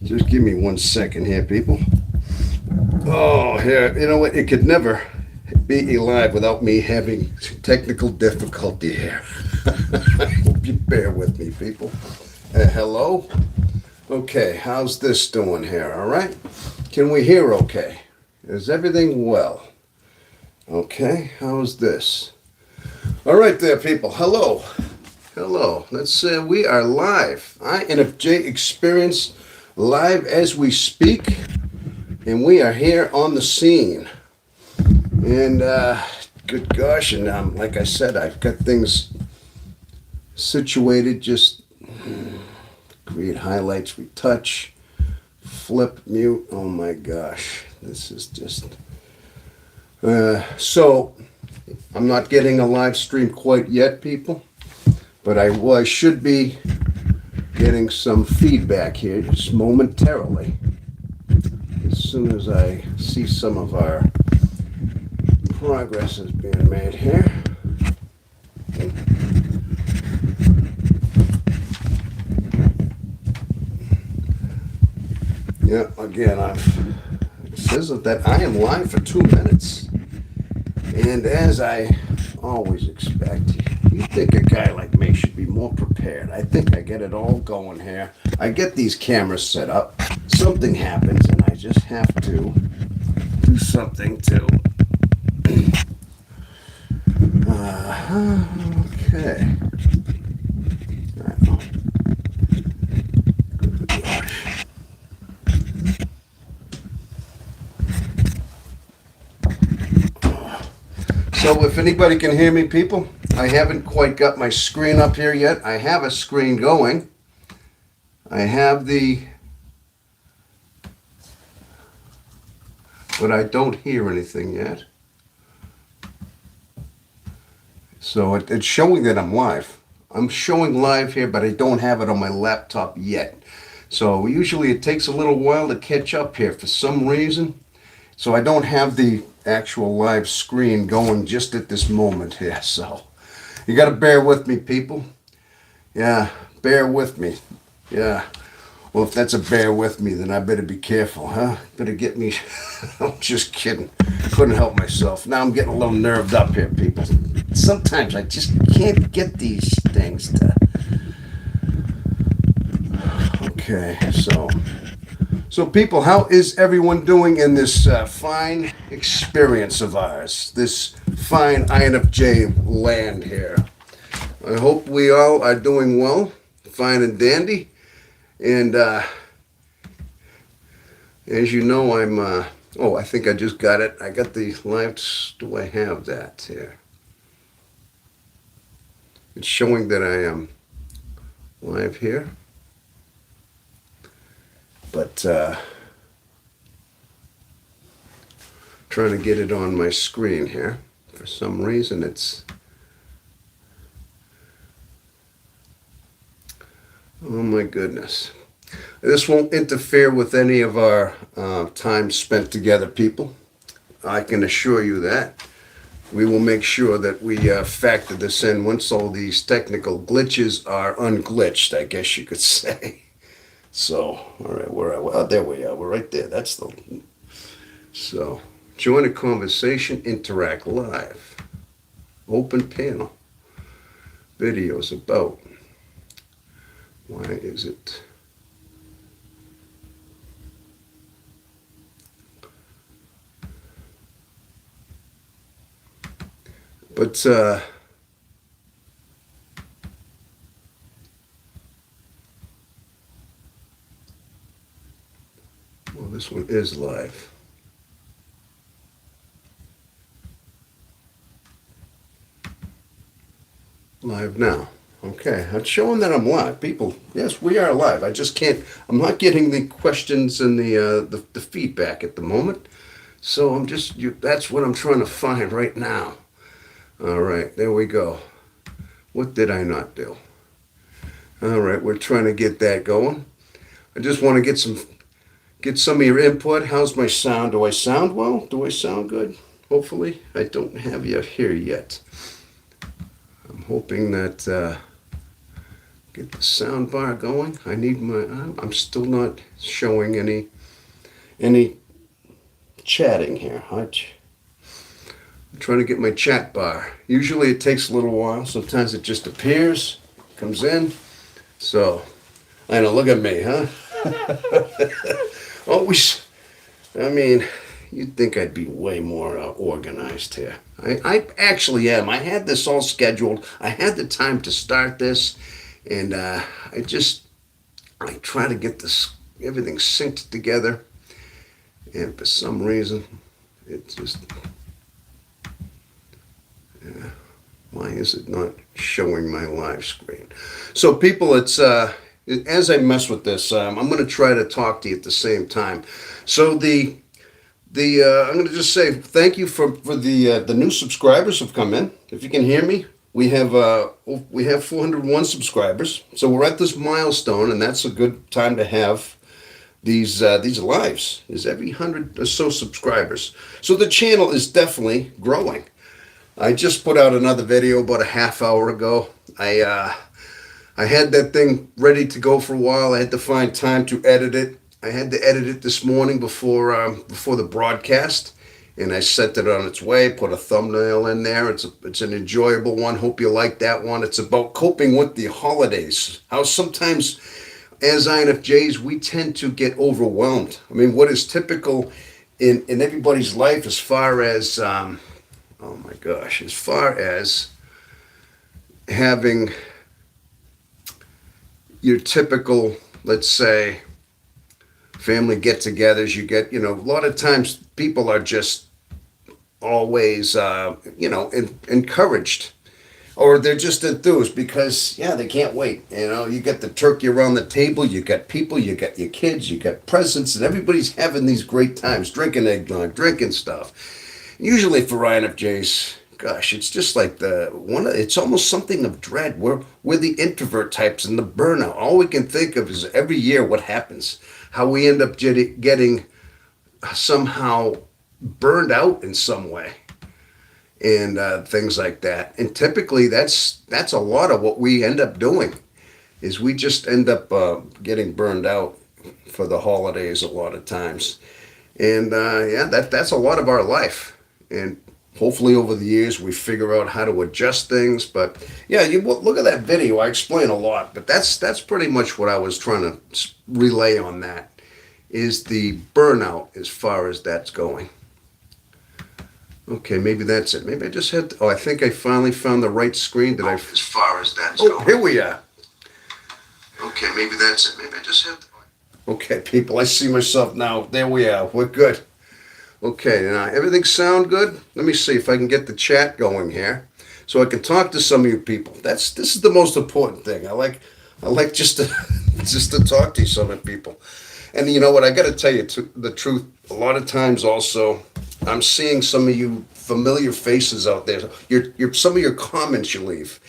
Just give me 1 second here, people. Oh, here, you know what? It could never be live without me having technical difficulty here. I hope you bear with me, people. Hello? Okay, how's this doing here? All right? Can we hear okay? Is everything well? Okay, how's this? All right there, people. Hello. Hello. Let's say we are live. INFJ Experience live as we speak. And we are here on the scene. And good gosh, and like I said, I've got things situated. Just create highlights, retouch, flip, mute. Oh my gosh, this is just. So, I'm not getting a live stream quite yet, people, but I should be getting some feedback here just momentarily. As soon as I see some of our progress is being made here. Yeah, again, it says that I am live for 2 minutes. And as I always expect, you'd think a guy like me should be more prepared. I think I get it all going here. I get these cameras set up. Something happens, and I just have to do something to. Okay. So if anybody can hear me, people, I haven't quite got my screen up here yet. I have a screen going. I have but I don't hear anything yet. So it's showing that I'm live. I'm showing live here, but I don't have it on my laptop yet. So usually it takes a little while to catch up here for some reason. So I don't have the actual live screen going just at this moment here. So you got to bear with me, people. Yeah, bear with me. Yeah. Well, if that's a bear with me, then I better be careful, huh? Better get me. I'm just kidding. Couldn't help myself. Now I'm getting a little nerved up here, people. Sometimes I just can't get these things to. Okay, so people, how is everyone doing in this fine experience of ours? This fine INFJ land here. I hope we all are doing well, fine and dandy. And as you know, I'm, I think I just got it. I got the live, do I have that here? It's showing that I am live here. But trying to get it on my screen here. For some reason it's... Oh my goodness. This won't interfere with any of our time spent together, people. I can assure you that. We will make sure that we factor this in once all these technical glitches are unglitched, I guess you could say. So, all right, where are we? Oh, there we are. We're right there. That's the... So, join a conversation, interact live. Open panel. Videos about... Why is it? But well, this one is live. Live now. Okay, it's showing that I'm live. People, yes, we are live. I just can't, I'm not getting the questions and the feedback at the moment. So I'm just, that's what I'm trying to find right now. All right, there we go. What did I not do? All right, we're trying to get that going. I just want to get some of your input. How's my sound? Do I sound well? Do I sound good? Hopefully. I don't have you here yet. I'm hoping that Get the sound bar going. I need my. I'm still not showing any chatting here. I'm trying to get my chat bar. Usually it takes a little while. Sometimes it just appears, comes in. So, I know. Look at me, huh? Always. I mean, you'd think I'd be way more organized here. I actually am. I had this all scheduled. I had the time to start this, and I try to get this everything synced together, and for some reason, it just why is it not showing my live screen? So people, it's as I mess with this, I'm going to try to talk to you at the same time. So the I'm going to just say thank you for the new subscribers have come in. If you can hear me, we have 401 subscribers. So we're at this milestone, and that's a good time to have these lives. Is every 100 or so subscribers. So the channel is definitely growing. I just put out another video about a half hour ago. I had that thing ready to go for a while. I had to find time to edit it. I had to edit it this morning before the broadcast, and I sent it on its way. Put a thumbnail in there. It's an enjoyable one. Hope you like that one. It's about coping with the holidays. How sometimes, as INFJs, we tend to get overwhelmed. I mean, what is typical in everybody's life as far as oh my gosh, as far as having your typical, let's say, family get-togethers, you get, a lot of times people are just always, encouraged, or they're just enthused because, yeah, they can't wait. You got the turkey around the table, you got people, you got your kids, you got presents, and everybody's having these great times, drinking eggnog, drinking stuff. Usually for INFJs, gosh, it's just like it's almost something of dread. We're the introvert types and the burnout. All we can think of is every year what happens, how we end up getting somehow burned out in some way, and things like that. And typically that's a lot of what we end up doing, is we just end up getting burned out for the holidays a lot of times. And that's a lot of our life. And hopefully over the years we figure out how to adjust things. But yeah, you look at that video. I explain a lot, but that's pretty much what I was trying to relay on. That is the burnout as far as that's going. Okay, maybe that's it. Maybe I just had I think I finally found the right screen. As far as that's going. Here we are. Okay, maybe that's it. Maybe I just had Okay, people, I see myself now. There we are. We're good. Okay, now everything sound good? Let me see if I can get the chat going here, so I can talk to some of you people. This is the most important thing. I like just to just to talk to some of you people. And you know what? I got to tell you the truth. A lot of times, also, I'm seeing some of you familiar faces out there. Some of your comments you leave,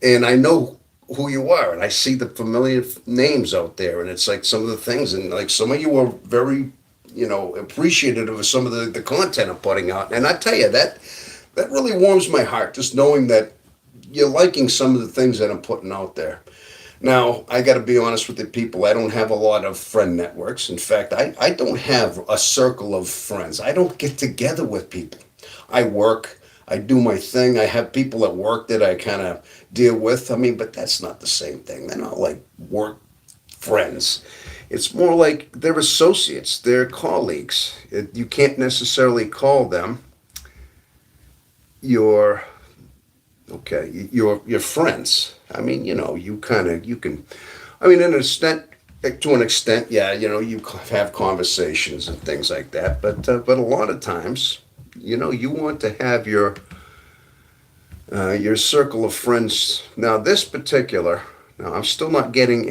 and I know who you are, and I see the familiar names out there, and it's like some of the things, and like some of you are very appreciative of some of the content I'm putting out. And I tell you, that really warms my heart, just knowing that you're liking some of the things that I'm putting out there. Now, I got to be honest with you people, I don't have a lot of friend networks. In fact, I don't have a circle of friends. I don't get together with people. I work, I do my thing. I have people at work that I kind of deal with. I mean, but that's not the same thing. They're not like work friends. It's more like they're associates, they're colleagues. You can't necessarily call them your friends. I mean, you can, I mean, to an extent, yeah, you have conversations and things like that. But a lot of times, you want to have your circle of friends. Now, I'm still not getting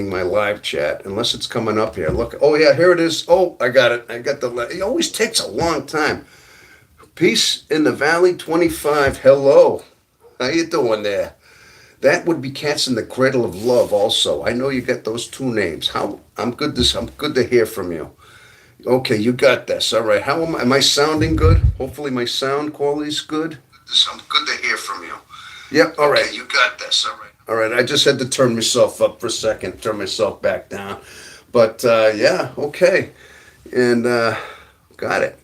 my live chat unless it's coming up here. Look, oh yeah, here it is. Oh, I got it. It always takes a long time. Peace in the Valley 25. Hello. How you doing there? That would be Cats in the Cradle of Love also. I know you got those two names. I'm good to hear from you. Okay, you got this. All right. Am I sounding good? Hopefully my sound quality's good. I'm good to hear from you. Yep. All right. Okay, you got this. All right. All right. I just had to turn myself up for a second, turn myself back down. But yeah, okay. And got it.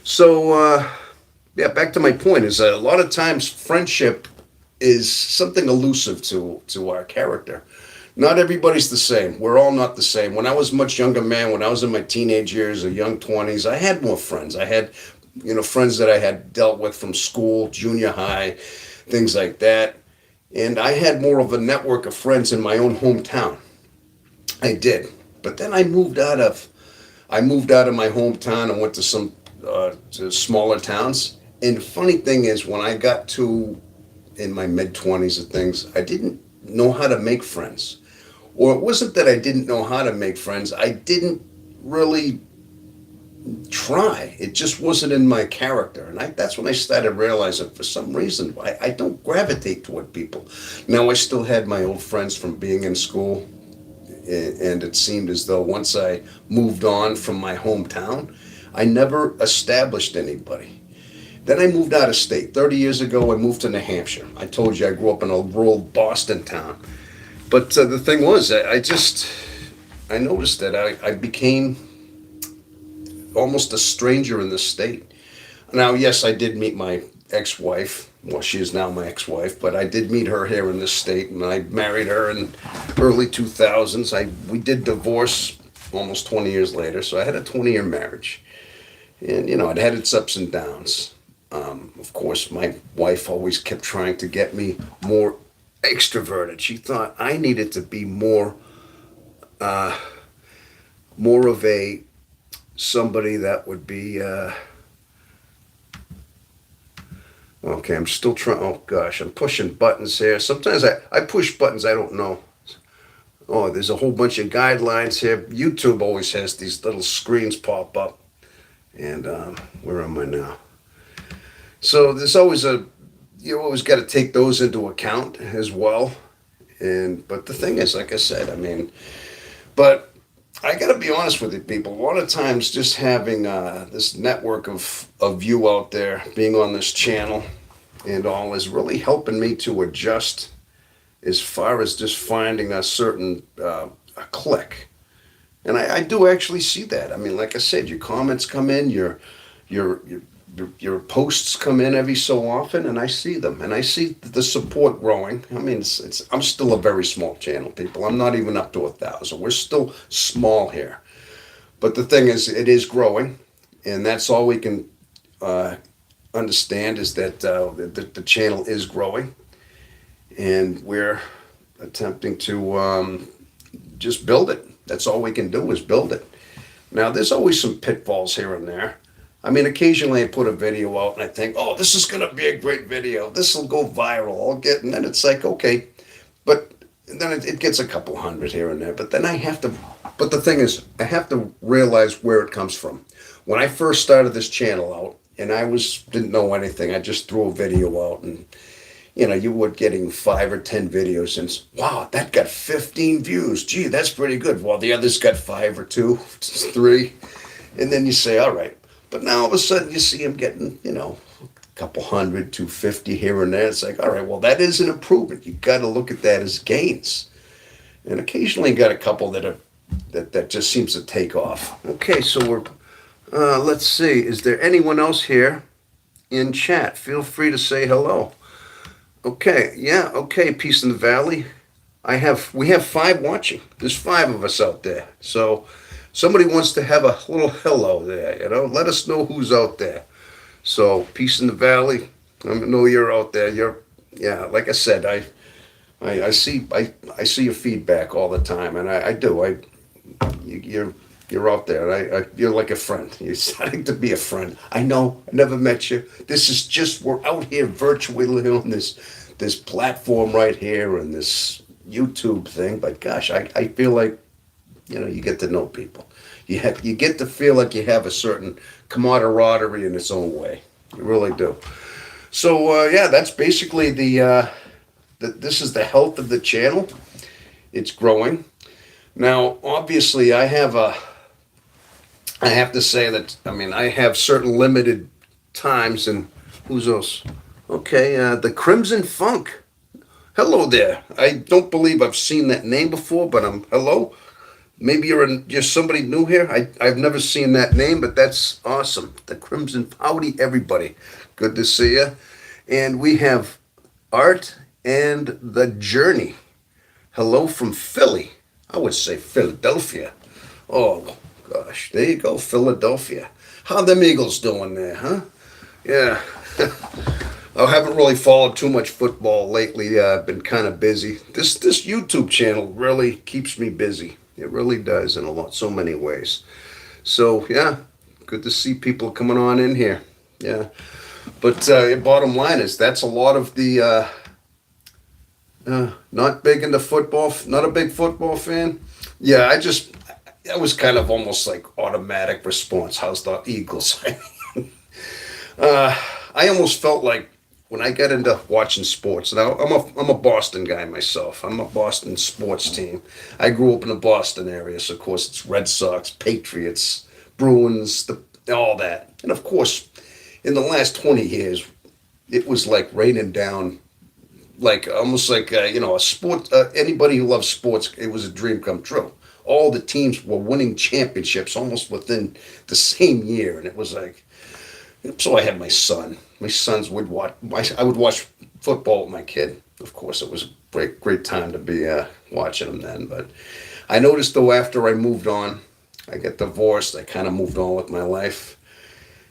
So yeah, back to my point is a lot of times friendship is something elusive to our character. Not everybody's the same. We're all not the same. When I was a much younger man, when I was in my teenage years or young 20s, I had more friends. I had, friends that I had dealt with from school, junior high, things like that. And I had more of a network of friends in my own hometown. I did. But then I moved out of my hometown and went to some to smaller towns. And the funny thing is, when I got to in my mid 20s and things, I didn't know how to make friends. Or it wasn't that I didn't know how to make friends, I didn't really try. It just wasn't in my character. And that's when I started realizing for some reason I don't gravitate toward people. Now, I still had my old friends from being in school, and it seemed as though once I moved on from my hometown, I never established anybody. Then I moved out of state. 30 years ago, I moved to New Hampshire. I told you I grew up in a rural Boston town. But the thing was, I noticed that I became almost a stranger in the state. Now, yes, I did meet my ex-wife. Well, she is now my ex-wife, but I did meet her here in this state, and I married her in early 2000s. We did divorce almost 20 years later, so I had a 20-year marriage, and it had its ups and downs. Of course, my wife always kept trying to get me more extroverted. She thought I needed to be more of a somebody that would be. Okay, I'm still trying. Oh gosh, I'm pushing buttons here. Sometimes I push buttons I don't know. Oh, there's a whole bunch of guidelines here. YouTube always has these little screens pop up. And where am I now? So there's always you always got to take those into account as well. But the thing is, like I said, but I got to be honest with you, people. A lot of times, just having this network of you out there, being on this channel, and all is really helping me to adjust as far as just finding a certain a click. And I do actually see that. I mean, like I said, your comments come in, your your posts come in every so often, and I see them, and I see the support growing. I mean, I'm still a very small channel, people. I'm not even up to 1,000. We're still small here, but the thing is, it is growing, and that's all we can understand is that the channel is growing, and we're attempting to just build it. That's all we can do is build it. Now, there's always some pitfalls here and there. I mean, occasionally I put a video out and I think, oh, this is going to be a great video. This will go viral. And then it's like, okay. But then it gets a couple hundred here and there. But then but the thing is, I have to realize where it comes from. When I first started this channel out and didn't know anything, I just threw a video out and, you were getting 5 or 10 videos and wow, that got 15 views. Gee, that's pretty good. While the others got 5 or 2, 3. And then you say, all right. But now all of a sudden you see them getting, a couple hundred, 250 here and there. It's like, all right, well, that is an improvement. You got to look at that as gains. And occasionally you got a couple that just seems to take off. Okay, so let's see. Is there anyone else here in chat? Feel free to say hello. Okay, yeah, okay, Peace in the Valley. We have 5 watching. There's 5 of us out there. So somebody wants to have a little hello there, let us know who's out there. So Peace in the Valley. I know you're out there. Yeah, like I said, I see your feedback all the time, and I do. You're out there. You're like a friend. You're starting to be a friend. I know. I never met you. This is just we're out here virtually on this platform right here and this YouTube thing. But gosh, I feel like you get to know people. You get to feel like you have a certain camaraderie in its own way. You really do. So yeah, that's basically this is the health of the channel. It's growing. Now, obviously, I have to say that I have certain limited times and who's Okay, the Crimson Funk. Hello there. I don't believe I've seen that name before, but hello. Maybe you're somebody new here. I've never seen that name, but that's awesome. The Crimson. Howdy, everybody. Good to see you. And we have Art and the Journey. Hello from Philly. I would say Philadelphia. Oh gosh, there you go, Philadelphia. How them Eagles doing there, huh? Yeah. I haven't really followed too much football lately. I've been kind of busy. This YouTube channel really keeps me busy. It really does in so many ways. So yeah, good to see people coming on in here. Yeah, but bottom line is that's a lot of the not big into football. Not a big football fan. Yeah, that was kind of almost like automatic response. How's the Eagles? I almost felt like when I got into watching sports. Now I'm a Boston guy myself. I'm a Boston sports team. I grew up in the Boston area, so of course it's Red Sox, Patriots, Bruins, all that, and of course, in the last 20 years, it was like raining down, like almost like a sport. Anybody who loves sports, it was a dream come true. All the teams were winning championships almost within the same year, and it was like. So I had my son. My sons would watch. I would watch football with my kid. Of course, it was a great time to be watching them then. But I noticed though after I moved on, I got divorced. I kind of moved on with my life.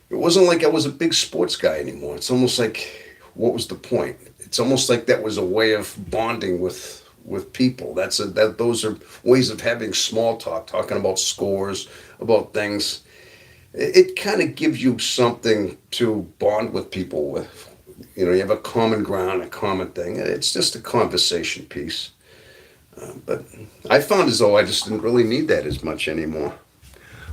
It wasn't like I was a big sports guy anymore. It's almost like what was the point? It's almost like that was a way of bonding with people. Those are ways of having small talk, talking about scores, about things. It kind of gives you something to bond with people with. You have a common ground, a common thing. It's just a conversation piece. But I found as though I just didn't really need that as much anymore.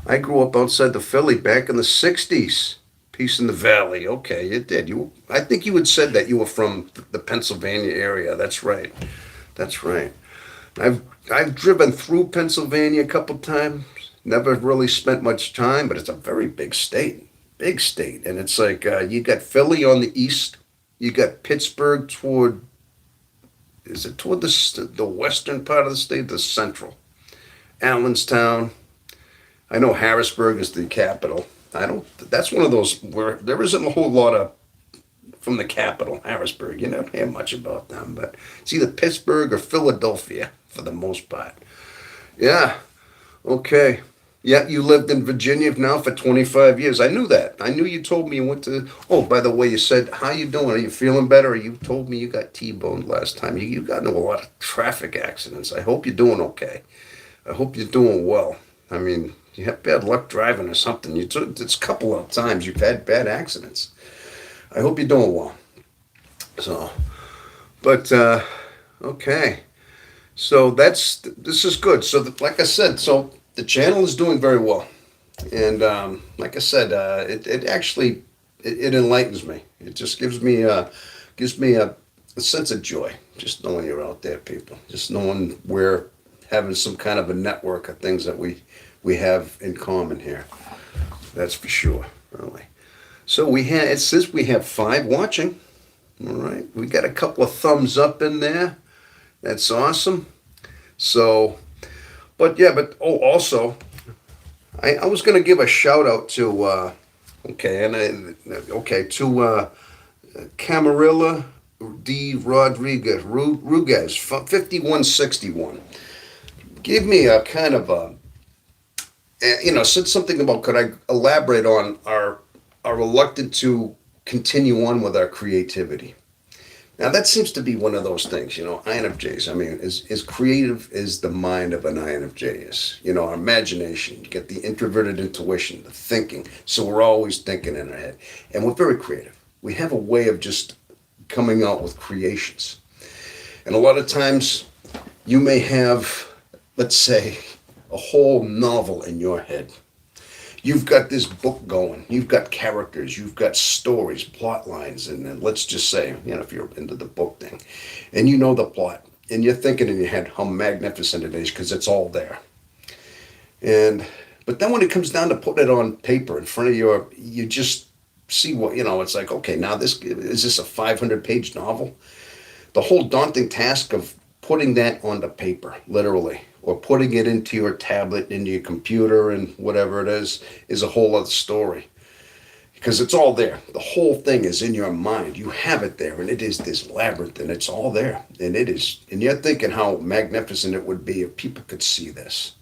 I grew up outside the Philly back in the 60s. Peace in the Valley. Okay, you did. I think you had said that you were from the Pennsylvania area. That's right. That's right. I've driven through Pennsylvania a couple times. Never really spent much time, but it's a very big state, and it's like you got Philly on the east, you got Pittsburgh toward the western part of the state, the central, Allenstown. I know Harrisburg is the capital. I don't. That's one of those where there isn't a whole lot of from the capital, Harrisburg. You never hear much about them, but it's either Pittsburgh or Philadelphia for the most part. Yeah. Okay. Yeah, you lived in Virginia now for 25 years. I knew that. I knew you told me you went to. Oh, by the way, you said, how you doing? Are you feeling better? You told me you got T-boned last time. You got into a lot of traffic accidents. I hope you're doing okay. I hope you're doing well. I mean, you have bad luck driving or something. It's a couple of times you've had bad accidents. I hope you're doing well. So, but, okay. So this is good. So like I said, the channel is doing very well, and like I said, it actually it enlightens me. It just gives me a sense of joy just knowing you're out there, people. Just knowing we're having some kind of a network of things that we have in common here. That's for sure, really. So it says we have 5 watching. All right, we got a couple of thumbs up in there. That's awesome. So. Also, I was going to give a shout out to, Camarilla D. Rodriguez, 5161. Give me a kind of said something about could I elaborate on our reluctance to continue on with our creativity. Now that seems to be one of those things, INFJs. I mean, as creative as the mind of an INFJ is, our imagination, you get the introverted intuition, the thinking. So we're always thinking in our head. And we're very creative. We have a way of just coming out with creations. And a lot of times you may have, let's say, a whole novel in your head. You've got this book going. You've got characters. You've got stories, plot lines, and then let's just say, if you're into the book thing, and you know the plot, and you're thinking in your head how magnificent it is because it's all there. But then when it comes down to putting it on paper in front of you just see what, it's like, okay, now this is this a 500-page novel? The whole daunting task of putting that onto paper, literally, or putting it into your tablet, into your computer, and whatever it is a whole other story. Because it's all there. The whole thing is in your mind. You have it there, and it is this labyrinth, and it's all there. And you're thinking how magnificent it would be if people could see this.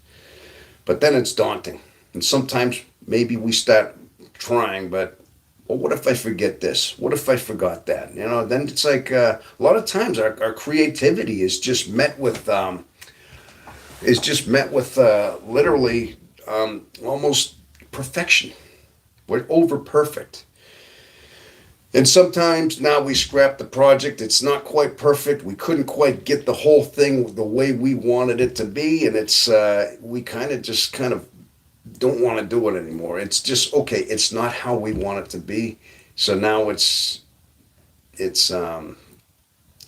But then it's daunting. And sometimes maybe we start trying, but well, what if I forget this? What if I forgot that? Then it's like a lot of times our creativity is just met with literally almost perfection. We're over perfect. And sometimes now we scrap the project. It's not quite perfect. We couldn't quite get the whole thing the way we wanted it to be. And it's, we kind of don't want to do it anymore. It's just, okay, it's not how we want it to be. So now if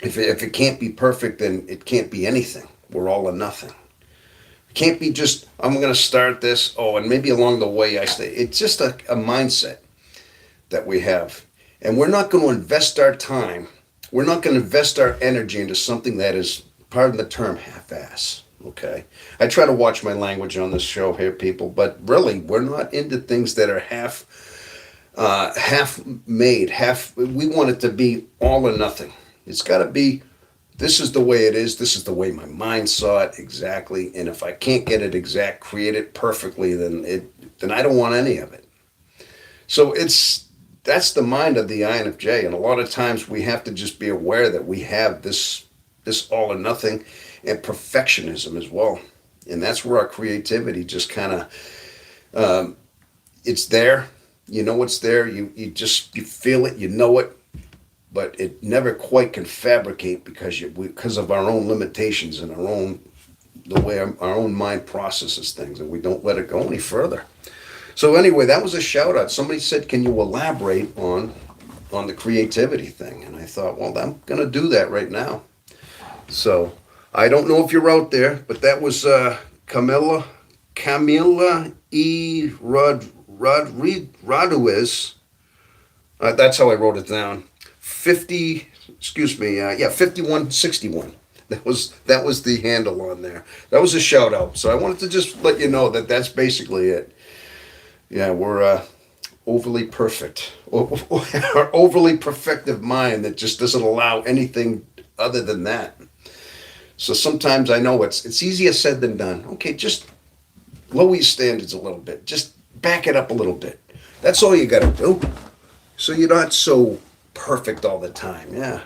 it can't be perfect, then it can't be anything. We're all or nothing. Can't be just, I'm going to start this, and maybe along the way I stay. It's just a mindset that we have. And we're not going to invest our time, we're not going to invest our energy into something that is, pardon the term, half-ass, okay? I try to watch my language on this show here, people, but really, we're not into things that are half-made, we want it to be all or nothing. It's got to be, this is the way it is. This is the way my mind saw it exactly. And if I can't get it exact, create it perfectly, then I don't want any of it. So that's the mind of the INFJ. And a lot of times we have to just be aware that we have this all or nothing and perfectionism as well. And that's where our creativity just kind of, it's there. You know it's there. You feel it. You know it. But it never quite can fabricate because of our own limitations and the way our own mind processes things, and we don't let it go any further. So anyway, that was a shout out. Somebody said, "Can you elaborate on the creativity thing?" And I thought, well, I'm going to do that right now. So I don't know if you're out there, but that was Camila E. Rodriguez. That's how I wrote it down. 5161. That was the handle on there. That was a shout out. So I wanted to just let you know that that's basically it. Yeah, we're overly perfect, our overly perfective mind that just doesn't allow anything other than that. So sometimes I know it's easier said than done. Okay, just lower your standards a little bit. Just back it up a little bit. That's all you got to do. So you're not so perfect all the time. Yeah,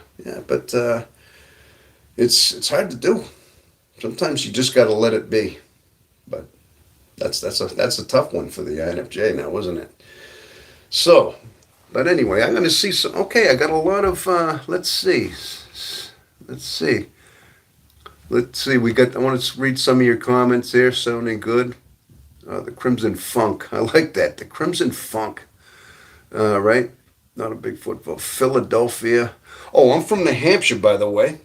but it's hard to do. Sometimes you just got to let it be. But that's a tough one for the INFJ now, isn't it? So, but anyway, I'm going to see some. Okay, I got a lot of. Let's see. We got. I want to read some of your comments there. Sounding good. The Crimson Funk. I like that. The Crimson Funk. Right. Not a big football. Philadelphia. Oh, I'm from New Hampshire, by the way.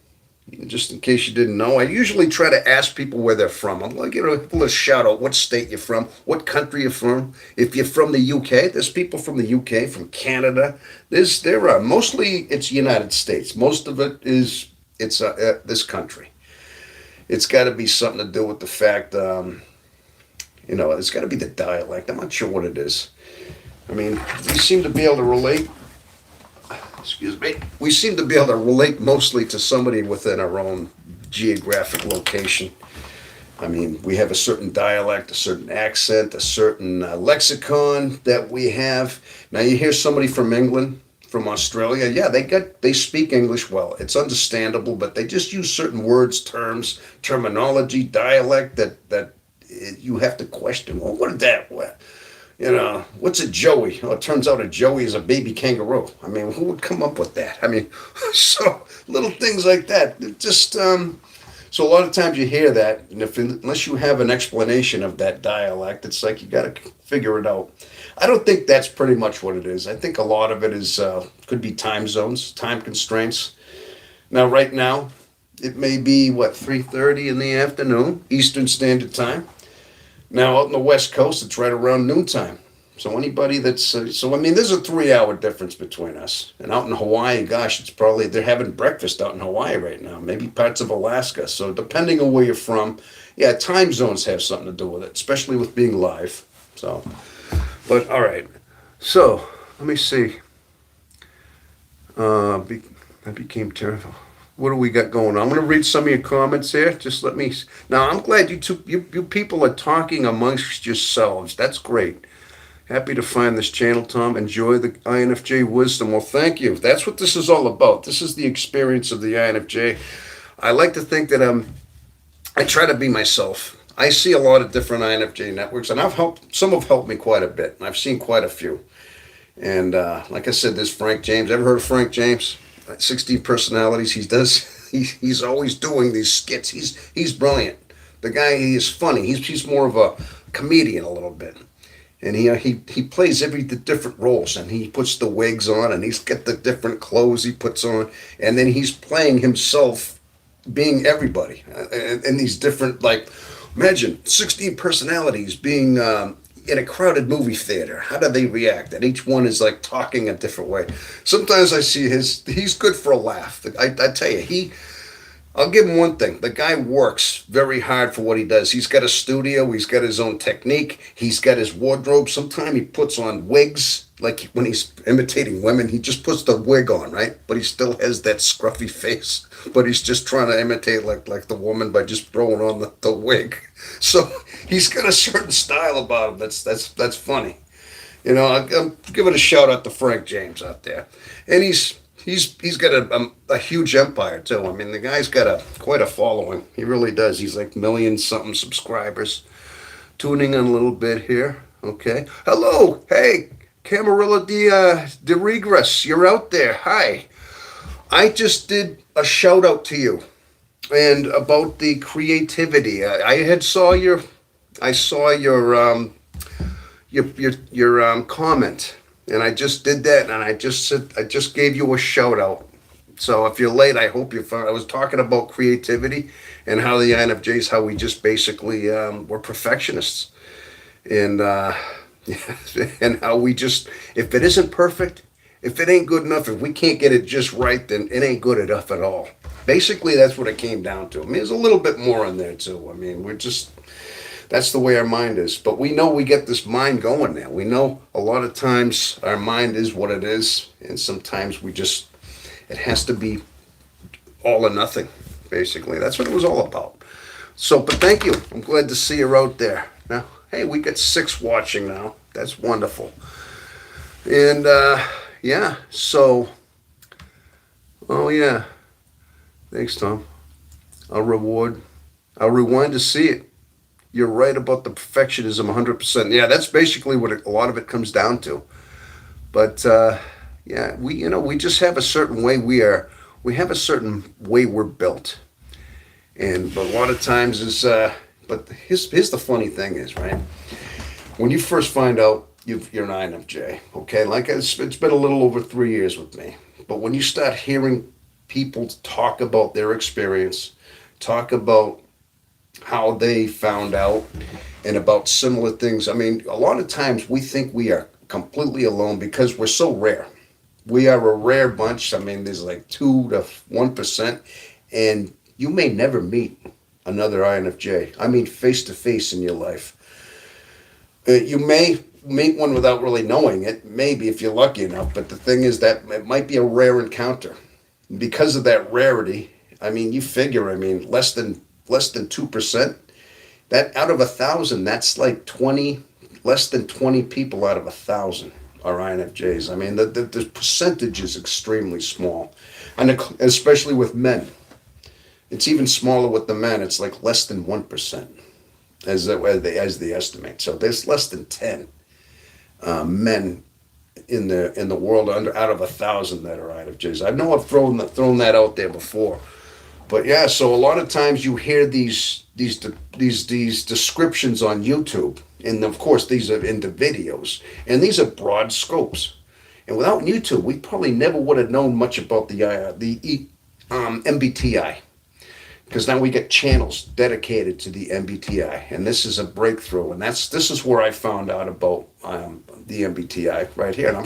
Just in case you didn't know, I usually try to ask people where they're from. I'm like, a little shout out, what state you're from, what country you're from. If you're from the UK, there's people from the UK, from Canada. There are mostly it's United States. Most of it is this country. It's got to be something to do with the fact, it's got to be the dialect. I'm not sure what it is. I mean, we seem to be able to relate. Excuse me. We seem to be able to relate mostly to somebody within our own geographic location. I mean, we have a certain dialect, a certain accent, a certain lexicon that we have. Now, you hear somebody from England, from Australia. Yeah, they speak English well. It's understandable, but they just use certain words, terms, terminology, dialect that you have to question. Well, what is that? What's a joey? Oh, it turns out a joey is a baby kangaroo. I mean, who would come up with that? I mean, so little things like that. It just so a lot of times you hear that, and unless you have an explanation of that dialect, it's like you got to figure it out. I don't think that's pretty much what it is. I think a lot of it is could be time zones, time constraints. Now, right now, it may be 3:30 in the afternoon, Eastern Standard Time. Now, out on the West Coast, it's right around noontime. So anybody that's so I mean, there's a 3 hour difference between us. And out in Hawaii, gosh, it's probably they're having breakfast out in Hawaii right now. Maybe parts of Alaska. So depending on where you're from, yeah, time zones have something to do with it, especially with being live. So, but all right. So let me see. I became terrible. What do we got going on? I'm going to read some of your comments here. Just let me. Now, I'm glad you people are talking amongst yourselves. That's great. Happy to find this channel, Tom. Enjoy the INFJ wisdom. Well, thank you. That's what this is all about. This is the experience of the INFJ. I like to think that I try to be myself. I see a lot of different INFJ networks, and some have helped me quite a bit. I've seen quite a few. And like I said, there's Frank James. Ever heard of Frank James? 16 personalities. He's always doing these skits. He's brilliant. The guy, he is funny. He's more of a comedian a little bit. And he plays the different roles, and he puts the wigs on, and he's got the different clothes he puts on, and then he's playing himself being everybody. And these different, like, imagine 16 personalities being in a crowded movie theater. How do they react? And each one is like talking a different way. Sometimes I see he's good for a laugh. I tell you, I'll give him one thing. The guy works very hard for what he does. He's got a studio. He's got his own technique. He's got his wardrobe. Sometimes he puts on wigs. Like when he's imitating women, he just puts the wig on, right? But he still has that scruffy face. But he's just trying to imitate like the woman by just throwing on the wig. So he's got a certain style about him that's funny. You know, I'm giving a shout out to Frank James out there. And he's got a huge empire too. I mean, the guy's got quite a following. He really does. He's like million something subscribers. Tuning in a little bit here. Okay. Hello. Hey, Camarilla de Regress. You're out there. Hi. I just did a shout out to you and about the creativity. I saw your comment, and I just did that, and I just gave you a shout out. So if you're late, I hope you found. I was talking about creativity and how the INFJs, how we just basically we're perfectionists, and and how we just, if it isn't perfect, if it ain't good enough, if we can't get it just right, then it ain't good enough at all. Basically, that's what it came down to. I mean, there's a little bit more in there too. I mean, that's the way our mind is. But we know we get this mind going now. We know a lot of times our mind is what it is, and sometimes it has to be all or nothing, basically. That's what it was all about. So, but thank you. I'm glad to see you out there. Now, hey, we got 6 watching now. That's wonderful. And, yeah, so, oh yeah. Thanks, Tom. I'll rewind to see it. You're right about the perfectionism 100%. Yeah, that's basically what a lot of it comes down to. But, yeah, we just have a certain way we have a certain way we're built. But a lot of times but here's the funny thing is, right? When you first find out you're an INFJ, okay, like it's been a little over 3 years with me. But when you start hearing people talk about their experience, talk about how they found out, and about similar things, I mean, a lot of times we think we are completely alone because we're so rare. We are a rare bunch. I mean, there's like 2 to 1%, and you may never meet another INFJ. I mean, face to face in your life. You may meet one without really knowing it, maybe if you're lucky enough, but the thing is that it might be a rare encounter. Because of that rarity, I mean, you figure, I mean, less than 2%, that out of 1,000, that's like less than 20 people out of 1,000 are INFJs. I mean, the percentage is extremely small, and especially with men. It's even smaller with the men. It's like less than 1%, as they estimate. So there's less than 10 men in the world out of 1,000 that are INFJs. I know I've thrown that out there before, but yeah. So a lot of times you hear these descriptions on YouTube, and of course these are in the videos, and these are broad scopes. And without YouTube, we probably never would have known much about the MBTI. because now we get channels dedicated to the MBTI, and this is a breakthrough. And this is where I found out about the MBTI right here. And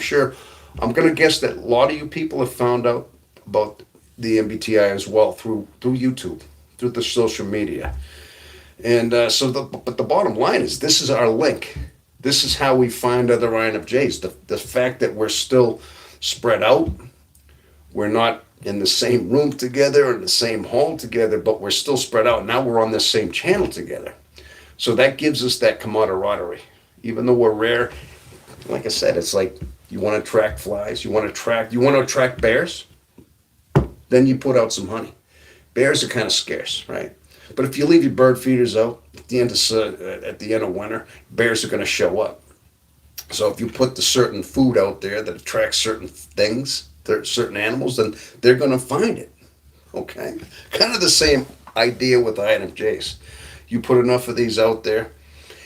I'm going to guess that a lot of you people have found out about the MBTI as well through YouTube, through the social media. And but the bottom line is, this is our link. This is how we find other INFJs. The fact that we're still spread out, we're not in the same room together, in the same hall together, but we're still spread out. Now we're on the same channel together. So that gives us that camaraderie. Even though we're rare, like I said, it's like you want to attract flies, you want to attract bears, then you put out some honey. Bears are kind of scarce, right? But if you leave your bird feeders out at the end of winter, bears are going to show up. So if you put the certain food out there that attracts certain things, certain animals, then they're going to find it. Okay, kind of the same idea with INFJs. You put enough of these out there,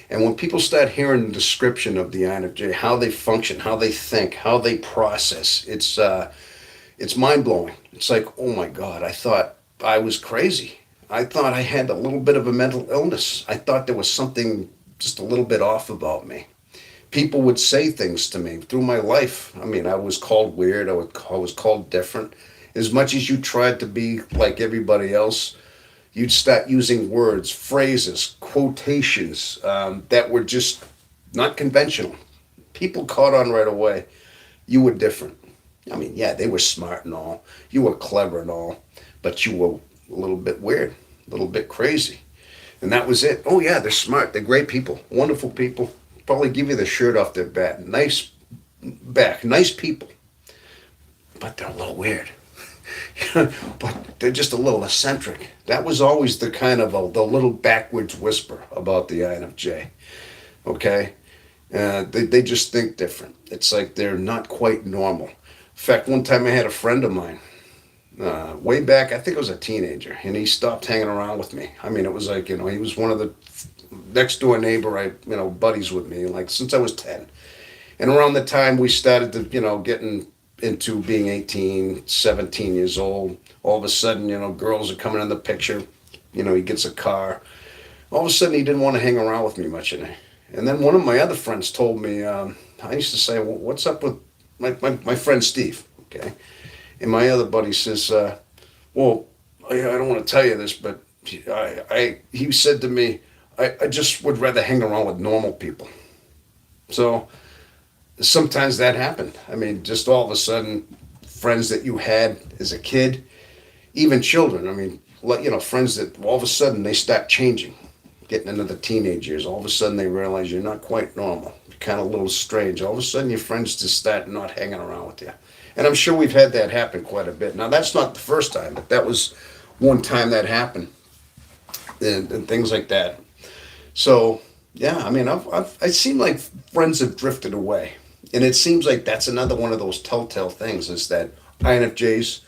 and when people start hearing the description of the INFJ, how they function, how they think, how they process, it's mind blowing. It's like, oh my God, I thought I was crazy. I thought I had a little bit of a mental illness. I thought there was something just a little bit off about me. People would say things to me through my life. I mean, I was called weird. I was called different. As much as you tried to be like everybody else, you'd start using words, phrases, quotations that were just not conventional. People caught on right away. You were different. I mean, yeah, they were smart and all. You were clever and all, but you were a little bit weird, a little bit crazy. And that was it. Oh yeah, they're smart. They're great people, wonderful people. Probably give you the shirt off their back. Nice back, nice people. But they're a little weird. But they're just a little eccentric. That was always the kind of the little backwards whisper about the INFJ. Okay? They just think different. It's like they're not quite normal. In fact, one time I had a friend of mine, way back, I think I was a teenager, and he stopped hanging around with me. I mean, it was like, he was one of the next door neighbor, buddies with me, like since I was 10. And around the time we started to, getting into being 18, 17 years old, all of a sudden, girls are coming in the picture, he gets a car. All of a sudden, he didn't want to hang around with me much. And then one of my other friends told me, I used to say, well, what's up with my friend Steve, okay? And my other buddy says, well, I don't want to tell you this, but he said to me, I just would rather hang around with normal people. So sometimes that happened. I mean, just all of a sudden, friends that you had as a kid, even children, I mean, friends that all of a sudden they start changing, getting into the teenage years. All of a sudden they realize you're not quite normal. You're kind of a little strange. All of a sudden your friends just start not hanging around with you. And I'm sure we've had that happen quite a bit. Now, that's not the first time, but that was one time that happened, and things like that. So, yeah, I mean, it seemed like friends have drifted away. And it seems like that's another one of those telltale things, is that INFJs,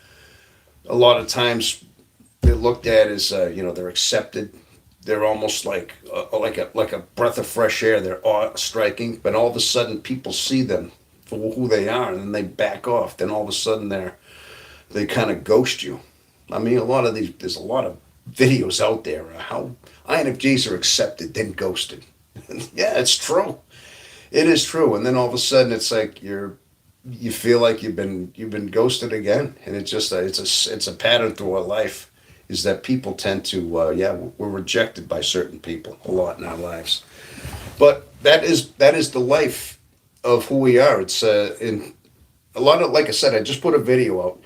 a lot of times, they're looked at as, they're accepted. They're almost like a breath of fresh air. They're awe-striking, but all of a sudden people see them for who they are, and then they back off. Then all of a sudden they kind of ghost you. I mean, there's a lot of videos out there how INFJs are accepted then ghosted. Yeah, it's true. It is true. And then all of a sudden it's like you feel like you've been ghosted again, and it's just it's a pattern through our life, is that people tend to we're rejected by certain people a lot in our lives. But that is the life of who we are. It's in a lot of, like I said, I just put a video out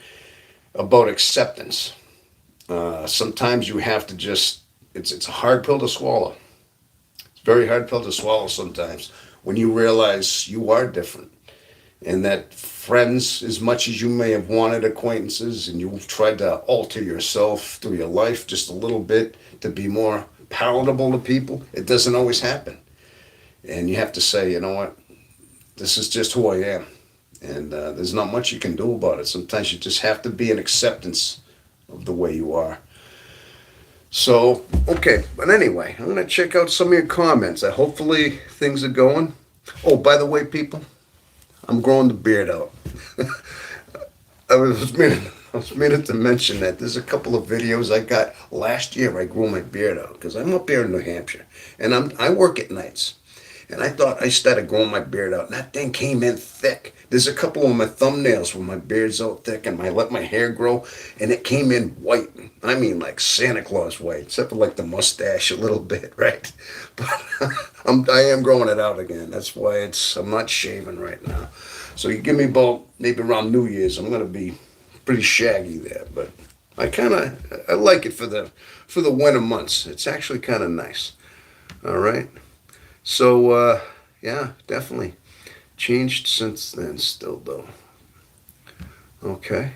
about acceptance. Sometimes you have to it's a hard pill to swallow. It's a very hard pill to swallow sometimes, when you realize you are different, and that friends, as much as you may have wanted acquaintances, and you've tried to alter yourself through your life just a little bit to be more palatable to people, it doesn't always happen. And you have to say, you know what? This is just who I am, and there's not much you can do about it. Sometimes you just have to be in acceptance of the way you are. So, okay, but anyway, I'm going to check out some of your comments. Hopefully things are going. Oh, by the way, people, I'm growing the beard out. I was meaning I was meaning to mention that there's a couple of videos I got last year. I grew my beard out because I'm up here in New Hampshire, and I work at nights. And I thought I started growing my beard out, and that thing came in thick. There's a couple of my thumbnails where my beard's out thick, and I let my hair grow, and it came in white. I mean, like Santa Claus white, except for like the mustache a little bit, right? But I am growing it out again. That's why I'm not shaving right now. So you give me about maybe around New Year's, I'm gonna be pretty shaggy there. But I like it for the winter months. It's actually kind of nice. All right. So, yeah, definitely changed since then still, though. Okay.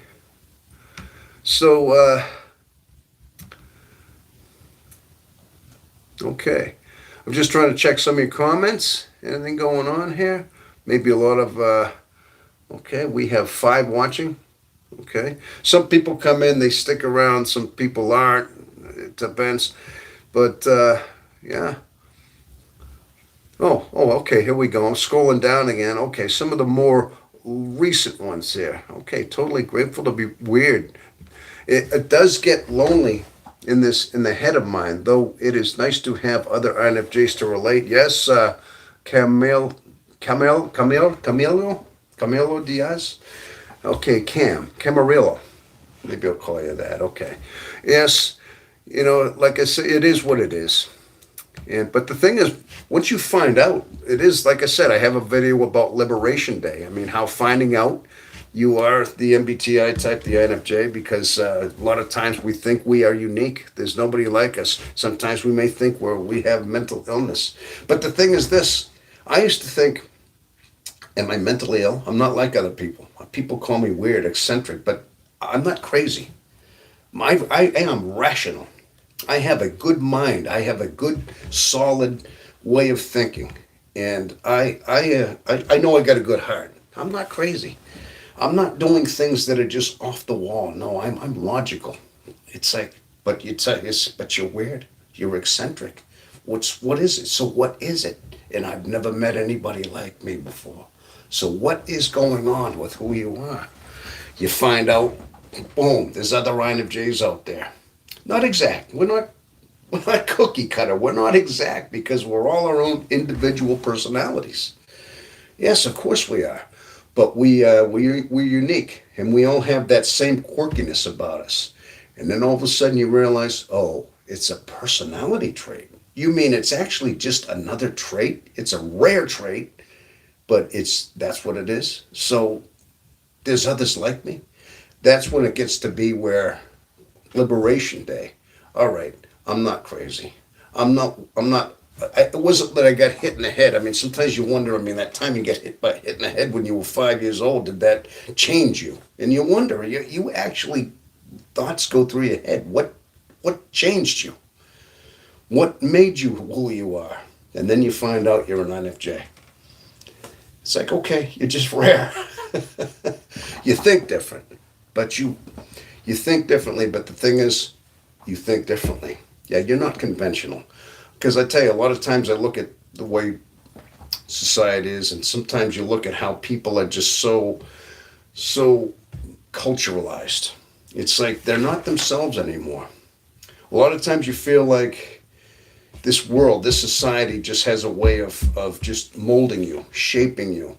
So, okay. I'm just trying to check some of your comments. Anything going on here? Maybe a lot of, okay, we have 5 watching. Okay. Some people come in, they stick around. Some people aren't. It depends. But, yeah. Oh, okay, here we go. I'm scrolling down again. Okay, some of the more recent ones here. Okay, totally grateful to be weird. It does get lonely in the head of mine, though it is nice to have other INFJs to relate. Yes, Camilo Diaz. Okay, Camarillo. Maybe I'll call you that. Okay. Yes, like I said, it is what it is. But the thing is, once you find out, it is like I said. I have a video about Liberation Day. I mean, how finding out you are the MBTI type, the INFJ, because a lot of times we think we are unique. There's nobody like us. Sometimes we may think we have mental illness. But the thing is this: I used to think, am I mentally ill? I'm not like other people. People call me weird, eccentric, but I'm not crazy. I am rational. I have a good mind. I have a good, solid way of thinking, and I know I got a good heart. I'm not crazy. I'm not doing things that are just off the wall. No, I'm logical. It's like, but you're weird. You're eccentric. What is it? So what is it? And I've never met anybody like me before. So what is going on with who you are? You find out, boom, there's other INFJs out there. Not exact. We're not cookie cutter. We're not exact because we're all our own individual personalities. Yes, of course we are. But we're unique, and we all have that same quirkiness about us. And then all of a sudden you realize, oh, it's a personality trait. You mean it's actually just another trait? It's a rare trait, but that's what it is. So there's others like me. That's when it gets to be where Liberation Day. All right, I'm not crazy. It wasn't that I got hit in the head. I mean, sometimes you wonder, I mean, that time you get hit in the head when you were 5 years old, did that change you? And you wonder, you actually, thoughts go through your head. What changed you? What made you who you are? And then you find out you're an INFJ. It's like, okay, you're just rare. You think different, but you think differently, but the thing is, you think differently. Yeah, you're not conventional. Because I tell you, a lot of times I look at the way society is, and sometimes you look at how people are just so culturalized. It's like they're not themselves anymore. A lot of times you feel like this world, this society just has a way of just molding you, shaping you,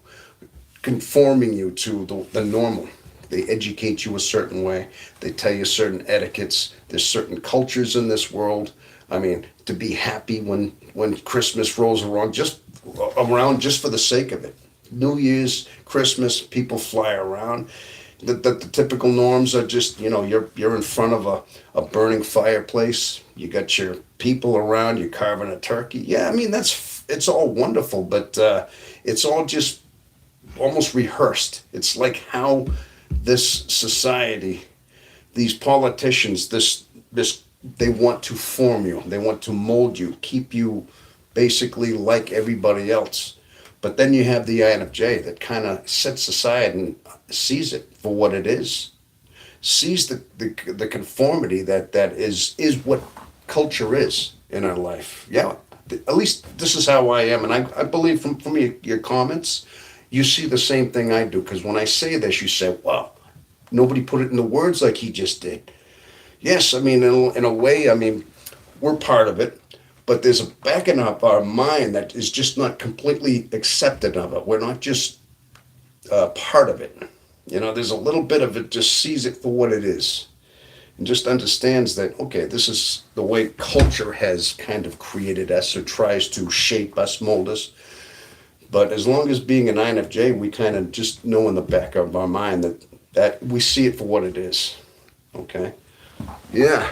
conforming you to the normal. They educate you a certain way. They tell you certain etiquettes. There's certain cultures in this world. I mean, to be happy when Christmas rolls around just for the sake of it. New Year's, Christmas, people fly around. The typical norms are just, you're in front of a burning fireplace. You got your people around. You're carving a turkey. Yeah, I mean, it's all wonderful, but it's all just almost rehearsed. It's like how this society, these politicians, this they want to form you. They want to mold you, keep you basically like everybody else. But then you have the INFJ that kind of sets aside and sees it for what it is, sees the conformity that is what culture is in our life. Yeah, at least this is how I am, and I believe from your comments, you see the same thing I do. Because when I say this, you say, "Wow, Nobody put it into words like he just did. Yes, I mean, in a way, I mean, we're part of it, but there's a backing up our mind that is just not completely accepted of it. We're not just part of it. You know, there's a little bit of it just sees it for what it is and just understands that, okay, this is the way culture has kind of created us or tries to shape us, mold us. But as long as being an INFJ, we kind of just know in the back of our mind that we see it for what it is. Okay? Yeah.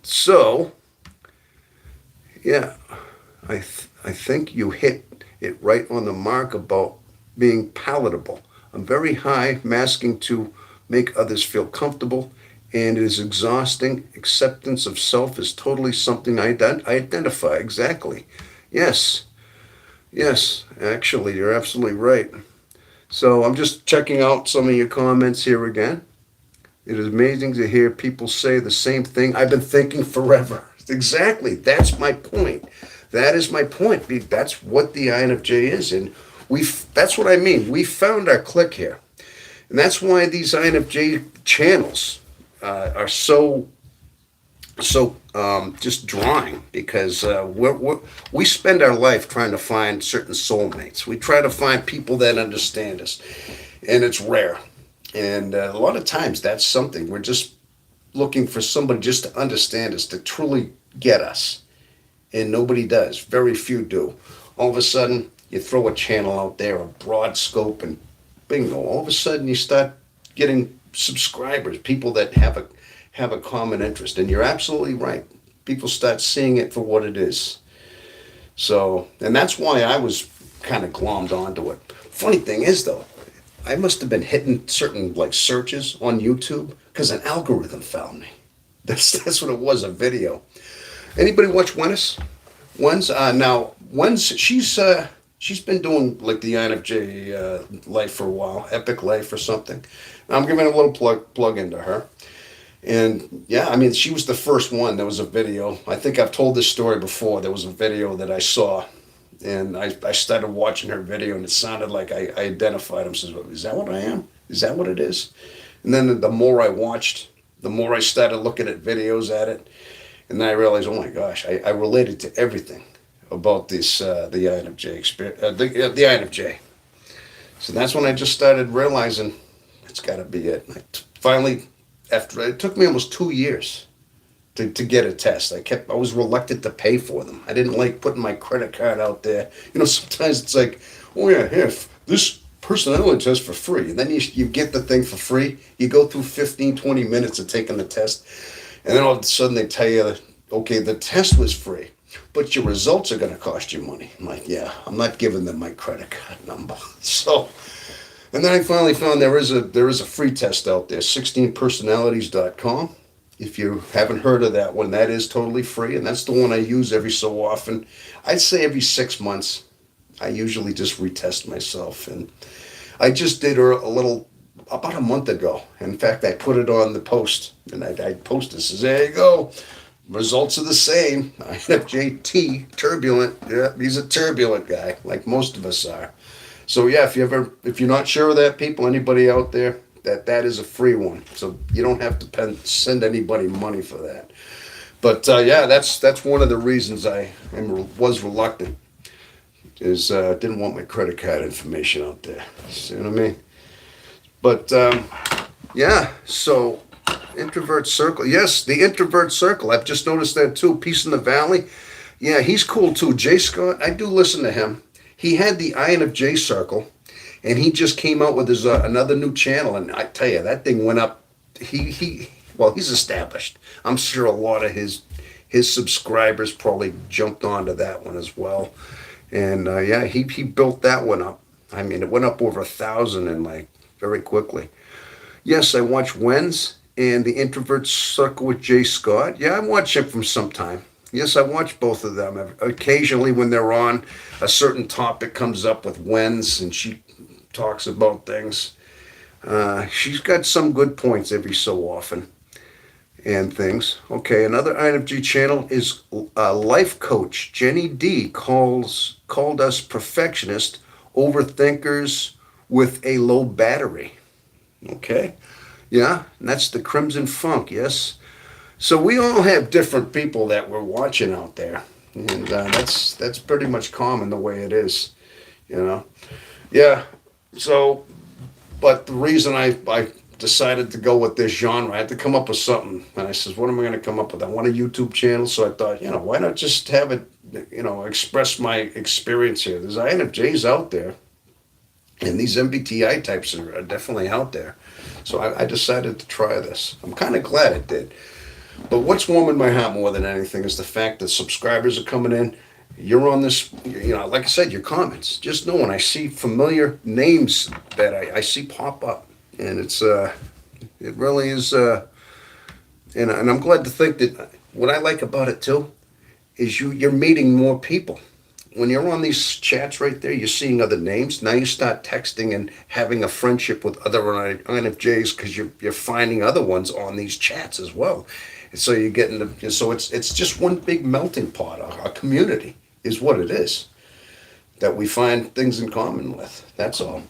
So, yeah, I think you hit it right on the mark about being palatable. I'm very high, masking to make others feel comfortable, and it is exhausting. Acceptance of self is totally something I identify. Exactly. Yes, yes, actually, you're absolutely right. So I'm just checking out some of your comments here again. It is amazing to hear people say the same thing I've been thinking forever. Exactly. That's my point. That is my point. That's what the INFJ is. And that's what I mean. We found our click here. And that's why these INFJ channels are so just drawing because we spend our life trying to find certain soulmates. We try to find people that understand us, and it's rare. And a lot of times that's something we're just looking for somebody just to understand us, to truly get us. And nobody does. Very few do. All of a sudden, you throw a channel out there, a broad scope, and bingo. All of a sudden, you start getting subscribers, people that have a common interest. And you're absolutely right. People start seeing it for what it is. So, and that's why I was kind of glommed onto it. Funny thing is, though, I must have been hitting certain like searches on YouTube because an algorithm found me. That's what it was, a video. Anybody watch Wennis? Wen's she's been doing like the INFJ life for a while, Epic Life or something. I'm giving a little plug into her. And yeah, I mean, she was the first one. There was a video. I think I've told this story before. There was a video that I saw, and I started watching her video, and it sounded like I identified him. Says, is that what I am? Is that what it is? And then the more I watched, the more I started looking at videos at it, and then I realized, oh my gosh, I related to everything about this the INFJ experience, the INFJ. So that's when I just started realizing it's got to be it. Finally, after it took me almost 2 years to get a test. I was reluctant to pay for them. I didn't like putting my credit card out there. You know, sometimes it's like, oh yeah, here, this personality test for free. And then you get the thing for free. You go through 15, 20 minutes of taking the test. And then all of a sudden they tell you, okay, the test was free, but your results are going to cost you money. I'm like, yeah, I'm not giving them my credit card number. So, and then I finally found there is a free test out there, 16personalities.com. If you haven't heard of that one, that is totally free, and that's the one I use every so often. I'd say every 6 months. I usually just retest myself, and I just did a little about a month ago. In fact, I put it on the post, and I posted, says, there you go. Results are the same. INFJT, turbulent. Yeah, he's a turbulent guy, like most of us are. So yeah, if you're not sure of that, people, anybody out there, that is a free one. So you don't have to send anybody money for that. But yeah, that's one of the reasons was reluctant. Is didn't want my credit card information out there. See what I mean? But yeah, so introvert circle. Yes, the introvert circle. I've just noticed that too. Peace in the Valley. Yeah, he's cool too. Jay Scott. I do listen to him. He had the INFJ circle, and he just came out with his another new channel. And I tell you, that thing went up. He's established. I'm sure a lot of his subscribers probably jumped onto that one as well. And yeah, he built that one up. I mean, it went up over 1,000 and like very quickly. Yes, I watch Wens and the Introvert Circle with Jay Scott. Yeah, I watch him from some time. Yes, I watch both of them. Occasionally when they're on, a certain topic comes up with Wens and she talks about things. She's got some good points every so often and things. Okay, another INFJ channel is life coach. Jenny D called us perfectionist overthinkers with a low battery. Okay. Yeah, and that's the Crimson Funk, yes. So we all have different people that we're watching out there, and that's pretty much common the way it is, you know. Yeah. So, but the reason I decided to go with this genre, I had to come up with something, and I says, what am I going to come up with? I want a YouTube channel, so I thought, why not just have it, express my experience here. There's INFJs out there, and these MBTI types are definitely out there. So I decided to try this. I'm kind of glad it did. But what's warming my heart more than anything is the fact that subscribers are coming in. You're on this, like I said, your comments. Just know when I see familiar names that I see pop up, and it really is, and I'm glad to think that what I like about it too is you're meeting more people. When you're on these chats right there, you're seeing other names. Now you start texting and having a friendship with other INFJs because you're finding other ones on these chats as well. And so you're getting so it's just one big melting pot. A community is what it is that we find things in common with. That's all.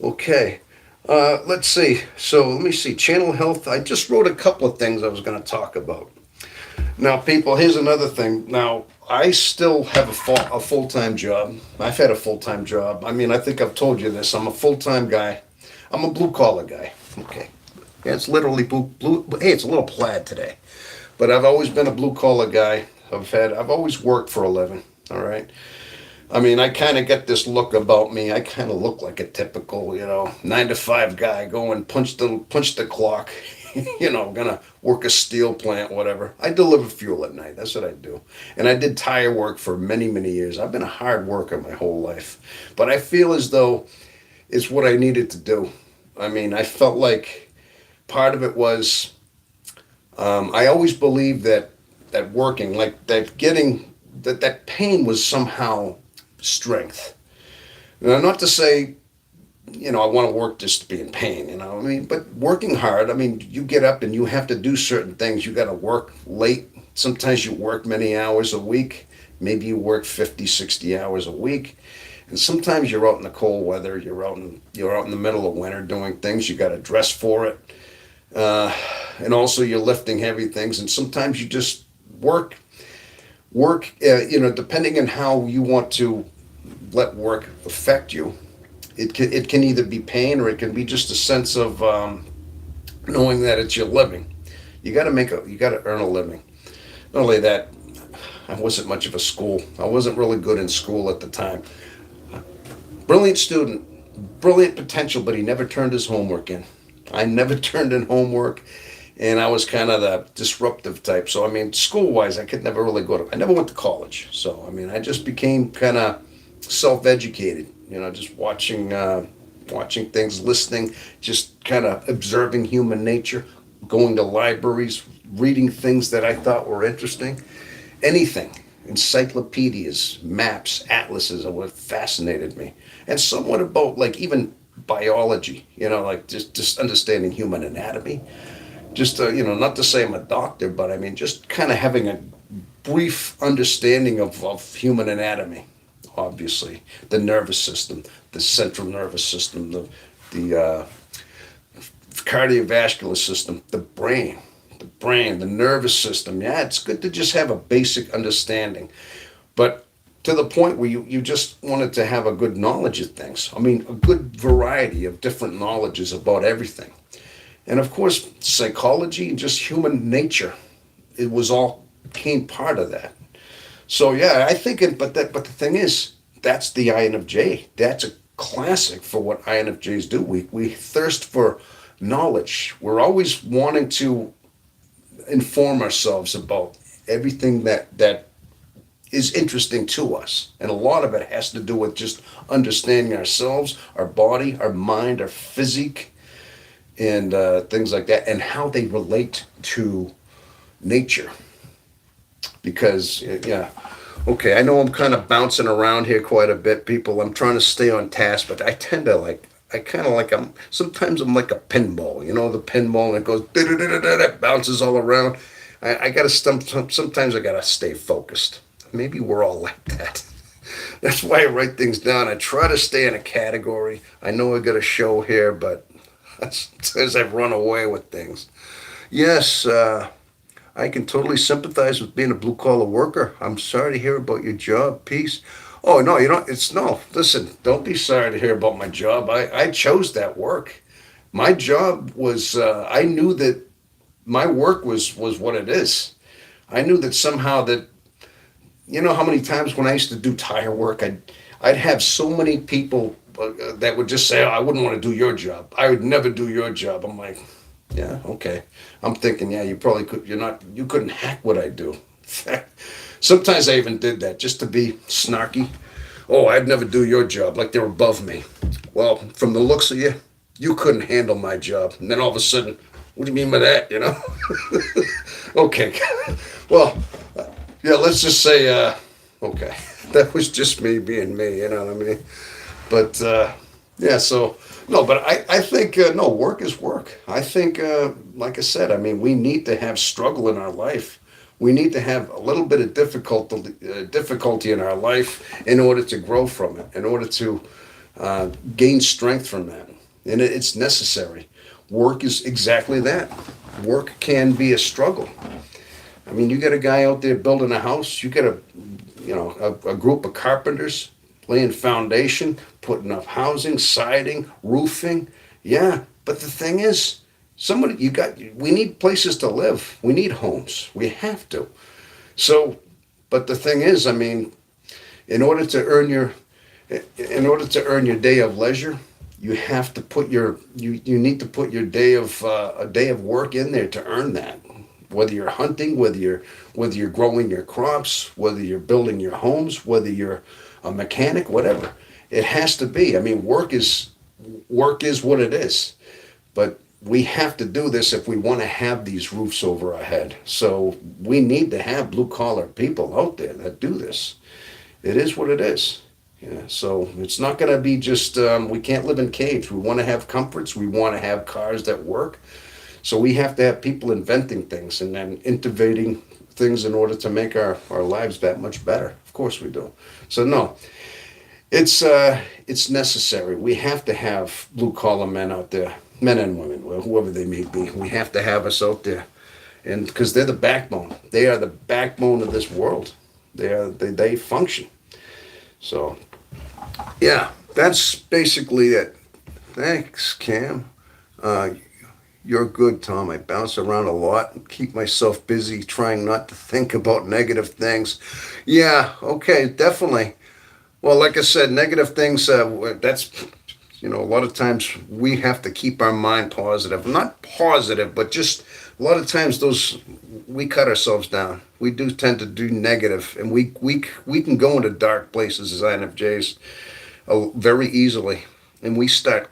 Okay. Let's see. So let me see. Channel health. I just wrote a couple of things I was going to talk about. Now, people, here's another thing. Now, I still have a full-time job. I've had a full-time job. I mean, I think I've told you this. I'm a full-time guy. I'm a blue-collar guy. Okay. Yeah, it's literally blue. Hey, it's a little plaid today. But I've always been a blue-collar guy. I've always worked for a living. All right. I mean, I kind of get this look about me. I kind of look like a typical, 9 to 5 guy going punch the clock, gonna work a steel plant, whatever. I deliver fuel at night. That's what I do. And I did tire work for many, many years. I've been a hard worker my whole life. But I feel as though it's what I needed to do. I mean, I felt like part of it was I always believed that working, like that pain was somehow strength. Now, not to say, I want to work just to be in pain, I mean, but working hard, I mean, you get up and you have to do certain things. You got to work late. Sometimes you work many hours a week. Maybe you work 50, 60 hours a week. And sometimes you're out in the cold weather. You're out in the middle of winter doing things. You got to dress for it. And also you're lifting heavy things. And sometimes you just work, depending on how you want to let work affect you. It can either be pain or it can be just a sense of knowing that it's your living. You got to earn a living. Not only that, I wasn't much of a school. I wasn't really good in school at the time. Brilliant student, brilliant potential, but he never turned his homework in. I never turned in homework, and I was kind of the disruptive type. So I mean, school-wise, I could never really I never went to college. So I mean, I just became kind of self-educated. Just watching things, listening, just kind of observing human nature, going to libraries, reading things that I thought were interesting. Anything, encyclopedias, maps, atlases are what fascinated me. And somewhat about like even biology, like just understanding human anatomy. Just, not to say I'm a doctor, but I mean, just kind of having a brief understanding of human anatomy. Obviously, the nervous system, the central nervous system, the cardiovascular system, the brain, the nervous system. Yeah, it's good to just have a basic understanding, but to the point where you just wanted to have a good knowledge of things. I mean, a good variety of different knowledges about everything. And of course, psychology and just human nature, it was all became part of that. So yeah, I think but the thing is, that's the INFJ. That's a classic for what INFJs do. We thirst for knowledge. We're always wanting to inform ourselves about everything that is interesting to us. And a lot of it has to do with just understanding ourselves, our body, our mind, our physique, and things like that, and how they relate to nature. Because, yeah, okay, I know I'm kind of bouncing around here quite a bit, people. I'm trying to stay on task, but I kind of like sometimes I'm like a pinball, the pinball, and it goes, it bounces all around. I got to, sometimes I got to stay focused. Maybe we're all like that. That's why I write things down. I try to stay in a category. I know I got a show here, but Sometimes I've run away with things. Yes, I can totally sympathize with being a blue collar worker. I'm sorry to hear about your job. Peace. Oh no, you don't. It's no. Listen, don't be sorry to hear about my job. I chose that work. My job was. I knew that my work was what it is. I knew that somehow that you know how many times when I used to do tire work, I'd have so many people that would just say, oh, "I wouldn't want to do your job. I would never do your job." I'm like, "Yeah, okay." I'm thinking, "Yeah, you probably could. You're not. You couldn't hack what I do." Sometimes I even did that just to be snarky. Oh, I'd never do your job, like they're above me. Well, from the looks of you, you couldn't handle my job. And then all of a sudden, what do you mean by that? You know? Okay. Well, yeah, let's just say, okay, that was just me being me, you know what I mean? But, yeah, so, no, but I think, no, work is work. I think, like I said, I mean, we need to have struggle in our life. We need to have a little bit of difficulty in our life in order to grow from it, in order to gain strength from that. And it's necessary. Work is exactly that. Work can be a struggle. I mean, you get a guy out there building a house. You get a group of carpenters laying foundation, putting up housing, siding, roofing. Yeah, but the thing is, we need places to live. We need homes. We have to. So, but the thing is, I mean, in order to earn your, in order to earn your day of leisure, you have to put you need to put your day of a day of work in there to earn that. Whether you're hunting, whether you're growing your crops, whether you're building your homes, whether you're a mechanic, whatever, it has to be. I mean, work is what it is, but we have to do this if we want to have these roofs over our head. So we need to have blue collar people out there that do this. It is what it is. Yeah, so it's not going to be just we can't live in caves. We want to have comforts. We want to have cars that work. So we have to have people inventing things and then innovating things in order to make our lives that much better. Of course we do. So no, it's necessary. We have to have blue collar men out there, men and women, whoever they may be. We have to have us out there, and because they're the backbone. They are the backbone of this world. They function. So yeah, that's basically it. Thanks, Cam. Uh, you're good, Tom. I bounce around a lot and keep myself busy trying not to think about negative things. Yeah, okay, definitely. Well, like I said, negative things, that's, a lot of times we have to keep our mind positive. Not positive, but just a lot of times we cut ourselves down. We do tend to do negative, and we can go into dark places as INFJs very easily. And we start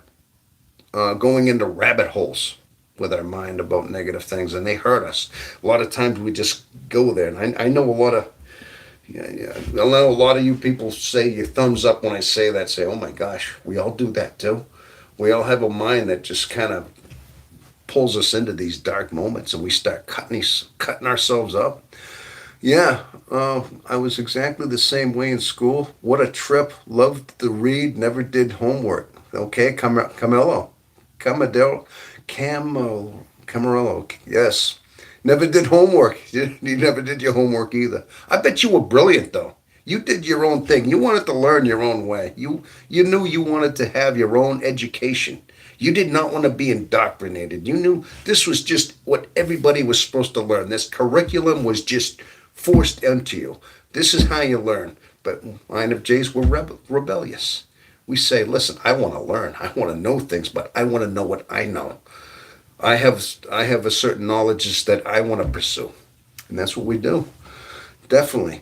going into rabbit holes with our mind about negative things, and they hurt us. A lot of times we just go there, and I know a lot of I know a lot of you people say your thumbs up when I say that. Say, oh my gosh, we all do that too. We all have a mind that just kind of pulls us into these dark moments, and we start cutting ourselves up. Yeah, I was exactly the same way in school. What a trip! Loved to read, never did homework. Okay, Camadel, Camarillo. Yes. Never did homework. You never did your homework either. I bet you were brilliant though. You did your own thing. You wanted to learn your own way. You knew you wanted to have your own education. You did not want to be indoctrinated. You knew this was just what everybody was supposed to learn. This curriculum was just forced into you. This is how you learn. But INFJs were rebellious. We say, listen, I want to learn. I want to know things, but I want to know what I know. I have a certain knowledge that I want to pursue, and that's what we do. Definitely.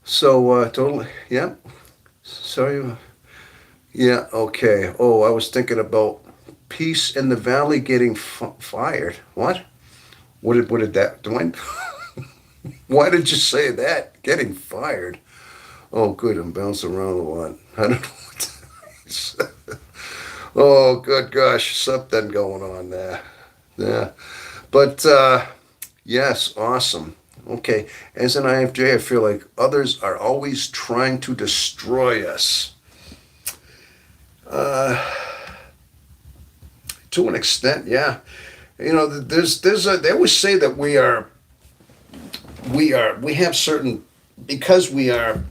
So totally, yeah. Sorry. Yeah. Okay. Oh, I was thinking about Peace in the Valley getting fired. What? What did that? Why did you say that? Getting fired. Oh, good. I'm bouncing around a lot. I don't know what to say. Oh, good gosh, something going on there. Yeah. But yes, awesome. Okay. As an IFJ, I feel like others are always trying to destroy us. to an extent, yeah. You know, they always say that we have certain, because we have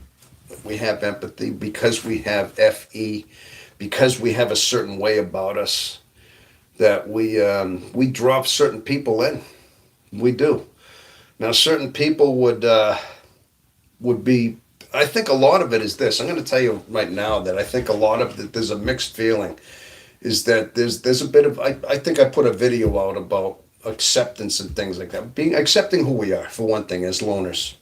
empathy, because we have FE, because we have a certain way about us, that we drop certain people in. We do. Now, certain people would be. I think a lot of it is this. I'm going to tell you right now that I think a lot of it, there's a mixed feeling. Is that there's a bit of, I think I put a video out about acceptance and things like that. Being accepting who we are, for one thing, as loners.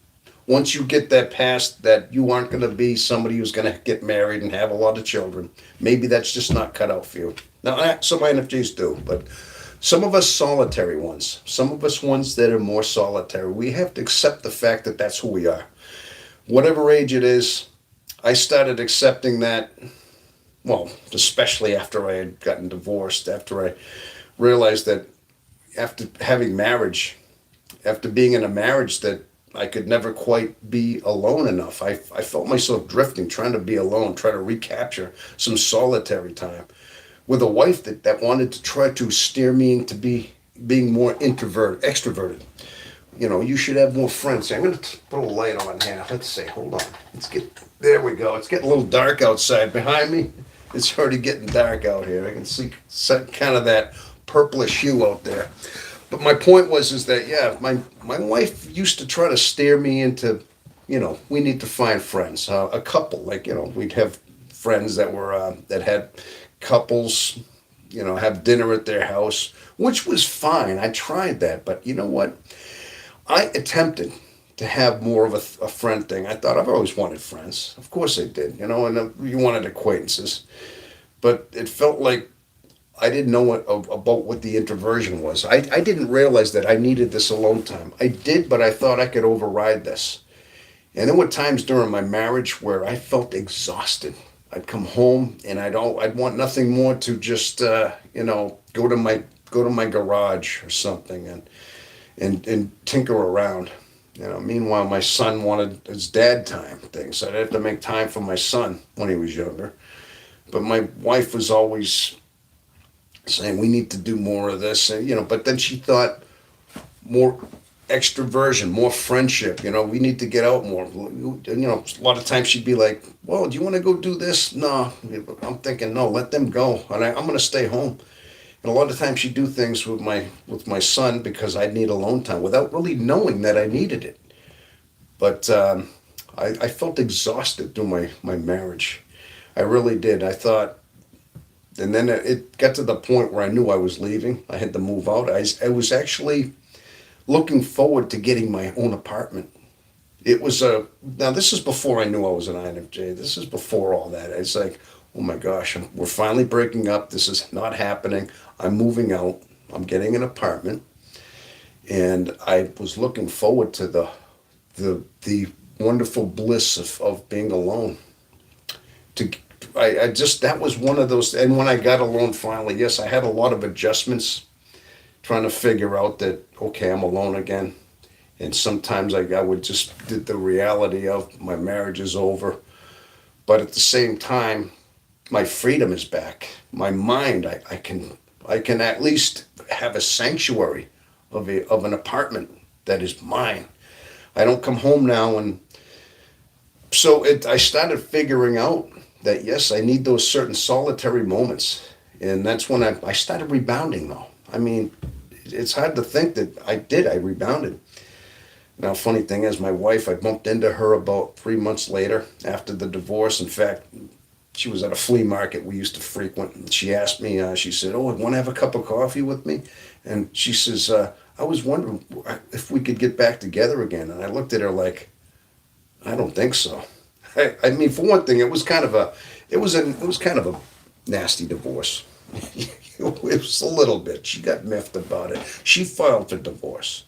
Once you get that past that you aren't going to be somebody who's going to get married and have a lot of children, maybe that's just not cut out for you. Now, some INFJs do, but some of us solitary ones, some of us ones that are more solitary, we have to accept the fact that that's who we are. Whatever age it is, I started accepting that, well, especially after I had gotten divorced, after I realized that after having marriage, after being in a marriage, that I could never quite be alone enough. I felt myself drifting, trying to be alone, trying to recapture some solitary time with a wife that wanted to try to steer me into being more introverted, extroverted. You know, you should have more friends. I'm going to put a light on here. Let's see. Hold on. There we go. It's getting a little dark outside behind me. It's already getting dark out here. I can see kind of that purplish hue out there. But my point is that, yeah, my wife used to try to steer me into, you know, we need to find friends. A couple, like, you know, we'd have friends that had couples, you know, have dinner at their house, which was fine. I tried that. But you know what? I attempted to have more of a friend thing. I thought I've always wanted friends. Of course I did, you know, and you wanted acquaintances. But it felt like I didn't know about what the introversion was. I didn't realize that I needed this alone time. I did, but I thought I could override this. And there were times during my marriage where I felt exhausted. I'd come home and I'd want nothing more to just you know, go to my garage or something and tinker around. You know, meanwhile my son wanted his dad time thing, so I'd have to make time for my son when he was younger. But my wife was always saying we need to do more of this, and you know, but then she thought more extroversion, more friendship, you know, we need to get out more. You know, a lot of times she'd be like, well, do you want to go do this? No. I'm thinking, no, let them go, and I'm going to stay home. And a lot of times she'd do things with my son because I'd need alone time without really knowing that I needed it. But I felt exhausted through my marriage. I really did. I thought, and then it got to the point where I knew I was leaving. I had to move out. I was actually looking forward to getting my own apartment. It was now this is before I knew I was an INFJ. This is before all that. It's like, oh my gosh, we're finally breaking up. This is not happening. I'm moving out. I'm getting an apartment. And I was looking forward to the wonderful bliss of being alone. I just, that was one of those, and when I got alone finally, yes, I had a lot of adjustments trying to figure out that, okay, I'm alone again. And sometimes I would just, the reality of my marriage is over. But at the same time, my freedom is back. My mind, I can at least have a sanctuary of an apartment that is mine. I don't come home now, and so I started figuring out that yes, I need those certain solitary moments, and that's when I started rebounding. Though I mean, it's hard to think that I rebounded. Now, funny thing is, my wife, I bumped into her about 3 months later after the divorce. In fact, she was at a flea market we used to frequent. And she asked me, she said, oh, I want to have a cup of coffee with me? And she says, I was wondering if we could get back together again. And I looked at her like, I don't think so. I mean, for one thing, it was kind of a nasty divorce. It was a little bit. She got miffed about it. She filed for divorce.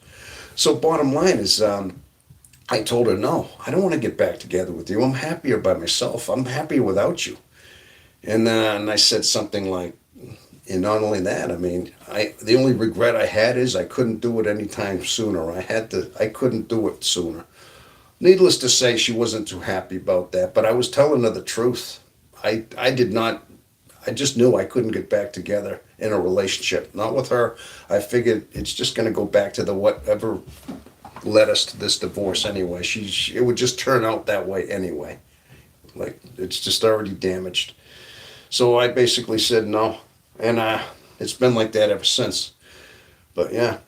So bottom line is, I told her, no, I don't want to get back together with you. I'm happier by myself. I'm happier without you. And I said something like, and not only that, I mean, the only regret I had is I couldn't do it any time sooner. I couldn't do it sooner. Needless to say, she wasn't too happy about that, but I was telling her the truth. I just knew I couldn't get back together in a relationship. Not with her. I figured it's just going to go back to the whatever led us to this divorce anyway. It would just turn out that way anyway. Like, it's just already damaged. So I basically said no, and it's been like that ever since. But yeah,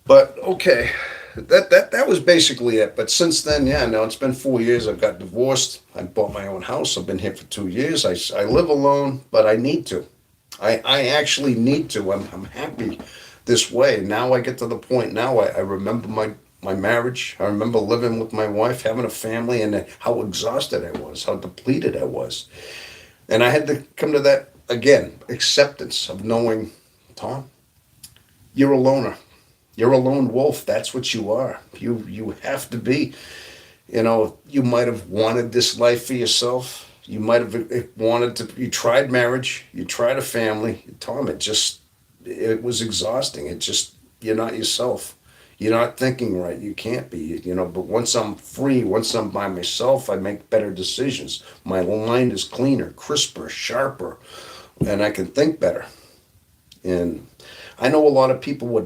but okay, that was basically it. But since then, yeah, no, it's been 4 years. I've got divorced. I bought my own house. I've been here for 2 years. I live alone, but I need to. I actually need to. I'm happy this way. Now I get to the point now I remember my marriage. I remember living with my wife, having a family, and how exhausted I was, how depleted I was. And I had to come to that again, acceptance of knowing, Tom, you're a loner. You're a lone wolf. That's what you are. You have to be. You know, you might have wanted this life for yourself. You might have wanted to. You tried marriage. You tried a family. Tom, it was exhausting. You're not yourself. You're not thinking right. You can't be. You know. But once I'm free, once I'm by myself, I make better decisions. My mind is cleaner, crisper, sharper, and I can think better. And I know a lot of people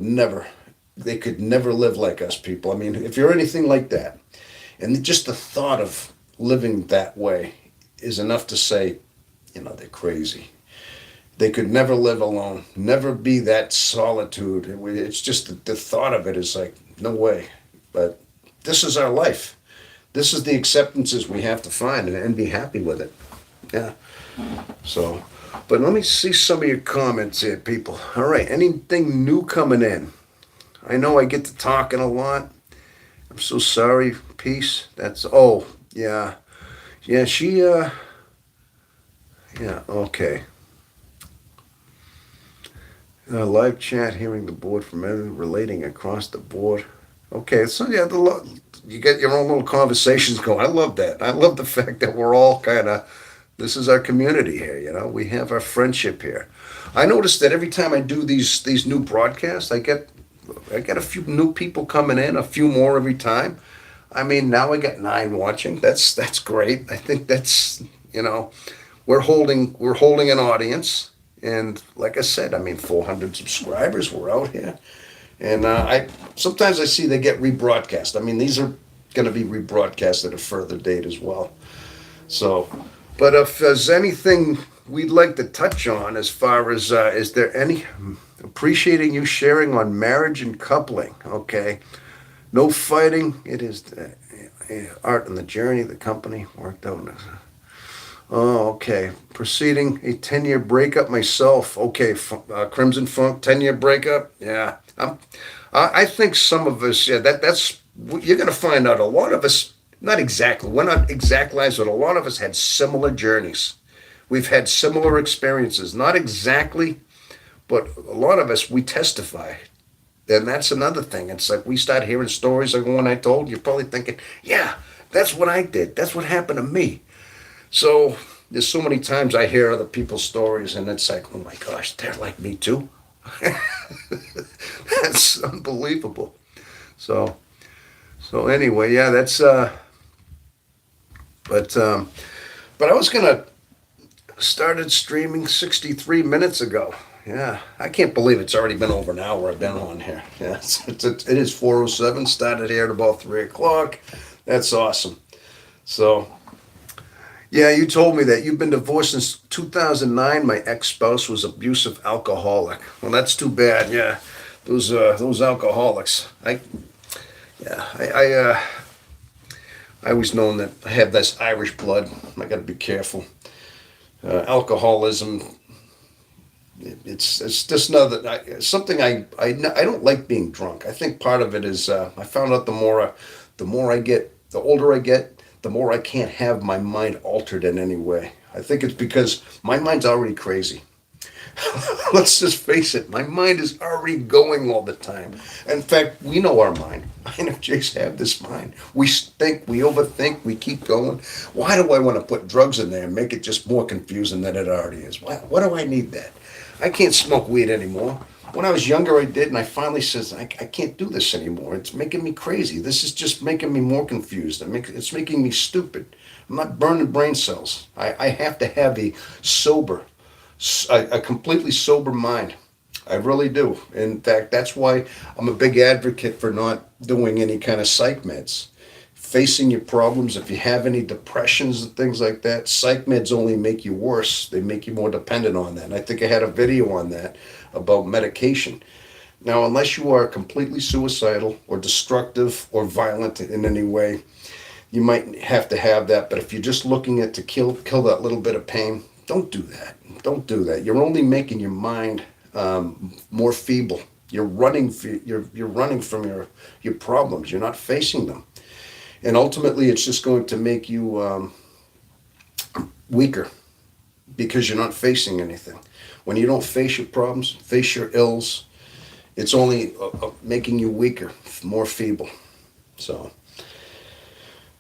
they could never live like us people. I mean, if you're anything like that, and just the thought of living that way is enough to say, they're crazy. They could never live alone, never be that solitude. It's just the thought of it is like, no way. But this is our life. This is the acceptances we have to find and be happy with it. Yeah. So, but let me see some of your comments here, people. All right, anything new coming in? I know I get to talking a lot. I'm so sorry. Peace. Yeah. Yeah, yeah, okay. Live chat, hearing the board from everyone, relating across the board. Okay, so yeah, you get your own little conversations going. I love that. I love the fact that we're all this is our community here, We have our friendship here. I notice that every time I do these new broadcasts, I get a few new people coming in, a few more every time. I mean, now I got 9 watching. That's great. I think that's, we're holding an audience, and like I said, I mean, 400 subscribers. We're out here, and I sometimes I see they get rebroadcast. I mean, these are going to be rebroadcast at a further date as well. So, but if there's anything we'd like to touch on as far as is there any appreciating you sharing on marriage and coupling? Okay, no fighting. It is art in the journey. The company worked out. Oh, okay. Proceeding a 10-year breakup myself. Okay, Crimson Funk 10-year breakup. Yeah, I think some of us. Yeah, that's you're gonna find out. A lot of us, not exactly. We're not exact lives, but a lot of us had similar journeys. We've had similar experiences. Not exactly, but a lot of us we testify. And that's another thing. It's like we start hearing stories like the one I told. You're probably thinking, yeah, that's what I did. That's what happened to me. So there's so many times I hear other people's stories, and it's like, oh my gosh, they're like me too. That's unbelievable. So anyway, yeah, that's but I was gonna started streaming 63 minutes ago. Yeah, I can't believe it's already been over an hour I've been on here. Yeah, it is 4:07. Started here at about 3:00. That's awesome. So. Yeah, you told me that you've been divorced since 2009. My ex-spouse was abusive alcoholic. Well, that's too bad. Yeah, those alcoholics. I always known that I have this Irish blood. I got to be careful. Alcoholism. It's just something I don't like being drunk. I think part of it is I found out the more I get, the older I get, the more I can't have my mind altered in any way. I think it's because my mind's already crazy. Let's just face it, my mind is already going all the time. In fact, we know our mind. I and Jace have this mind. We think, we overthink, we keep going. Why do I want to put drugs in there and make it just more confusing than it already is? Why do I need that? I can't smoke weed anymore. When I was younger, I did, and I finally says, I can't do this anymore. It's making me crazy. This is just making me more confused. It's making me stupid. I'm not burning brain cells. I have to have a sober a completely sober mind. I really do. In fact, that's why I'm a big advocate for not doing any kind of psych meds. Facing your problems, if you have any depressions and things like that, psych meds only make you worse. They make you more dependent on that. And I think I had a video on that about medication. Now, unless you are completely suicidal or destructive or violent in any way, you might have to have that. But if you're just looking at to kill that little bit of pain, don't do that. Don't do that. You're only making your mind more feeble. You're running from your problems. You're not facing them, and ultimately, it's just going to make you weaker because you're not facing anything. When you don't face your problems, face your ills, it's only making you weaker, more feeble. So,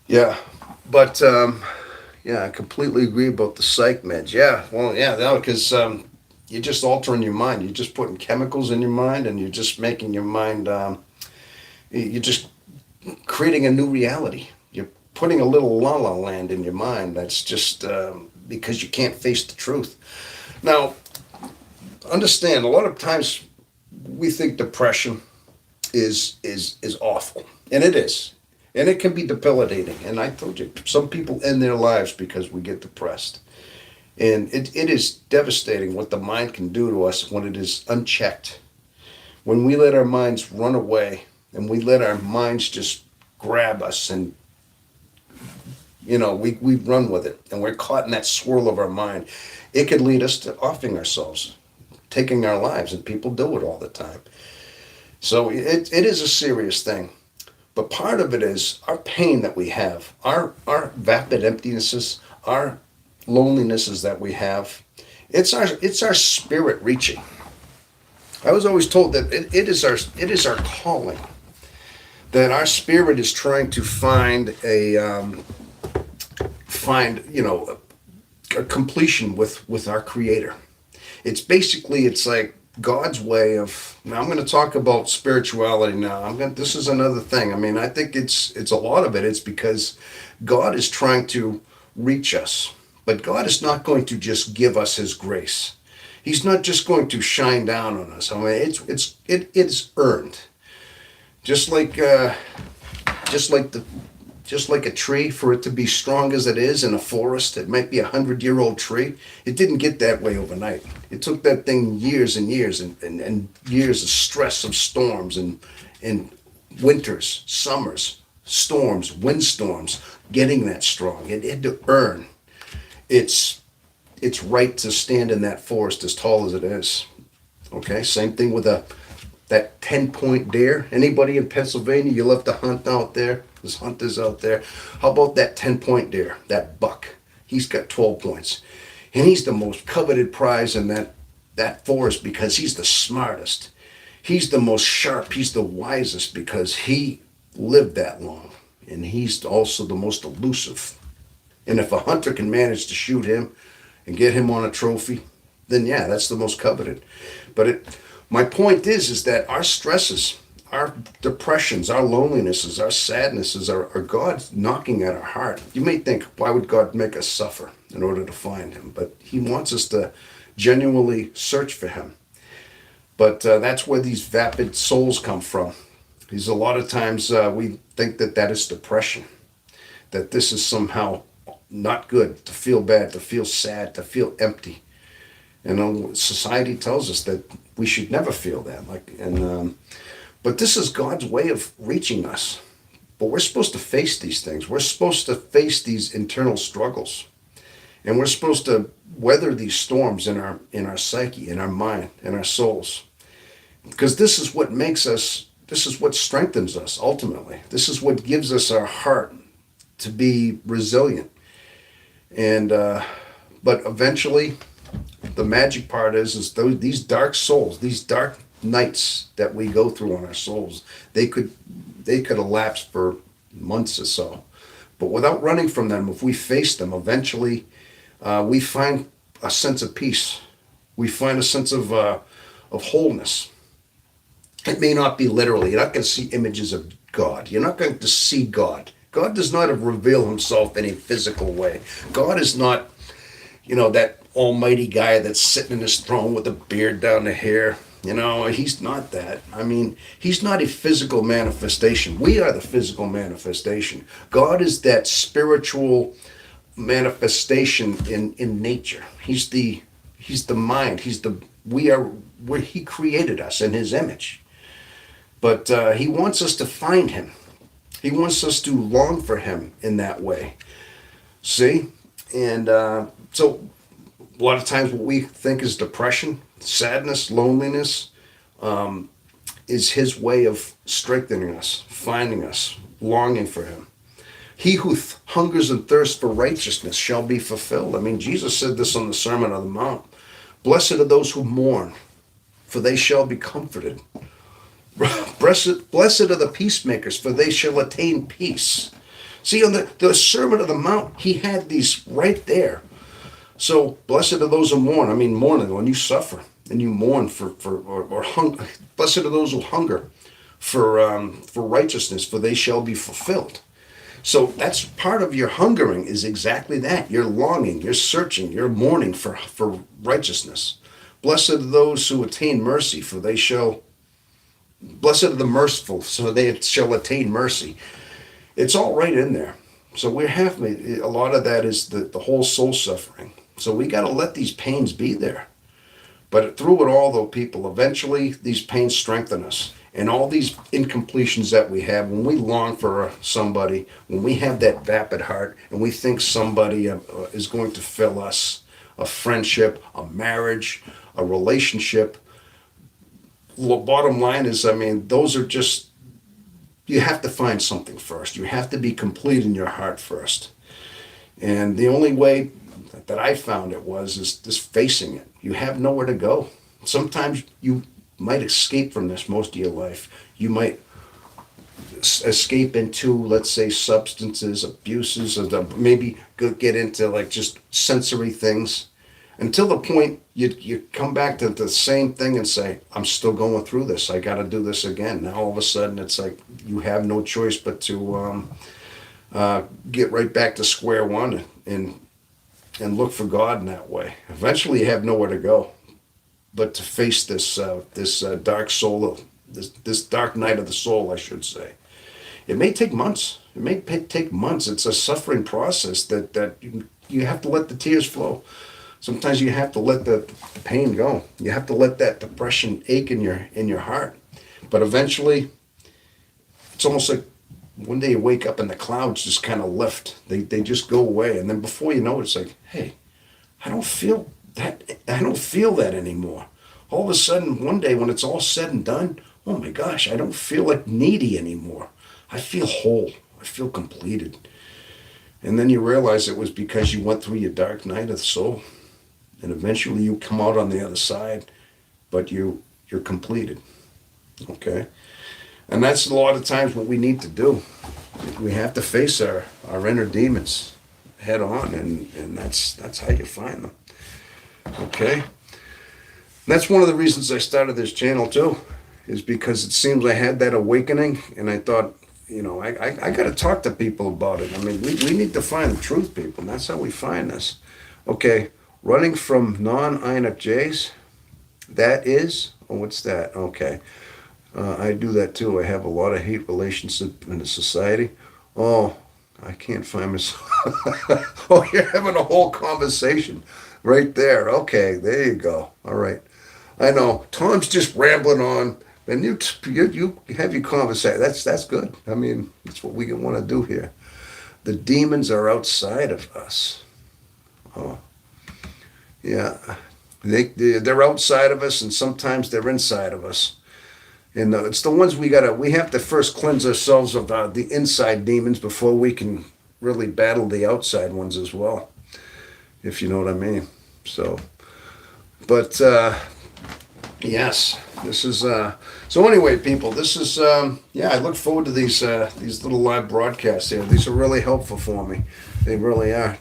yeah, but yeah, I completely agree about the psych meds. Yeah, well, yeah, because you're just altering your mind. You're just putting chemicals in your mind, and you're just making your mind. You're just creating a new reality. You're putting a little la la land in your mind. That's just because you can't face the truth. Now, understand. A lot of times, we think depression is awful, and it is. And it can be debilitating. And I told you, some people end their lives because we get depressed. And it is devastating what the mind can do to us when it is unchecked. When we let our minds run away and we let our minds just grab us and, we run with it and we're caught in that swirl of our mind, it could lead us to offing ourselves, taking our lives, and people do it all the time. So it is a serious thing. But part of it is our pain that we have, our vapid emptinesses, our lonelinesses that we have. It's our spirit reaching. I was always told that it is our calling. That our spirit is trying to find a completion with our Creator. It's like God's way of. Now I'm going to talk about spirituality now. This is another thing. I mean, I think it's a lot of it. It's because God is trying to reach us, but God is not going to just give us His grace. He's not just going to shine down on us. I mean, it's earned. Just like a tree, for it to be strong as it is in a forest, it might be 100-year-old tree. It didn't get that way overnight. It took that thing years and years and years of stress of storms and winters, summers, storms, windstorms, getting that strong. It had to earn its right to stand in that forest as tall as it is. Okay, same thing with that 10-point deer. Anybody in Pennsylvania, you love to hunt out there. There's hunters out there. How about that 10-point deer, that buck? He's got 12 points. And he's the most coveted prize in that forest because he's the smartest. He's the most sharp. He's the wisest because he lived that long. And he's also the most elusive. And if a hunter can manage to shoot him and get him on a trophy, then yeah, that's the most coveted. But my point is that our stresses, our depressions, our lonelinesses, our sadnesses are God knocking at our heart. You may think, why would God make us suffer in order to find Him? But He wants us to genuinely search for Him. But that's where these vapid souls come from. Because a lot of times we think that is depression, that this is somehow not good, to feel bad, to feel sad, to feel empty. And society tells us that we should never feel that. But this is God's way of reaching us. But we're supposed to face these things. We're supposed to face these internal struggles. And we're supposed to weather these storms in our psyche, in our mind, in our souls. Because this is what makes us, this is what strengthens us ultimately. This is what gives us our heart to be resilient. And but eventually, the magic part is these dark souls, these dark nights that we go through on our souls, they could elapse for months or so. But without running from them, if we face them, eventually we find a sense of peace. We find a sense of wholeness. It may not be literally. You're not going to see images of God. You're not going to see God. God does not reveal Himself in a physical way. God is not, that almighty guy that's sitting in his throne with a beard down to hair. He's not that. I mean, he's not a physical manifestation. We are the physical manifestation. God is that spiritual manifestation in nature. He's the mind. We are where he created us in his image. But he wants us to find him. He wants us to long for him in that way. See? And so a lot of times what we think is depression, sadness, loneliness, is his way of strengthening us, finding us, longing for him. He who hungers and thirsts for righteousness shall be fulfilled. I mean, Jesus said this on the Sermon on the Mount. Blessed are those who mourn, for they shall be comforted. Blessed are the peacemakers, for they shall attain peace. See, on the Sermon on the Mount, he had these right there. So, blessed are those who mourn. I mean, mourning, when you suffer and you mourn or hunger. Blessed are those who hunger for righteousness, for they shall be fulfilled. So that's part of your hungering is exactly that. You're longing, you're searching, you're mourning for righteousness. Blessed are those who attain mercy, for they shall. Blessed are the merciful, so they shall attain mercy. It's all right in there. So a lot of that is the whole soul suffering. So we got to let these pains be there. But through it all, though, people, eventually these pains strengthen us. And all these incompletions that we have, when we long for somebody, when we have that vapid heart, and we think somebody is going to fill us, a friendship, a marriage, a relationship, bottom line is, I mean, those are just, you have to find something first. You have to be complete in your heart first. And the only way that I found it is just facing it. You have nowhere to go. Sometimes you might escape from this most of your life. You might escape into, let's say, substances, abuses, or maybe get into like just sensory things, until the point you come back to the same thing and say, I'm still going through this. I got to do this again. Now all of a sudden it's like you have no choice but to get right back to square one and look for God in that way. Eventually you have nowhere to go but to face this dark soul, this dark night of the soul, I should say. It may take months. It may take months. It's a suffering process that you have to let the tears flow. Sometimes you have to let the pain go. You have to let that depression ache in your heart. But eventually, it's almost like one day you wake up and the clouds just kind of lift. They just go away. And then before you know it, it's like, hey, I don't feel that anymore. All of a sudden, one day when it's all said and done, oh my gosh, I don't feel like needy anymore. I feel whole. I feel completed. And then you realize it was because you went through your dark night of the soul. And eventually you come out on the other side, but you're completed. Okay? And that's a lot of times what we need to do. We have to face our inner demons head on, and that's how you find them. Okay? And that's one of the reasons I started this channel too, is because it seems I had that awakening, and I thought, I got to talk to people about it. I mean, we need to find the truth, people, and that's how we find this. Okay, running from non-INFJs, what's that? Okay. I do that too. I have a lot of hate relationship in the society. Oh, I can't find myself. Oh, you're having a whole conversation right there. Okay, there you go. All right. I know. Tom's just rambling on. And you have your conversation. That's good. I mean, that's what we want to do here. The demons are outside of us. Oh, yeah. They're outside of us, and sometimes they're inside of us. And it's the ones we have to first cleanse ourselves of the inside demons before we can really battle the outside ones as well, if you know what I mean. So, but yes, this is so anyway, people, this is I look forward to these little live broadcasts here. These are really helpful for me. They really are.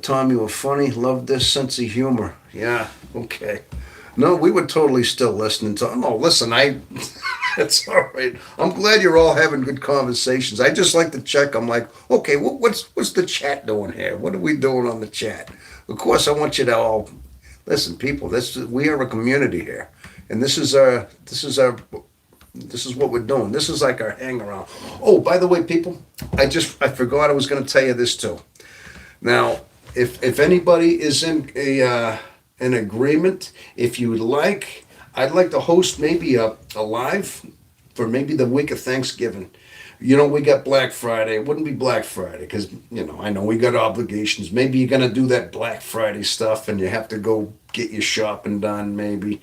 Tom, you were funny. Love this sense of humor. Yeah, okay. No, we were totally still listening to. No, listen, That's all right. I'm glad you're all having good conversations. I just like to check. I'm like, okay, what's the chat doing here? What are we doing on the chat? Of course, I want you to all listen, people. We are a community here, and this is what we're doing. This is like our hang around. Oh, by the way, people, I forgot I was going to tell you this too. Now, if anybody is in a an agreement, if you would like, I'd like to host maybe a live for maybe the week of Thanksgiving. You know, we got Black Friday. It wouldn't be Black Friday because, you know, I know we got obligations. Maybe you're going to do that Black Friday stuff and you have to go get your shopping done, maybe.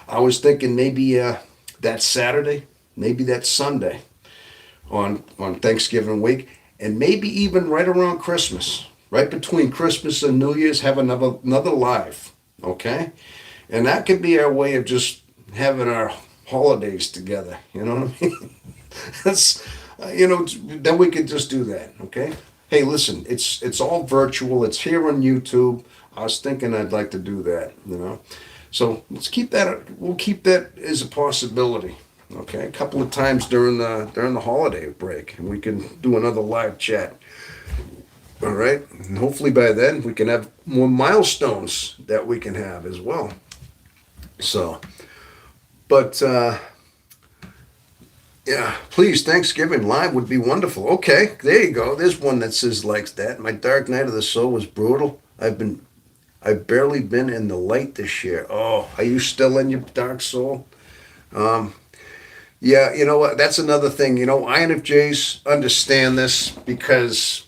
I was thinking maybe that Saturday, maybe that Sunday on Thanksgiving week, and maybe even right around Christmas, right between Christmas and New Year's, have another live, okay? And that could be our way of just having our holidays together. You know what I mean? That's then we could just do that, okay? Hey, listen, it's all virtual. It's here on YouTube. I was thinking I'd like to do that, you know. So let's keep that. We'll keep that as a possibility. Okay, a couple of times during the holiday break, and we can do another live chat. All right, and hopefully by then we can have more milestones that we can have as well. So, but yeah, please, Thanksgiving live would be wonderful. Okay, there you go. There's one that says likes that. My dark night of the soul was brutal. I've barely been in the light this year. Oh, are you still in your dark soul? Um, Yeah, you know what? That's another thing. You know, INFJs understand this because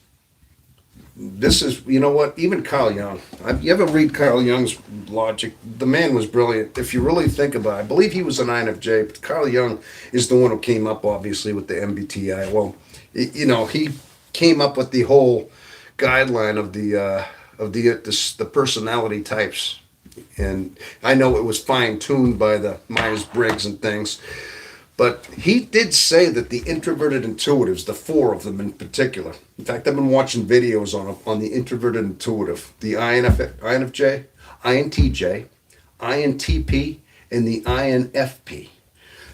this is, you know what? Even Carl Jung. You ever read Carl Jung's logic? The man was brilliant. If you really think about it, I believe he was an INFJ, but Carl Jung is the one who came up, obviously, with the MBTI. Well, you know, he came up with the whole guideline of the personality types, and I know it was fine tuned by the Myers Briggs and things. But he did say that the introverted intuitives, the four of them in particular. In fact, I've been watching videos on the introverted intuitive, the INFJ, INTJ, INTP, and the INFP.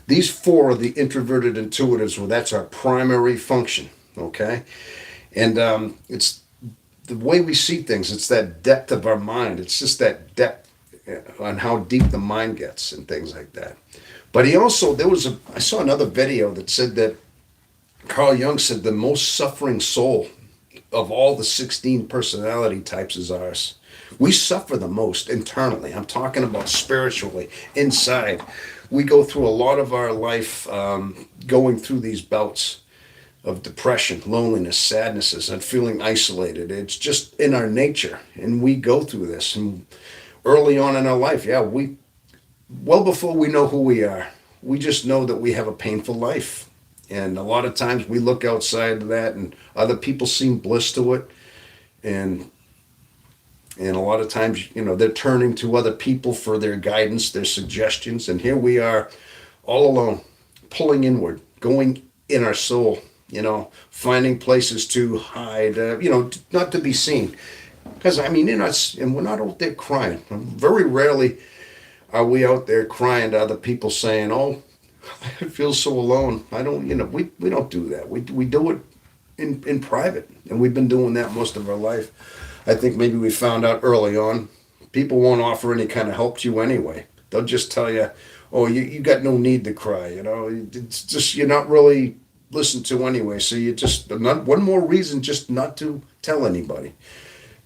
These four are the introverted intuitives, where that's our primary function. Okay, and it's the way we see things. It's that depth of our mind. It's just that depth on how deep the mind gets and things like that. But he also, I saw another video that said that Carl Jung said the most suffering soul of all the 16 personality types is ours. We suffer the most internally. I'm talking about spiritually, inside. We go through a lot of our life going through these bouts of depression, loneliness, sadnesses, and feeling isolated. It's just in our nature, and we go through this. And early on in our life, yeah, well before we know who we are, we just know that we have a painful life. And a lot of times we look outside of that and other people seem bliss to it. And a lot of times, you know, they're turning to other people for their guidance, their suggestions. And here we are all alone, pulling inward, going in our soul, you know, finding places to hide, you know, not to be seen. Because, I mean, and we're not out there crying. Very rarely are we out there crying to other people saying, oh, I feel so alone. I don't, you know, we don't do that. We do it in private. And we've been doing that most of our life. I think maybe we found out early on, people won't offer any kind of help to you anyway. They'll just tell you, oh, you got no need to cry. You know, it's just, you're not really listened to anyway. So you just, one more reason just not to tell anybody.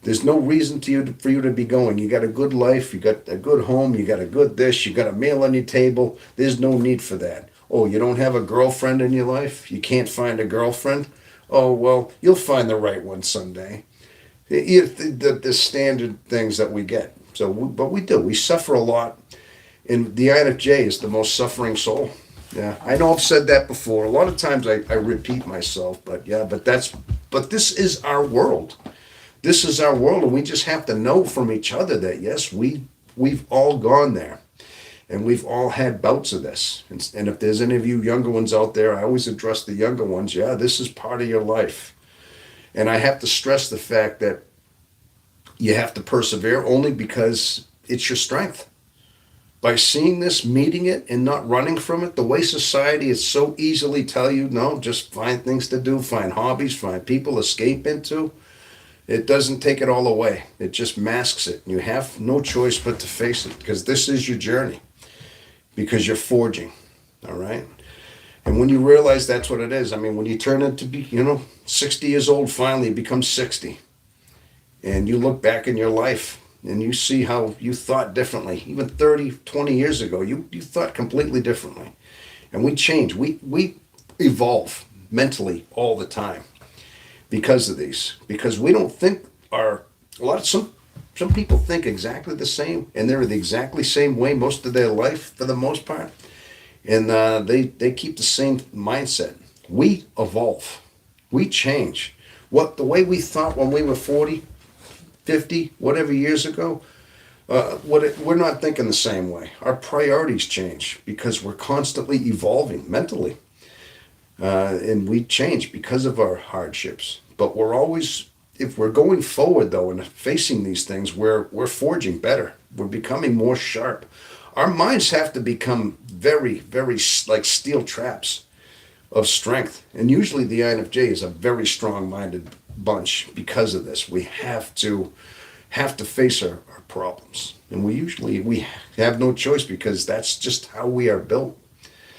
There's no reason for you to be going. You got a good life, you got a good home, you got a good this, you got a meal on your table. There's no need for that. Oh, you don't have a girlfriend in your life? You can't find a girlfriend? Oh, well, you'll find the right one someday. The standard things that we get. But we do. We suffer a lot. And the INFJ is the most suffering soul. Yeah, I know I've said that before. A lot of times I repeat myself, but yeah, but this is our world. This is our world, and we just have to know from each other that, yes, we've all gone there, and we've all had bouts of this. And if there's any of you younger ones out there, I always address the younger ones, yeah, this is part of your life. And I have to stress the fact that you have to persevere only because it's your strength. by seeing this, meeting it, and not running from it, the way society is so easily tell you, no, just find things to do, find hobbies, find people to escape into, it doesn't take it all away. It just masks it. You have no choice but to face it, because this is your journey, because you're forging, all right? And when you realize that's what it is, I mean, when you turn into be, 60 years old, finally become 60, and you look back in your life and you see how you thought differently. Even 30, 20 years ago, you thought completely differently. And we change. We evolve mentally all the time because of these. Because we don't think some people think exactly the same, and they're the exactly same way most of their life for the most part. And they keep the same mindset. We evolve. We change. The way we thought when we were 40, 50, whatever years ago, we're not thinking the same way. Our priorities change because we're constantly evolving mentally. And we change because of our hardships. But we're always, if we're going forward though and facing these things, we're forging better. We're becoming more sharp. Our minds have to become very, very like steel traps of strength. And usually the INFJ is a very strong-minded bunch because of this. We have to face our problems. And we have no choice because that's just how we are built.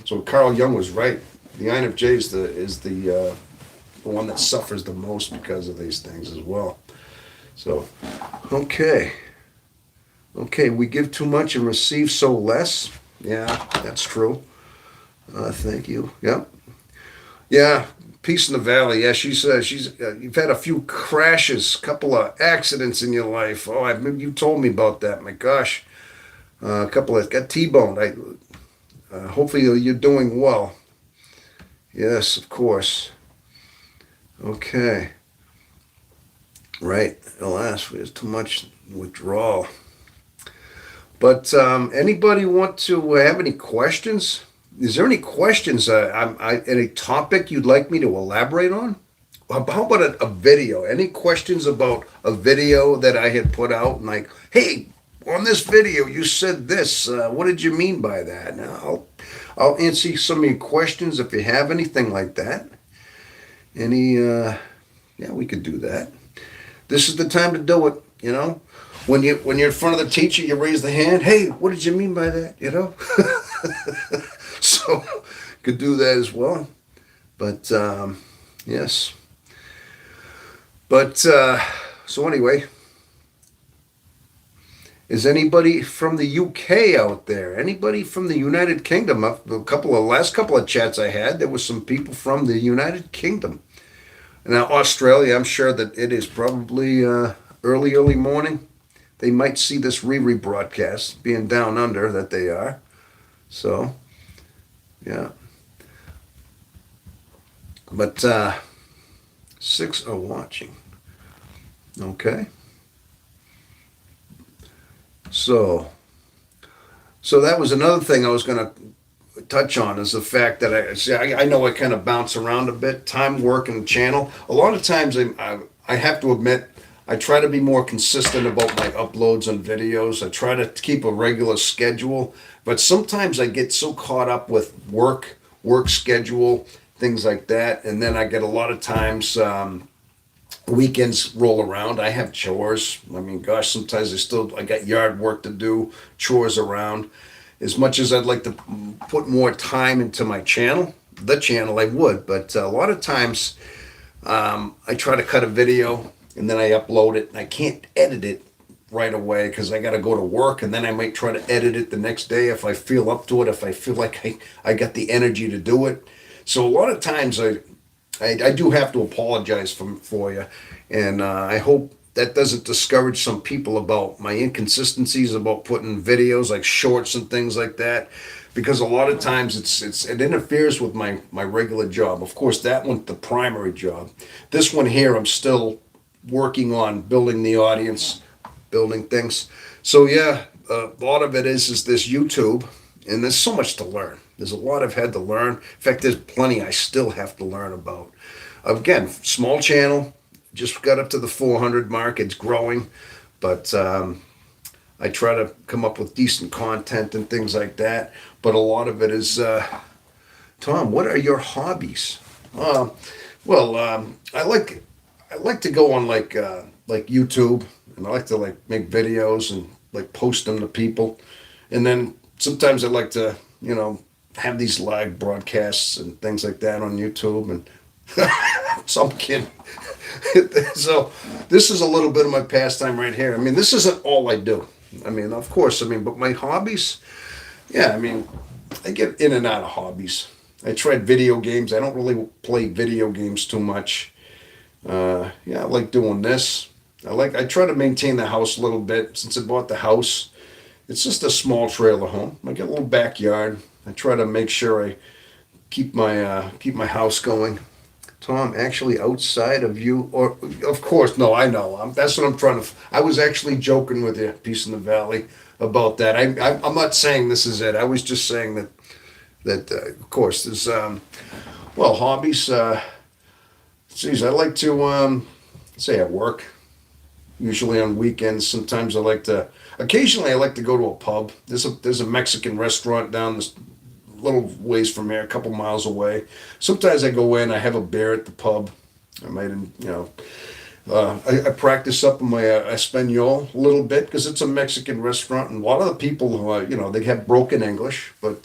So Carl Jung was right. The INFJ is the one that suffers the most because of these things as well. So, okay, we give too much and receive so less. Yeah, that's true. Thank you. Yep. Yeah, Peace in the Valley. Yeah, she's you've had a few crashes, a couple of accidents in your life. Oh, you told me about that. My gosh, a couple of got T-boned. Hopefully you're doing well. Yes, of course. Okay. Right. Alas, there's too much withdrawal. But anybody want to have any questions? Is there any questions? Any topic you'd like me to elaborate on? How about a video? Any questions about a video that I had put out? And like, hey, on this video you said this. What did you mean by that? Now, I'll answer some of your questions if you have anything like that. Yeah, we could do that. This is the time to do it. When you're in front of the teacher, you raise the hand. Hey, what did you mean by that? So could do that as well. But yes. But so anyway, is anybody from the UK out there? Anybody from the United Kingdom? Last couple of chats I had, there was some people from the United Kingdom. Now Australia, I'm sure that it is probably early morning. They might see this rebroadcast, being down under that they are. So, yeah. But 6 are watching. Okay. So that was another thing I was going to touch on, is the fact that I know I kind of bounce around a bit, time, work, and channel. A lot of times I have to admit, I try to be more consistent about my uploads and videos. I try to keep a regular schedule, but sometimes I get so caught up with work schedule, things like that, and then I get a lot of times weekends roll around. I have chores. I mean, gosh, sometimes I got yard work to do, chores around. As much as I'd like to put more time into my channel, I would, but a lot of times I try to cut a video and then I upload it, and I can't edit it right away because I got to go to work, and then I might try to edit it the next day if I feel up to it, if I feel like I got the energy to do it. So a lot of times I do have to apologize for you, and I hope that doesn't discourage some people about my inconsistencies about putting videos like shorts and things like that, because a lot of times it interferes with my regular job. Of course, that one's the primary job. This one here, I'm still working on building the audience, building things. So yeah, a lot of it is this YouTube, and there's so much to learn. There's a lot I've had to learn. In fact, there's plenty I still have to learn about. Again, small channel, just got up to the 400 mark. It's growing, but I try to come up with decent content and things like that. But a lot of it is, Tom, what are your hobbies? Uh, I like to go on like YouTube, and I like to like make videos and like post them to people, and then sometimes I like to have these live broadcasts and things like that on YouTube, and so I'm kidding. So this is a little bit of my pastime right here. I mean, this isn't all I do. I mean, of course, but my hobbies, yeah, I mean, I get in and out of hobbies. I tried video games. I don't really play video games too much. Yeah, I like doing this. I try to maintain the house a little bit. Since I bought the house, it's just a small trailer home. I get a little backyard. I try to make sure I keep my house going. Tom, actually, outside of you, or of course, no, I know. That's what I'm trying to. I was actually joking with you, Peace in the Valley, about that. I'm not saying this is it. I was just saying that of course, there's hobbies. Geez, I like to say at work. Usually on weekends. Sometimes Occasionally, I like to go to a pub. There's a Mexican restaurant down this little ways from here, a couple miles away. Sometimes I go in, I have a beer at the pub. I might, I practice up on my Espanol a little bit because it's a Mexican restaurant, and a lot of the people, they have broken English, but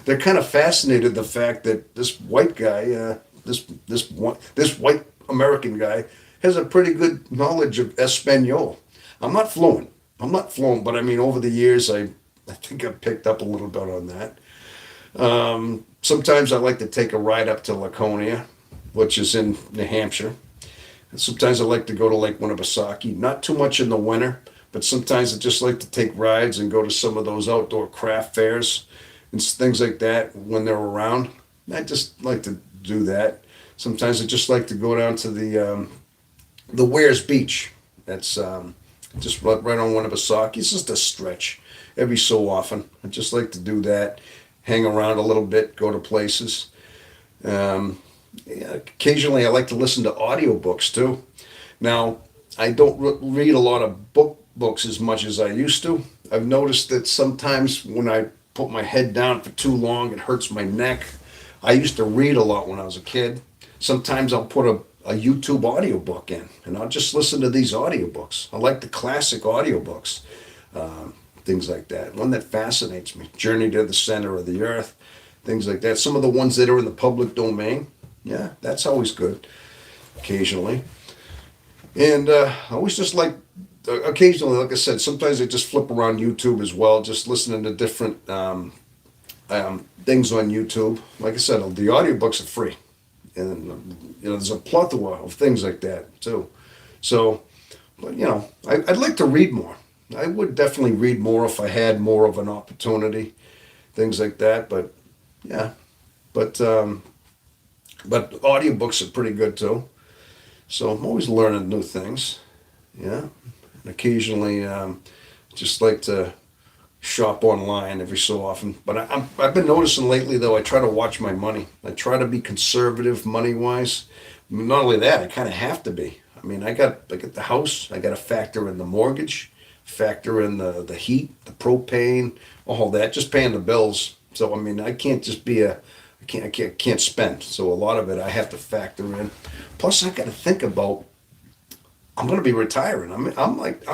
they're kind of fascinated the fact that this white guy, this white American guy, has a pretty good knowledge of Espanol. I'm not fluent. But I mean, over the years, I think I've picked up a little bit on that. Sometimes I like to take a ride up to Laconia, which is in New Hampshire. And sometimes I like to go to Lake Winnipesaukee, not too much in the winter, but sometimes I just like to take rides and go to some of those outdoor craft fairs and things like that when they're around. I just like to do that. Sometimes I just like to go down to the Wares Beach. That's just right on Winnipesaukee. It's just a stretch every so often. I just like to do that, hang around a little bit, go to places. Yeah, occasionally, I like to listen to audiobooks too. Now, I don't read a lot of books as much as I used to. I've noticed that sometimes when I put my head down for too long, it hurts my neck. I used to read a lot when I was a kid. Sometimes I'll put a YouTube audiobook in, and I'll just listen to these audiobooks. I like the classic audiobooks, things like that. One that fascinates me, Journey to the Center of the Earth, things like that. Some of the ones that are in the public domain, yeah, that's always good, occasionally. And I always just like, occasionally, like I said, sometimes I just flip around YouTube as well, just listening to different things on YouTube. Like I said, the audiobooks are free. And there's a plethora of things like that too. So, but I'd like to read more. I would definitely read more if I had more of an opportunity, things like that. But yeah, but audiobooks are pretty good too. So I'm always learning new things. Yeah, and occasionally just like to shop online every so often. But I've been noticing lately though, I try to watch my money. I try to be conservative money wise. Not only that, I kind of have to be. I mean, I got the house. I got to factor in the mortgage, factor in the heat, the propane, all that. Just paying the bills. So I mean, I can't just be I can't spend. So a lot of it I have to factor in. Plus, I got to think about. I'm going to be retiring. I'm like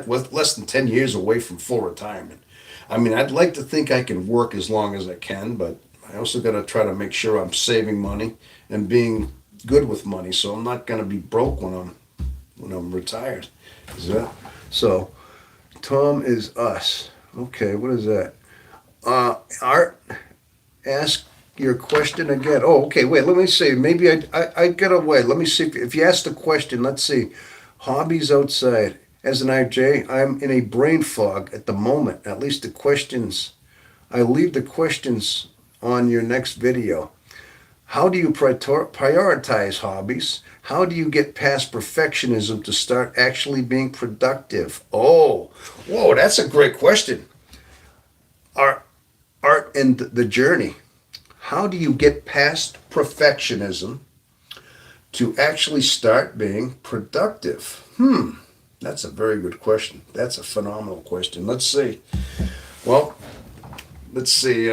with less than 10 years away from full retirement. I mean, I'd like to think I can work as long as I can, but I also got to try to make sure I'm saving money and being good with money, so I'm not going to be broke when I'm retired. Is that so? Tom is us. Okay, what is that? Art, ask your question again. Oh, okay. Wait, let me see. Maybe I get away. Let me see if you ask the question. Let's see. Hobbies outside. As an IJ, I'm in a brain fog at the moment. At least the questions. I leave the questions on your next video. How do you prioritize hobbies? How do you get past perfectionism to start actually being productive? Oh, whoa, that's a great question. Art and the journey. How do you get past perfectionism to actually start being productive? That's a very good question. That's a phenomenal question. Let's see. Well, let's see.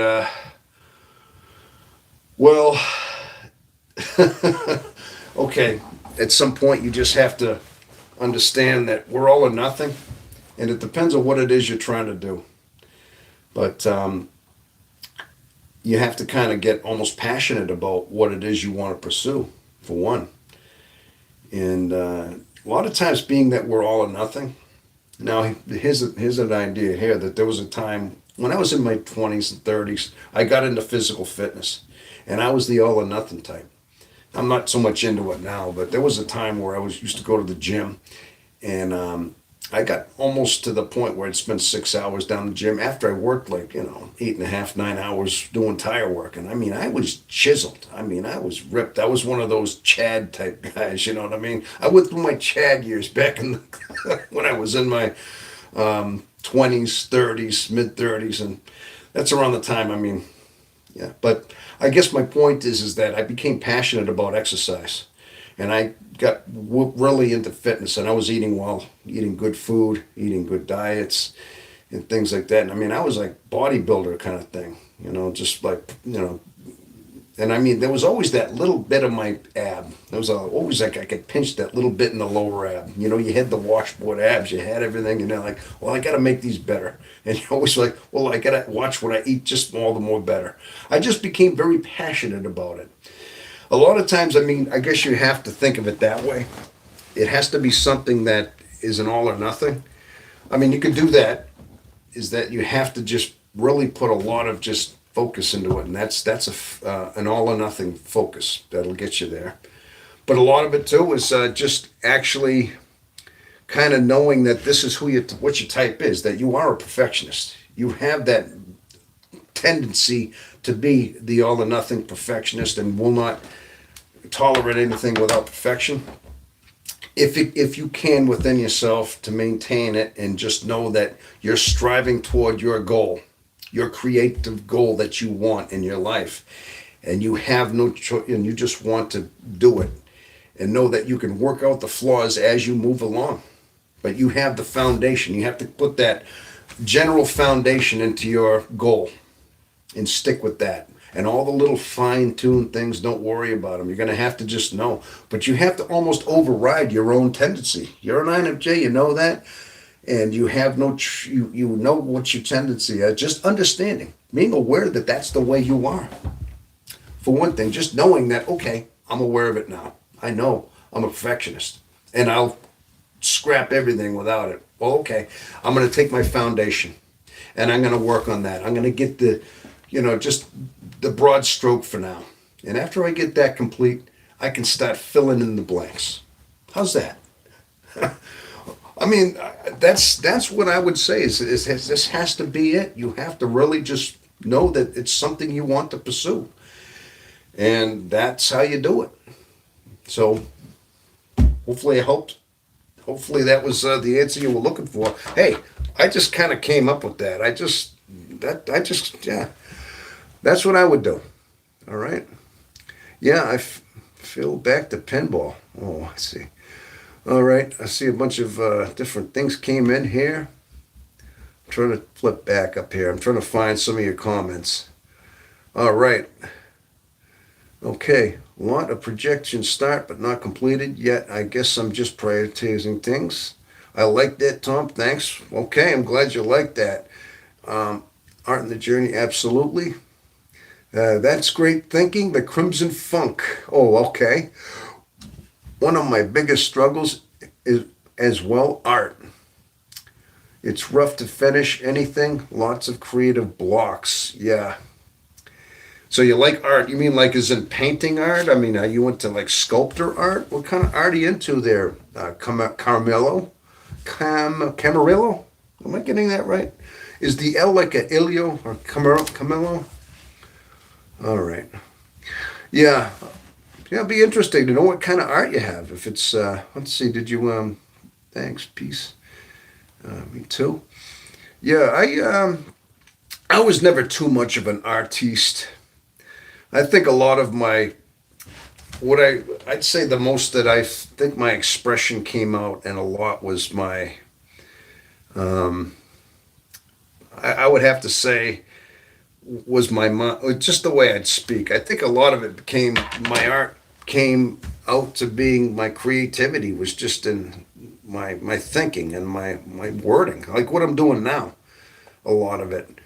Well, okay. At some point, you just have to understand that we're all or nothing, and it depends on what it is you're trying to do. But you have to kind of get almost passionate about what it is you want to pursue, for one. And a lot of times, being that we're all or nothing. Now, here's an idea here that there was a time when I was in my 20s and 30s, I got into physical fitness, and I was the all or nothing type. I'm not so much into it now, but there was a time where I was used to go to the gym, and I got almost to the point where I'd spend 6 hours down the gym after I worked like 8.5, 9 hours doing tire work, and I mean I was chiseled. I mean I was ripped. I was one of those Chad type guys. You know what I mean? I went through my Chad years back in the, when I was in my 20s, 30s, mid 30s, and that's around the time. I mean, yeah. But I guess my point is that I became passionate about exercise, and I got really into fitness, and I was eating well, eating good food, eating good diets, and things like that. And I mean, I was like bodybuilder kind of thing, just like and I mean, there was always that little bit of my ab. There was always like I could pinch that little bit in the lower ab. You had the washboard abs, you had everything, and they're like, well, I got to make these better. And you're always like, well, I got to watch what I eat just all the more better. I just became very passionate about it. A lot of times, I mean, I guess you have to think of it that way. It has to be something that is an all or nothing. I mean, you could do that, is that you have to just really put a lot of just focus into it, and that's an all or nothing focus that'll get you there. But a lot of it too is just actually kind of knowing that this is what your type is, that you are a perfectionist. You have that tendency to be the all or nothing perfectionist and will not tolerate anything without perfection. If you can within yourself to maintain it and just know that you're striving toward your goal, your creative goal that you want in your life, and you have no choice, and you just want to do it, and know that you can work out the flaws as you move along, but you have the foundation. You have to put that general foundation into your goal and stick with that. And all the little fine-tuned things, don't worry about them. You're going to have to just know. But you have to almost override your own tendency. You're an INFJ, you know that? And you have you know what your tendency is. Just understanding, being aware that that's the way you are. For one thing, just knowing that, okay, I'm aware of it now. I know I'm a perfectionist. And I'll scrap everything without it. Well, okay, I'm going to take my foundation. And I'm going to work on that. I'm going to get just the broad stroke for now. And after I get that complete, I can start filling in the blanks. How's that? I mean, that's what I would say is this has to be it. You have to really just know that it's something you want to pursue. And that's how you do it. So hopefully I helped. Hopefully that was the answer you were looking for. Hey, I just kind of came up with that. Yeah. That's what I would do. All right. Yeah, I feel back to pinball. Oh, I see. All right. I see a bunch of different things came in here. I'm trying to flip back up here. I'm trying to find some of your comments. All right. Okay. Want a projection start but not completed yet. I guess I'm just prioritizing things. I like that, Tom. Thanks. Okay. I'm glad you like that. Art in the journey. Absolutely. That's great thinking. The Crimson Funk. Oh, okay. One of my biggest struggles is as well art. It's rough to finish anything. Lots of creative blocks. Yeah. So you like art? You mean like as in painting art? I mean, are you into like sculptor art? What kind of art are you into there? Camarillo? Am I getting that right? Is the L like a Ilio or Camillo? All right. Yeah. Yeah, it'd be interesting to know what kind of art you have. If it's, let's see, did you, thanks, peace. Me too. Yeah, I was never too much of an artiste. I think a lot of my I'd say the most that I think my expression came out and a lot was my um, I would have to say was my just the way I'd speak. I think a lot of it became my art came out to being my creativity was just in my thinking and my wording, like what I'm doing now. A lot of it.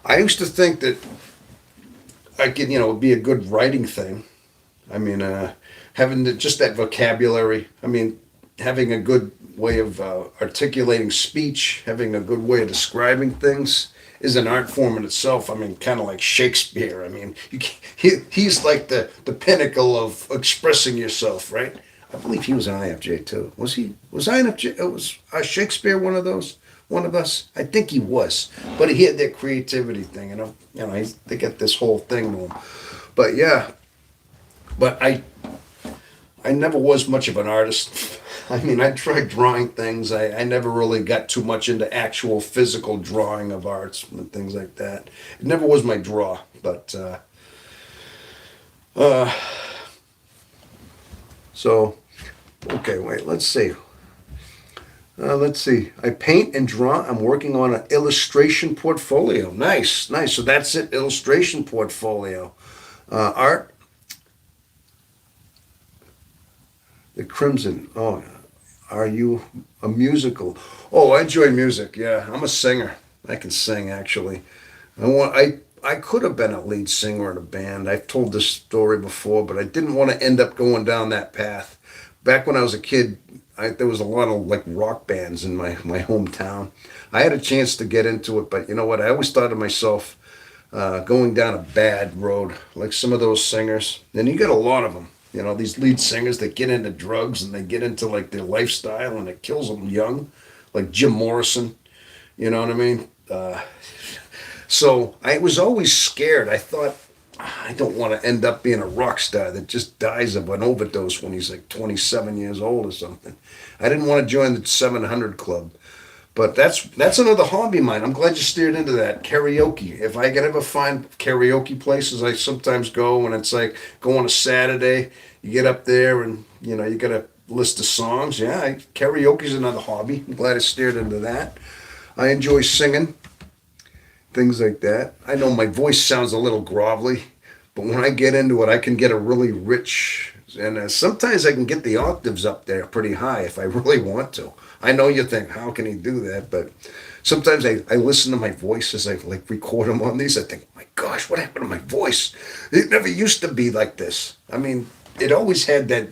I used to think that I could, be a good writing thing. I mean, having just that vocabulary. I mean, having a good way of articulating speech, having a good way of describing things is an art form in itself. I mean, kind of like Shakespeare. I mean, he's like the pinnacle of expressing yourself, right? I believe he was an IFJ too. Was he? Was INFJ? Was Shakespeare one of those? One of us? I think he was, but he had that creativity thing, they get this whole thing to him. But yeah, but I never was much of an artist. I mean, I tried drawing things. I never really got too much into actual physical drawing of arts and things like that. It never was my draw. But uh, so okay, wait. Let's see. Let's see. I paint and draw. I'm working on an illustration portfolio. Nice, nice. So that's it. Illustration portfolio. Art. The Crimson. Oh, are you a musical? Oh, I enjoy music. Yeah, I'm a singer. I can sing actually. I could have been a lead singer in a band. I've told this story before, but I didn't want to end up going down that path. Back when I was a kid, there was a lot of like rock bands in my hometown. I had a chance to get into it, but you know what? I always thought of myself going down a bad road, like some of those singers. And you get a lot of them. These lead singers that get into drugs and they get into like their lifestyle and it kills them young, like Jim Morrison. You know what I mean? So I was always scared. I thought, I don't want to end up being a rock star that just dies of an overdose when he's like 27 years old or something. I didn't want to join the 700 Club. But that's another hobby of mine. I'm glad you steered into that. Karaoke. If I could ever find karaoke places, I sometimes go and it's like go on a Saturday, you get up there and you got a list of songs. Yeah, karaoke's another hobby. I'm glad I steered into that. I enjoy singing, things like that. I know my voice sounds a little grovelly, but when I get into it, I can get a really rich, and sometimes I can get the octaves up there pretty high if I really want to. I know you think, how can he do that? But sometimes I listen to my voice as I like record them on these. I think, my gosh, what happened to my voice? It never used to be like this. I mean, it always had that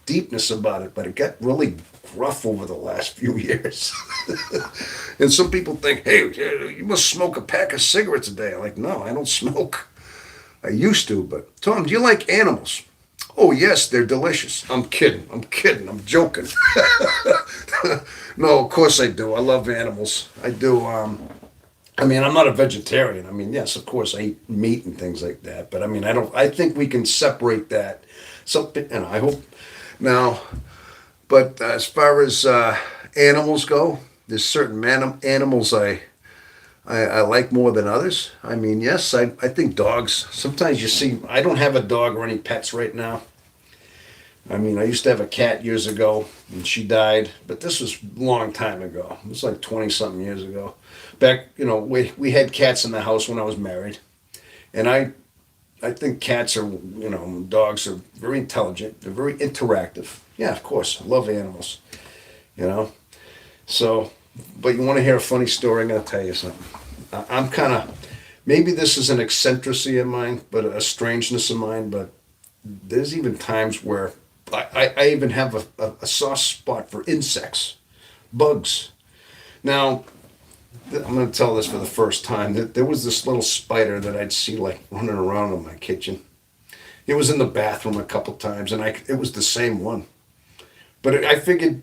deepness about it, but it got really rough over the last few years. And some people think, hey, you must smoke a pack of cigarettes a day. I'm like, no, I don't smoke. I used to, but Tom, do you like animals? Oh, yes, they're delicious. I'm kidding. I'm kidding. I'm joking. No, of course I do. I love animals. I do. I mean, I'm not a vegetarian. I mean, yes, of course I eat meat and things like that. But I mean, I don't. I think we can separate that. Something, and I hope now. But as far as animals go, there's certain animals I like more than others. I mean, yes, I think dogs. Sometimes you see, I don't have a dog or any pets right now. I mean, I used to have a cat years ago, and she died, but this was a long time ago. It was like 20 something years ago. Back, we had cats in the house when I was married, and I think cats are, dogs are very intelligent. They're very interactive. Yeah, of course, I love animals, you know. So, but you want to hear a funny story? I'm going to tell you something. I'm kind of, maybe this is an eccentricity of mine, but a strangeness of mine, but there's even times where I even have a soft spot for insects, bugs. Now, I'm going to tell this for the first time. That there was this little spider that I'd see like running around in my kitchen. It was in the bathroom a couple times, and it was the same one. But I figured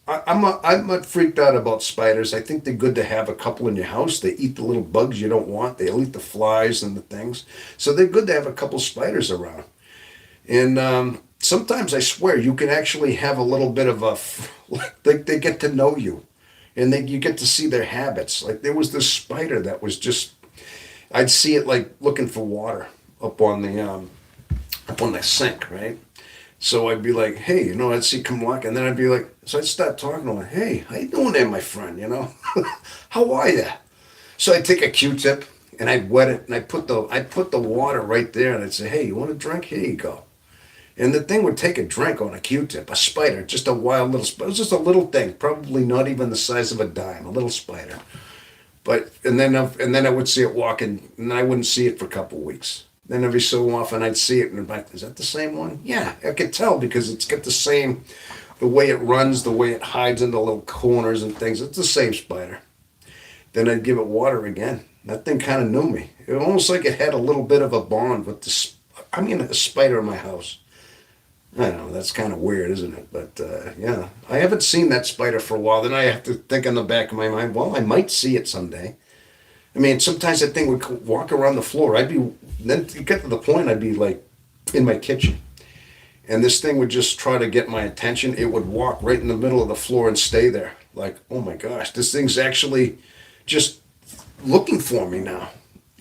I'm not freaked out about spiders. I think they're good to have a couple in your house. They eat the little bugs you don't want. They'll eat the flies and the things. So they're good to have a couple spiders around. And sometimes I swear you can actually have a little bit of like they get to know you, and you get to see their habits. Like there was this spider that was just, I'd see it like looking for water up on the sink, right? So I'd be like, hey, I'd see come walk, and then I'd be like, so I'd start talking to him, hey, how you doing there, my friend? How are you? So I'd take a Q-tip and I'd wet it, and I'd put the water right there, and I'd say, hey, you want a drink? Here you go. And the thing would take a drink on a Q-tip, a spider, just a wild little spider. It was just a little thing, probably not even the size of a dime, a little spider. But and then I would see it walking, and I wouldn't see it for a couple of weeks. Then every so often I'd see it, and I'm like, is that the same one? Yeah, I could tell because it's got the way it runs, the way it hides in the little corners and things. It's the same spider. Then I'd give it water again. That thing kind of knew me. It was almost like it had a little bit of a bond with a spider in my house. I don't know, that's kind of weird, isn't it? But yeah, I haven't seen that spider for a while. Then I have to think in the back of my mind, well, I might see it someday. I mean, sometimes that thing would walk around the floor. Then you get to the point, I'd be like in my kitchen. And this thing would just try to get my attention. It would walk right in the middle of the floor and stay there. Like, oh my gosh, this thing's actually just looking for me now.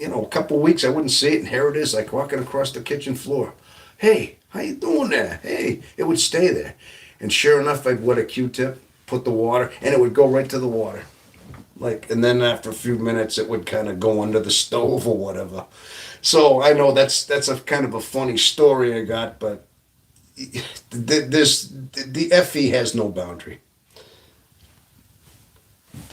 A couple of weeks I wouldn't see it, and here it is, like walking across the kitchen floor. Hey, how you doing there? Hey, it would stay there. And sure enough, I'd wet a Q-tip, put the water, and it would go right to the water. And then after a few minutes, it would kind of go under the stove or whatever. So I know that's a kind of a funny story I got, but the FE has no boundary.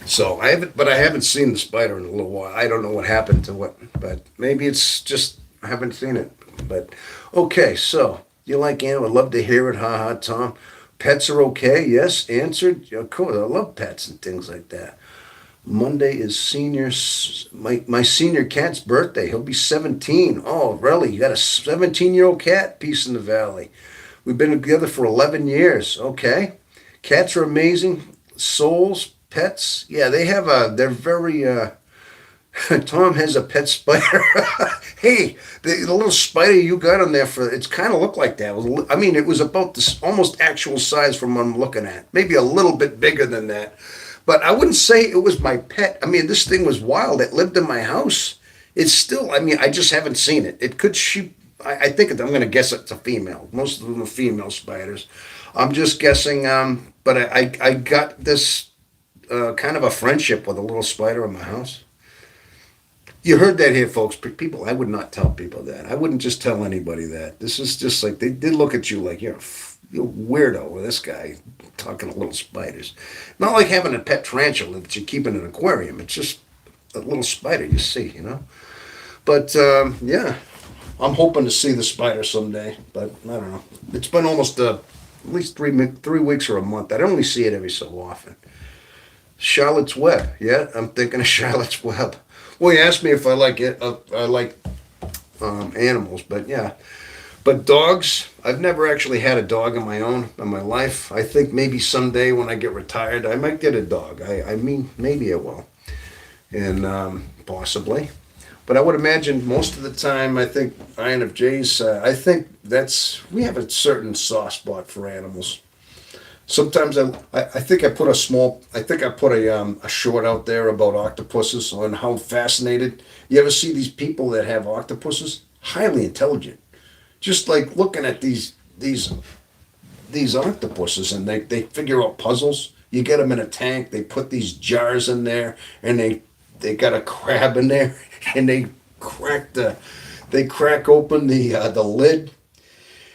So I haven't seen the spider in a little while. I don't know what happened to it, but maybe it's just I haven't seen it. But okay, so you like animals? I'd love to hear it. Ha ha, Tom. Pets are okay. Yes, answered. Of course, I love pets and things like that. Monday is my senior cat's birthday. He'll be 17. Oh, really? You got a 17-year-old cat? Peace in the valley. We've been together for 11 years. Okay. Cats are amazing. Souls, pets. Yeah, they're very, Tom has a pet spider. Hey, the little spider you got on there it's kind of looked like that. It was about this almost actual size from what I'm looking at. Maybe a little bit bigger than that. But I wouldn't say it was my pet. This thing was wild. It lived in my house. It's still, I just haven't seen it. It could sheep. I think I'm going to guess it's a female. Most of them are female spiders. I'm just guessing. But I got this kind of a friendship with a little spider in my house. You heard that here, folks. People, I would not tell people that. I wouldn't just tell anybody that. This is just like, they did look at you like you're a weirdo with this guy talking to little spiders. Not like having a pet tarantula that you keep in an aquarium. It's just a little spider you see. But yeah, I'm hoping to see the spider someday. But I don't know. It's been almost at least 3 weeks or a month. I only see it every so often. Charlotte's Web. Yeah, I'm thinking of Charlotte's Web. Well, you asked me if I like it. I like animals, but yeah. But dogs, I've never actually had a dog of my own in my life. I think maybe someday when I get retired, I might get a dog. Maybe I will. And possibly. But I would imagine most of the time, I think Iron of J's, I think we have a certain soft spot for animals. Sometimes I think I put a short out there about octopuses on how fascinated. You ever see these people that have octopuses? Highly intelligent. Just like looking at these octopuses, and they figure out puzzles. You get them in a tank, they put these jars in there, and they got a crab in there, and they crack open the lid.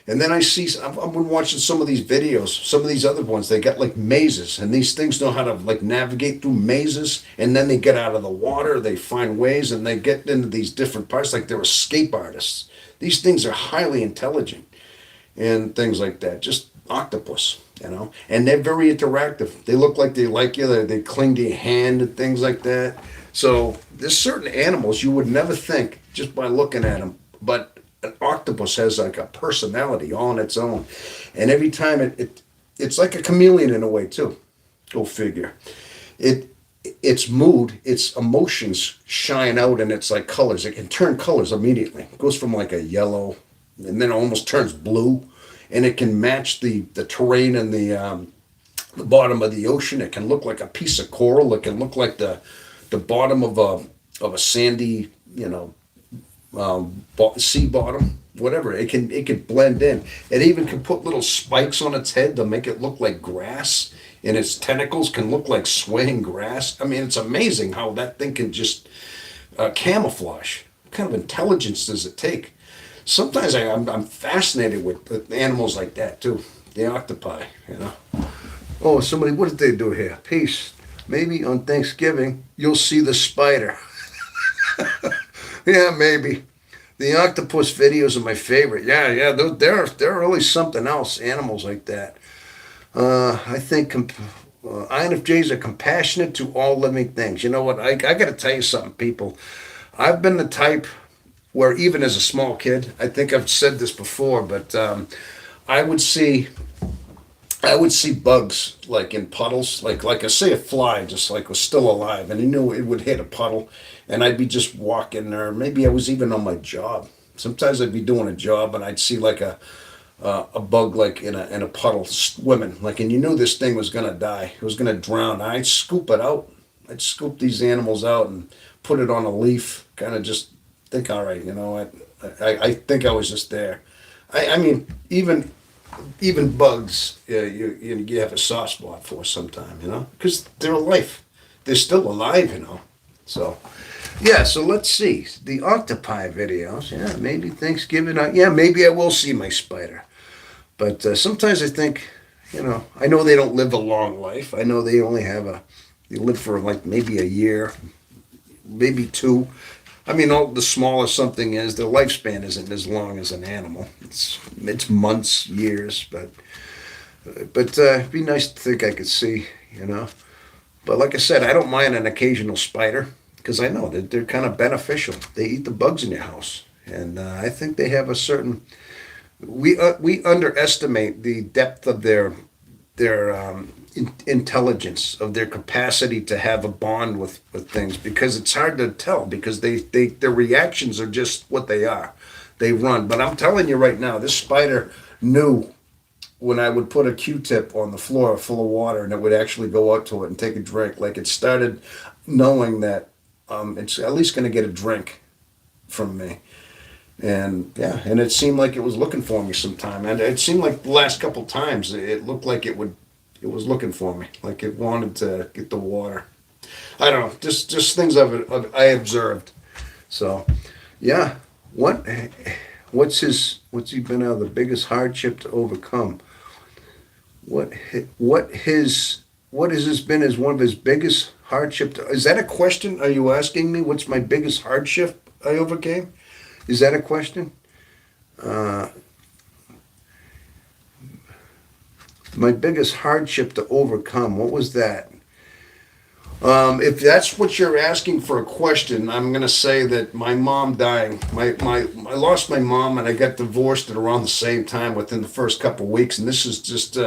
And then I've been watching some of these videos, some of these other ones, they got like mazes, and these things know how to like navigate through mazes, and then they get out of the water, they find ways, and they get into these different parts like they're escape artists. These things are highly intelligent and things like that. Just octopus, and they're very interactive. They look like they like you, they cling to your hand and things like that. So there's certain animals you would never think just by looking at them, but an octopus has like a personality all on its own, and every time it's like a chameleon in a way too. Go figure. Its mood, its emotions shine out, and it's like colors. It can turn colors immediately. It goes from like a yellow, and then it almost turns blue, and it can match the terrain and the bottom of the ocean. It can look like a piece of coral. It can look like the bottom of a sandy sea bottom. whatever. It can blend in. It even can put little spikes on its head to make it look like grass, and its tentacles can look like swaying grass. I mean, it's amazing how that thing can just camouflage. What kind of intelligence does it take? Sometimes I'm fascinated with animals like that too. The octopi, you know. Oh, somebody, what did they do here? Peace. Maybe on Thanksgiving you'll see the spider. Yeah, maybe. The octopus videos are my favorite. Yeah, yeah, they're really something else. Animals like that. I think INFJs are compassionate to all living things. You know what? I got to tell you something, people. I've been the type where even as a small kid, I think I've said this before, but I would see I would see bugs like in puddles, like I say a fly just like was still alive, and you knew it would hit a puddle, and I'd be just walking there. Maybe I was even on my job. Sometimes I'd be doing a job and I'd see like a bug like in a puddle swimming, like, and you knew this thing was gonna die, it was gonna drown. I'd scoop it out. I'd scoop these animals out and put it on a leaf, kind of just think, all right, you know what? I think I was just there. I mean, even bugs, you have a soft spot for sometime, you know, because they're alive. They're still alive, you know. So, yeah. So let's see the octopi videos. Yeah, maybe Thanksgiving. Yeah, maybe I will see my spider. But sometimes I think, you know, I know they don't live a long life. I know they only they live for like maybe a year, maybe two. I mean, all the smaller something is, their lifespan isn't as long as an animal. It's months, years, but it'd be nice to think I could see, you know. But like I said, I don't mind an occasional spider because I know that they're kind of beneficial. They eat the bugs in your house, and I think they have a certain. We underestimate the depth of their intelligence, of their capacity to have a bond with things, because it's hard to tell because their reactions are just what they are. They run. But I'm telling you right now, this spider knew when I would put a Q-tip on the floor full of water and it would actually go out to it and take a drink. Like, it started knowing that it's at least going to get a drink from me. And yeah, and it seemed like it was looking for me sometime. And it seemed like the last couple times it looked like it was looking for me, like it wanted to get the water. I don't know, just things I observed. So, yeah, what's he been out of the biggest hardship to overcome? What has this been as one of his biggest hardship? Is that a question? Are you asking me what's my biggest hardship I overcame? Is that a question? My biggest hardship to overcome. What was that? If that's what you're asking for a question, I'm going to say that my mom dying. I lost my mom and I got divorced at around the same time within the first couple of weeks. And this is just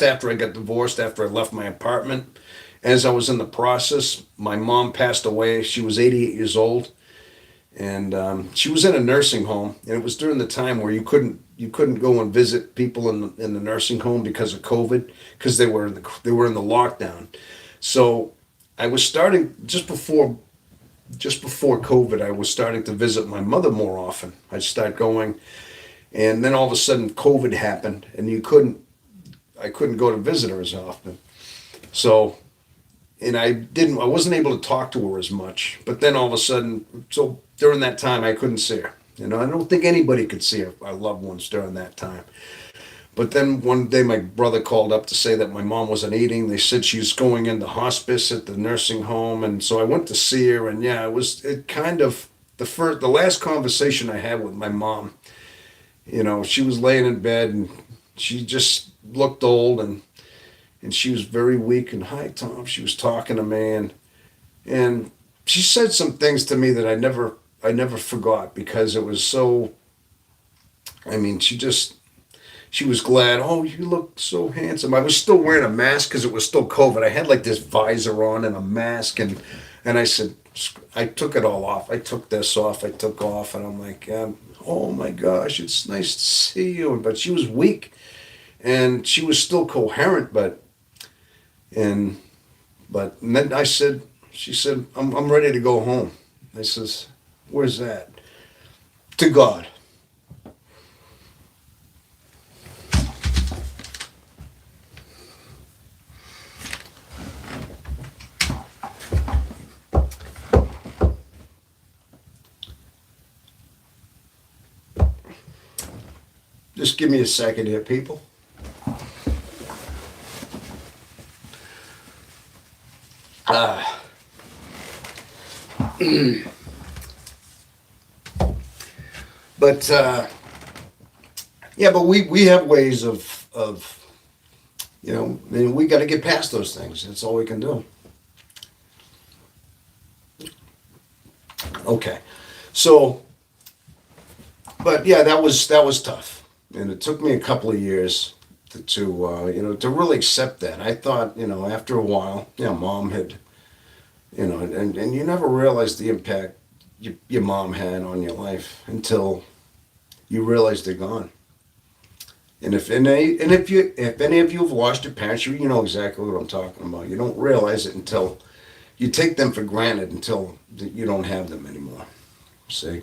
after I got divorced, after I left my apartment. As I was in the process, my mom passed away. She was 88 years old. And she was in a nursing home, and it was during the time where you couldn't go and visit people in the nursing home because of COVID, because they were in the lockdown. So I was starting just before COVID. I was starting to visit my mother more often. I'd start going, and then all of a sudden COVID happened, and I couldn't go to visit her as often. So. And I wasn't able to talk to her as much. But then all of a sudden, so during that time, I couldn't see her. You know, I don't think anybody could see our loved ones during that time. But then one day, my brother called up to say that my mom wasn't eating. They said she was going into hospice at the nursing home. And so I went to see her. And yeah, it kind of, the last conversation I had with my mom, you know, she was laying in bed and she just looked old and she was very weak. And hi, Tom. She was talking to me, and she said some things to me that I never forgot, because it was so. I mean, she was glad. Oh, you look so handsome. I was still wearing a mask because it was still COVID. I had like this visor on and a mask, and I said, I took it all off. I took this off. I took off, and I'm like, oh my gosh, it's nice to see you. But she was weak, and she was still coherent, but. And then she said, I'm ready to go home. I says, where's that? to God. Just give me a second here, people. But yeah, but we have ways of I mean, we got to get past those things. That's all we can do. Okay, so but yeah, that was tough, and it took me a couple of years to really accept that. I thought after a while, mom had and you never realize the impact your mom had on your life until you realize they're gone. If any of you have lost your parents, you know exactly what I'm talking about. You don't realize it until you take them for granted until you don't have them anymore. See,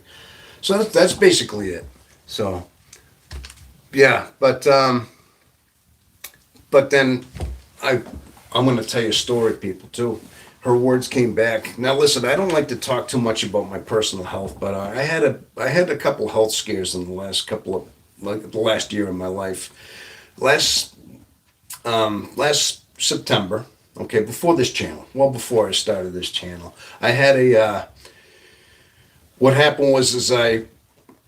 so that's basically it. So yeah, but then I I'm going to tell you a story, people too. Her words came back. Now listen, I don't like to talk too much about my personal health, but I had a couple health scares in the last couple of like the last year of my life. Last last September, okay, before this channel, well before I started this channel, I had what happened was is I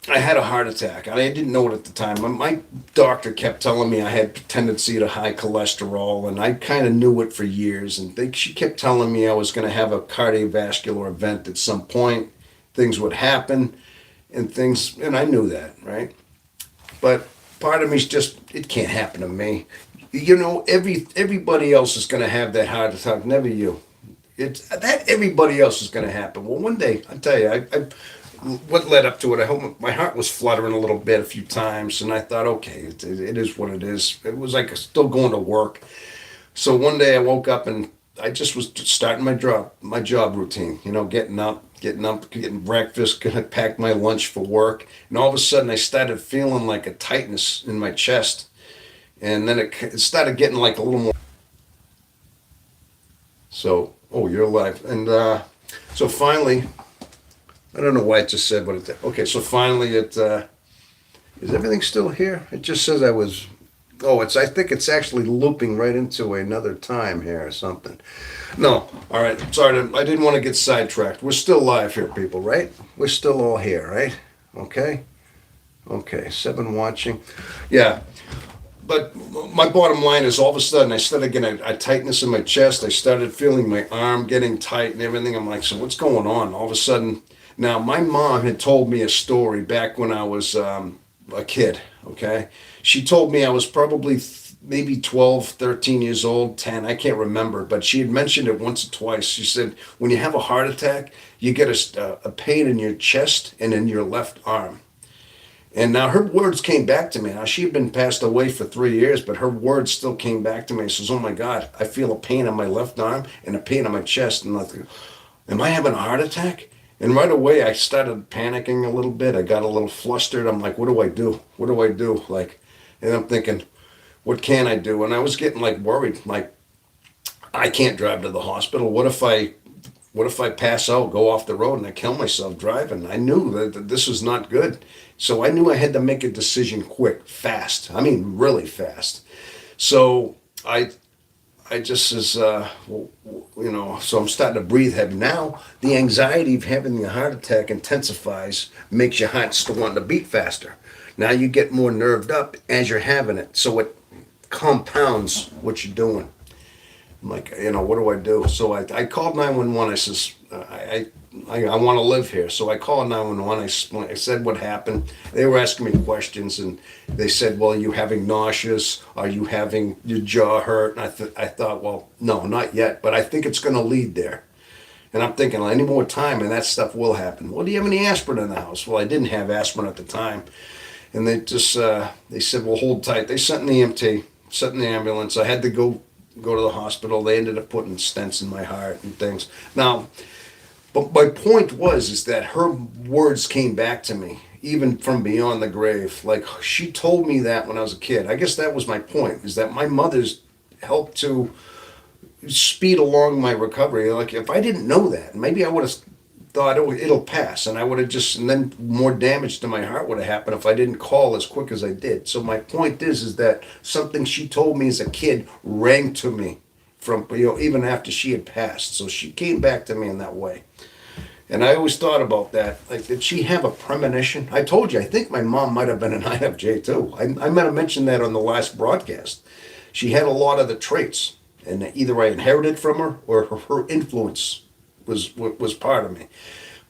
had a heart attack. I didn't know it at the time. My doctor kept telling me I had tendency to high cholesterol, and I kind of knew it for years. And she kept telling me I was going to have a cardiovascular event at some point. Things would happen, and I knew that, right? But part of me's just, it can't happen to me. Everybody else is going to have that heart attack, never you. It's that everybody else is going to happen. Well, one day, I tell you, what led up to it, I hope my heart was fluttering a little bit a few times, and I thought, okay, it is what it is. It was like still going to work. So one day I woke up and I just was starting my job routine. Getting breakfast, gonna pack my lunch for work, and all of a sudden I started feeling like a tightness in my chest, and then it started getting like a little more. So, oh, you're alive, and so finally. I don't know why it just said what it did. Okay, so finally is everything still here? It just says I was, I think it's actually looping right into another time here or something. No, all right, sorry, I didn't want to get sidetracked. We're still live here, people, right? We're still all here, right? Okay? Okay, 7 watching. Yeah, but my bottom line is all of a sudden I started getting a tightness in my chest. I started feeling my arm getting tight and everything. I'm like, so what's going on? All of a sudden, now, my mom had told me a story back when I was a kid, okay? She told me I was probably maybe 12, 13 years old, 10, I can't remember, but she had mentioned it once or twice. She said, when you have a heart attack, you get a pain in your chest and in your left arm. And now her words came back to me. Now, she had been passed away for 3 years, but her words still came back to me. She says, oh my God, I feel a pain on my left arm and a pain on my chest. And I think, am I having a heart attack? And right away, I started panicking a little bit. I got a little flustered. I'm like, what do I do? What do I do? Like, and I'm thinking, what can I do? And I was getting like worried. Like, I can't drive to the hospital. What if I pass out, go off the road, and I kill myself driving? I knew that this was not good. So I knew I had to make a decision quick, fast. I mean, really fast. So I just says, so I'm starting to breathe heavy. Now, the anxiety of having a heart attack intensifies, makes your heart still want to beat faster. Now you get more nerved up as you're having it, so it compounds what you're doing. I'm like, what do I do? So I called 911. I says, I want to live here. So I called 911. I said what happened. They were asking me questions, and they said, well, are you having nauseous? Are you having your jaw hurt? And I thought, well, no, not yet, but I think it's going to lead there. And I'm thinking, well, any more time and that stuff will happen. Well, do you have any aspirin in the house? Well, I didn't have aspirin at the time. And they just, they said, well, hold tight. They sent in the EMT, sent in the ambulance. I had to go to the hospital. They ended up putting stents in my heart and things. Now, but my point is that her words came back to me, even from beyond the grave. Like, she told me that when I was a kid. I guess that was my point, is that my mother's helped to speed along my recovery. Like, if I didn't know that, maybe I would have thought it'll pass, and I would have just, and then more damage to my heart would have happened if I didn't call as quick as I did. So my point is that something she told me as a kid rang to me from, even after she had passed. So she came back to me in that way. And I always thought about that. Like, did she have a premonition? I told you, I think my mom might have been an IFJ too. I might have mentioned that on the last broadcast. She had a lot of the traits, and either I inherited from her or her influence was part of me.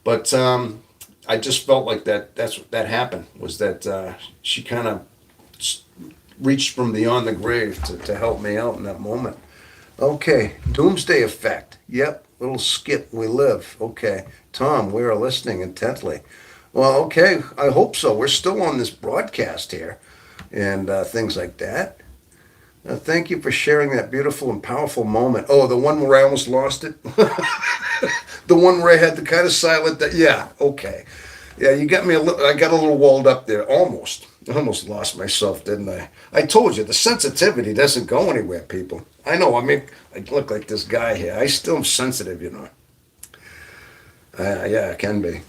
But I just felt like that's what that happened, was that she kind of reached from beyond the grave to help me out in that moment. Okay, doomsday effect. Yep, little skip, we live. Okay, Tom, we are listening intently. Well, okay, I hope so. We're still on this broadcast here and things like that. Thank you for sharing that beautiful and powerful moment. Oh, the one where I almost lost it? The one where I had to kind of silent that. Yeah, okay. Yeah, you got me I got a little walled up there, almost. I almost lost myself, didn't I? I told you, the sensitivity doesn't go anywhere, people. I know, I mean, I look like this guy here. I still am sensitive, you know. Yeah, I can be.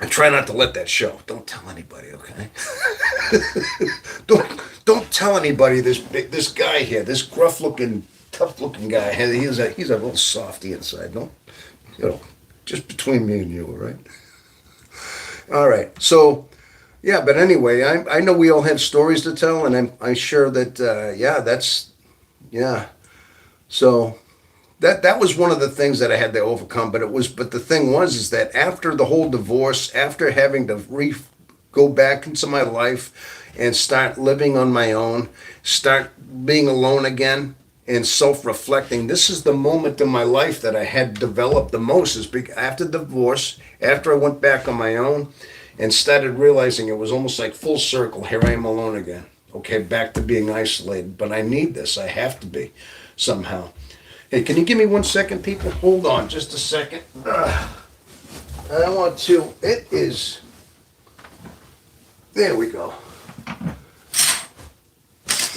I try not to let that show. Don't tell anybody, okay? don't tell anybody this guy here, this gruff-looking, tough-looking guy. He's a little softy inside. Don't, just between me and you, all right? All right, so... Yeah, but anyway, I know we all have stories to tell, and I'm sure that yeah. So that was one of the things that I had to overcome. But the thing was is that after the whole divorce, after having to go back into my life and start living on my own, start being alone again and self-reflecting, this is the moment in my life that I had developed the most. Is after divorce, after I went back on my own. And started realizing it was almost like full circle. Here I am alone again. Okay, back to being isolated. But I need this. I have to be somehow. Hey, can you give me 1 second, people? Hold on just a second. I want to. It is. There we go.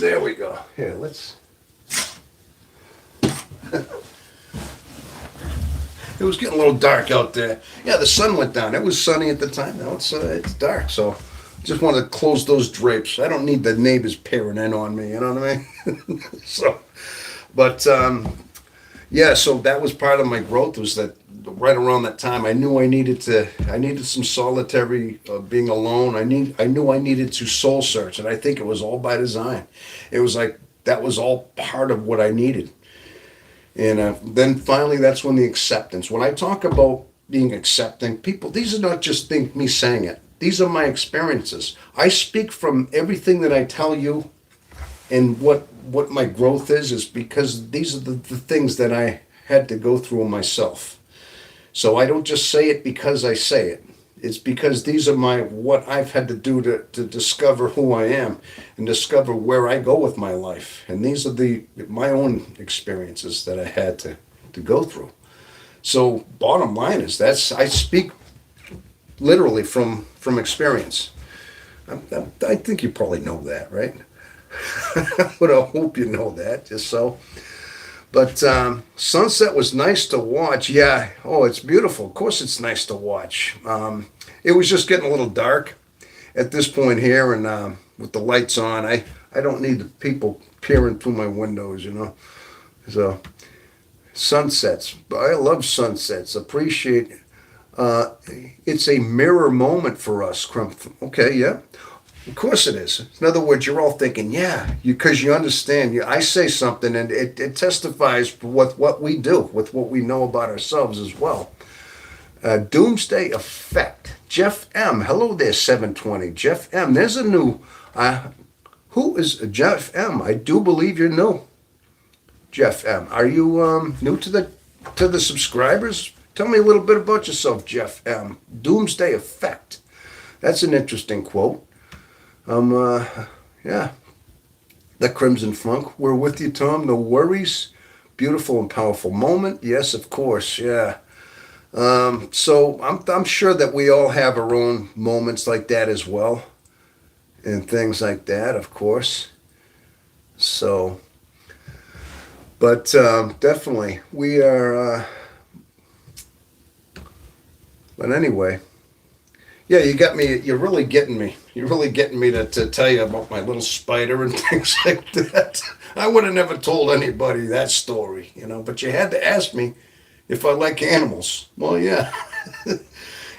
There we go. Here, let's. It was getting a little dark out there. Yeah, the sun went down. It was sunny at the time. Now it's dark. So just want to close those drapes. I don't need the neighbors peering in on me. You know what I mean? So, but yeah. So that was part of my growth. Was that right around that time I knew I needed some solitary being alone. I knew I needed to soul search, and I think it was all by design. It was like that was all part of what I needed. And then finally, that's when the acceptance. When I talk about being accepting, people, these are not just me saying it. These are my experiences. I speak from everything that I tell you, and what my growth is because these are the things that I had to go through myself. So I don't just say it because I say it. It's because these are what I've had to do to discover who I am and discover where I go with my life. And these are my own experiences that I had to go through. So bottom line is I speak literally from experience. I think you probably know that, right? But I hope you know that, just so. But sunset was nice to watch. Yeah. Oh, it's beautiful. Of course it's nice to watch. It was just getting a little dark at this point here, and with the lights on, I don't need the people peering through my windows, you know. So sunsets. I love sunsets. Appreciate it's a mirror moment for us, Crump. Okay, yeah. Of course it is. In other words, you're all thinking, yeah, because you understand. I say something, and it testifies with what we do, with what we know about ourselves as well. Doomsday Effect. Jeff M. Hello there, 720. Jeff M. There's a new. Who is Jeff M? I do believe you're new. Jeff M. Are you new to the subscribers? Tell me a little bit about yourself, Jeff M. Doomsday Effect. That's an interesting quote. Yeah. The Crimson Funk. We're with you, Tom. No worries. Beautiful and powerful moment. Yes, of course. Yeah. So I'm sure that we all have our own moments like that as well, and things like that, of course. So, but definitely we are. But anyway, yeah, you got me. You're really getting me. You're really getting me to tell you about my little spider and things like that. I would have never told anybody that story, But you had to ask me if I like animals. Well, yeah.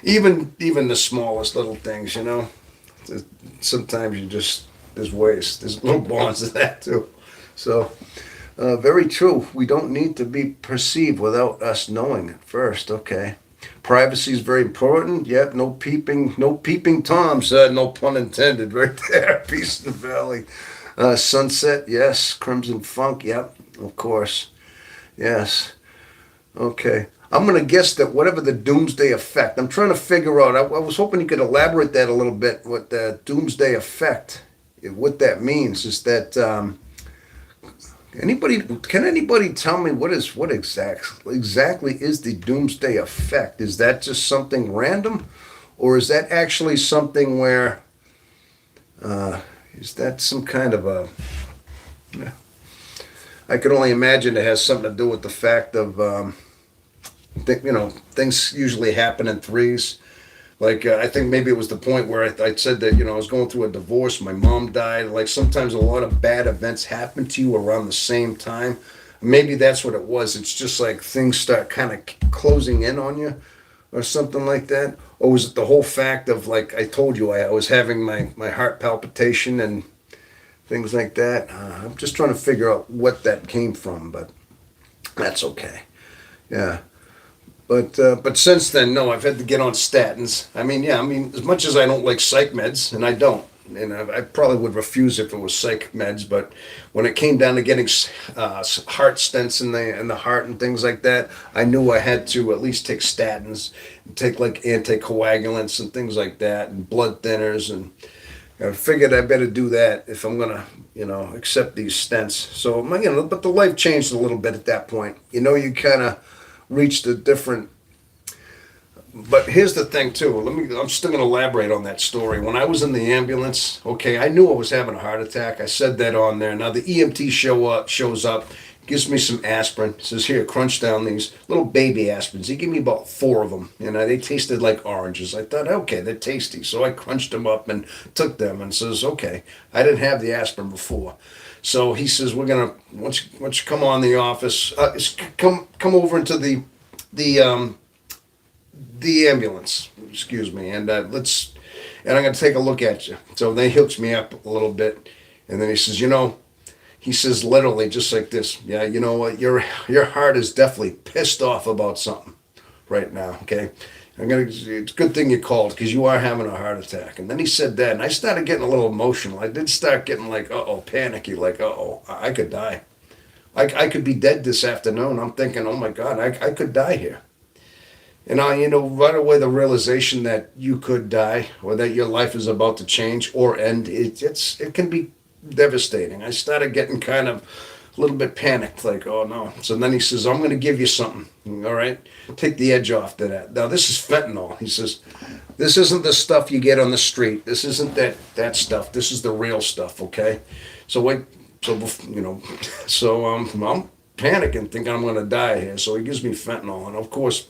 Even the smallest little things. Sometimes you just there's little bonds of that too. So very true. We don't need to be perceived without us knowing it first. Okay. Privacy is very important. Yep. No peeping toms. No pun intended. Right there. Peace in the valley. Sunset. Yes. Crimson funk. Yep. Of course. Yes. Okay. I'm going to guess that whatever the doomsday effect, I'm trying to figure out, I was hoping you could elaborate that a little bit, what the doomsday effect, what that means. Is that, can anybody tell me what exactly is the doomsday effect? Is that just something random? Or is that actually something where, is that some kind of a, I can only imagine it has something to do with the fact of, things usually happen in threes. Like I think maybe it was the point where I said that I was going through a divorce. My mom died. Like sometimes a lot of bad events happen to you around the same time. Maybe that's what it was. It's just like things start kind of closing in on you, or something like that. Or was it the whole fact of like I told you I was having my heart palpitation and things like that. I'm just trying to figure out what that came from, but that's okay. Yeah. But since then, no, I've had to get on statins. I mean, yeah, as much as I don't like psych meds, and I don't, and I probably would refuse if it was psych meds. But when it came down to getting heart stents in the heart and things like that, I knew I had to at least take statins, take like anticoagulants and things like that, and blood thinners, and I figured I better do that if I'm gonna, accept these stents. So but the life changed a little bit at that point. You kind of reached a different. But here's the thing too. I'm still going to elaborate on that story. When I was in the ambulance, okay, I knew I was having a heart attack. I said that on there. Now the EMT shows up, gives me some aspirin. Says, here, crunch down these little baby aspirins. He gave me about 4 of them. They tasted like oranges. I thought, okay, they're tasty. So I crunched them up and took them and says, okay, I didn't have the aspirin before. So he says, we're gonna once you come on the office, come over into the the ambulance, excuse me, and and I'm gonna take a look at you. So then he hooks me up a little bit, and then he says, he says literally just like this, yeah, you know what, your heart is definitely pissed off about something right now, okay. It's a good thing you called because you are having a heart attack. And then he said that, and I started getting a little emotional. I did start getting like, panicky, like, I could die. I could be dead this afternoon. I'm thinking, oh my God, I could die here. And right away the realization that you could die or that your life is about to change or end, it can be devastating. I started getting kind of a little bit panicked, like, oh no. So then he says, I'm going to give you something, all right? Take the edge off to that. Now, this is fentanyl. He says, this isn't the stuff you get on the street. This isn't that stuff. This is the real stuff, okay? So I'm panicking, thinking I'm going to die here. So he gives me fentanyl. And of course,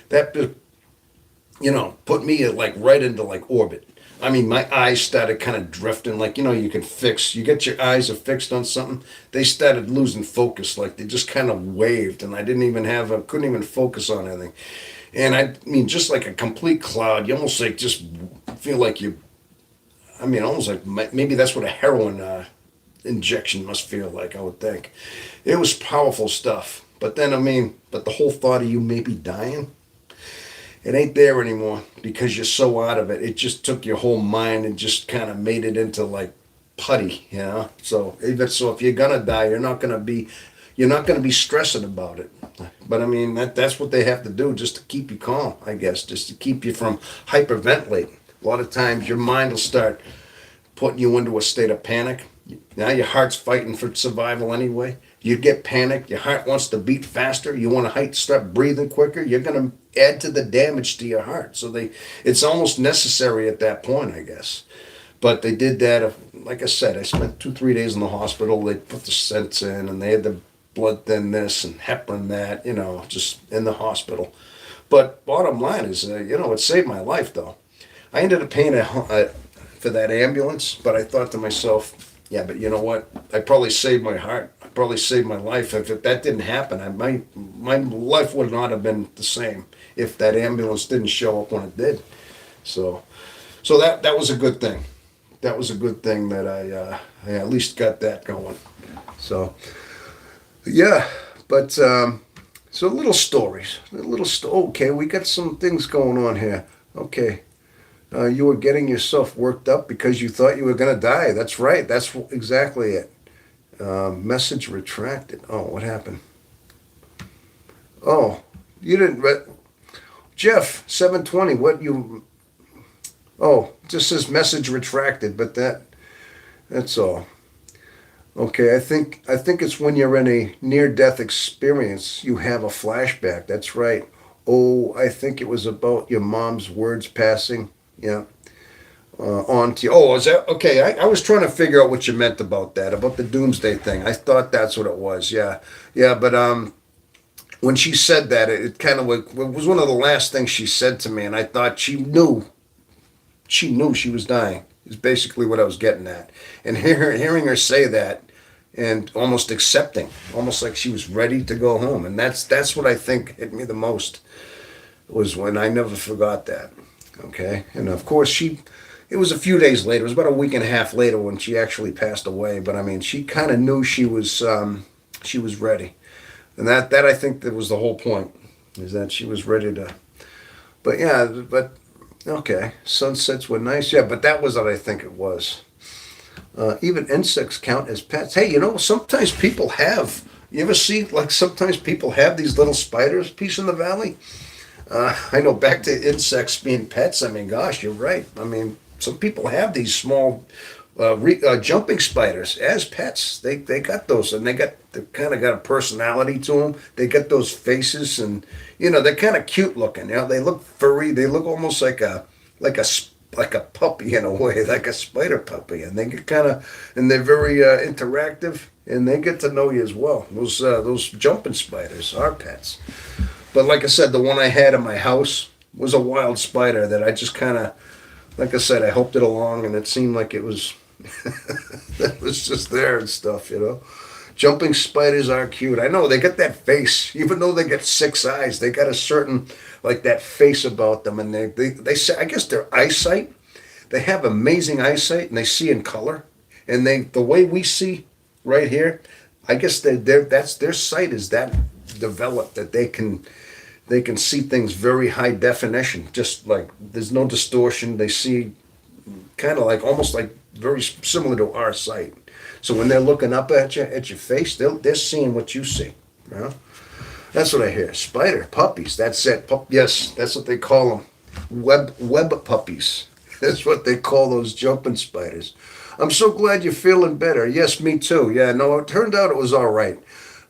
that, put me like right into like orbit. My eyes started kind of drifting, like, you get your eyes affixed on something. They started losing focus, like they just kind of waved, and I couldn't even focus on anything. And just like a complete cloud, you almost like just feel like almost like maybe that's what a heroin injection must feel like, I would think. It was powerful stuff. But then, but the whole thought of you maybe dying, it ain't there anymore because you're so out of it. It just took your whole mind and just kind of made it into like putty, So if you're gonna die, you're not gonna be stressing about it. But that's what they have to do just to keep you calm, I guess, just to keep you from hyperventilating. A lot of times your mind will start putting you into a state of panic, Now your heart's fighting for survival anyway. You get panicked. Your heart wants to beat faster. You want to start breathing quicker. You're going to add to the damage to your heart. So it's almost necessary at that point, I guess. But they did that. Like I said, I spent 2, 3 days in the hospital. They put the stents in, and they had the blood thin this and heparin that. Just in the hospital. But bottom line is, it saved my life though. I ended up paying for that ambulance, but I thought to myself, yeah, but you know what? I probably saved my heart. I probably saved my life. If that didn't happen, my life would not have been the same if that ambulance didn't show up when it did. So, that was a good thing. That was a good thing that I at least got that going. So, yeah, but so little stories, okay, we got some things going on here. Okay, you were getting yourself worked up because you thought you were gonna die. That's right. That's exactly it. Message retracted. Oh, what happened? Oh, you didn't. Jeff, 720. What you? Oh, it just says message retracted, but that's all. Okay, I think it's when you're in a near-death experience, you have a flashback. That's right. Oh, I think it was about your mom's words passing. Yeah. On to you. Oh, is that okay? I was trying to figure out what you meant about that, about the doomsday thing. I thought that's what it was. Yeah, yeah. But when she said that, it kind of it was one of the last things she said to me, and I thought she knew. She knew she was dying. Is basically what I was getting at, and hearing her say that, and almost accepting, almost like she was ready to go home, and that's what I think hit me the most, was when I never forgot that. Okay, and of course it was a few days later. It was about a week and a half later when she actually passed away. But I mean, she kind of knew she was ready, and that I think that was the whole point, is that she was ready to. But yeah, but okay, sunsets were nice. Yeah, but that was what I think it was. Even insects count as pets. Hey, sometimes people have. You ever see, like, sometimes people have these little spiders, peace in the valley? I know, back to insects being pets. I mean, gosh, you're right. I mean, some people have these small jumping spiders as pets. They got those, and they kind of got a personality to them. They got those faces, and they're kind of cute looking. They look furry. They look almost like a puppy in a way, like a spider puppy, and they get and they're very interactive, and they get to know you as well. Those jumping spiders are pets. But like I said, the one I had in my house was a wild spider that I just kind of, like I said, I helped it along, and it seemed like it was, that was just there and stuff. Jumping spiders are cute. I know they got that face, even though they got 6 eyes, they got a certain, like, that face about them, and they say, I guess their eyesight, they have amazing eyesight, and they see in color, and the way we see right here, I guess that's their sight is that developed that they can see things very high definition, just like there's no distortion. They see kind of like, almost like, very similar to our sight. So when they're looking up at you, at your face, they're seeing what you see. That's what I hear. Spider puppies. That's it. Yes, that's what they call them. Web puppies. That's what they call those jumping spiders. I'm so glad you're feeling better. Yes, me too. Yeah, no, it turned out it was all right.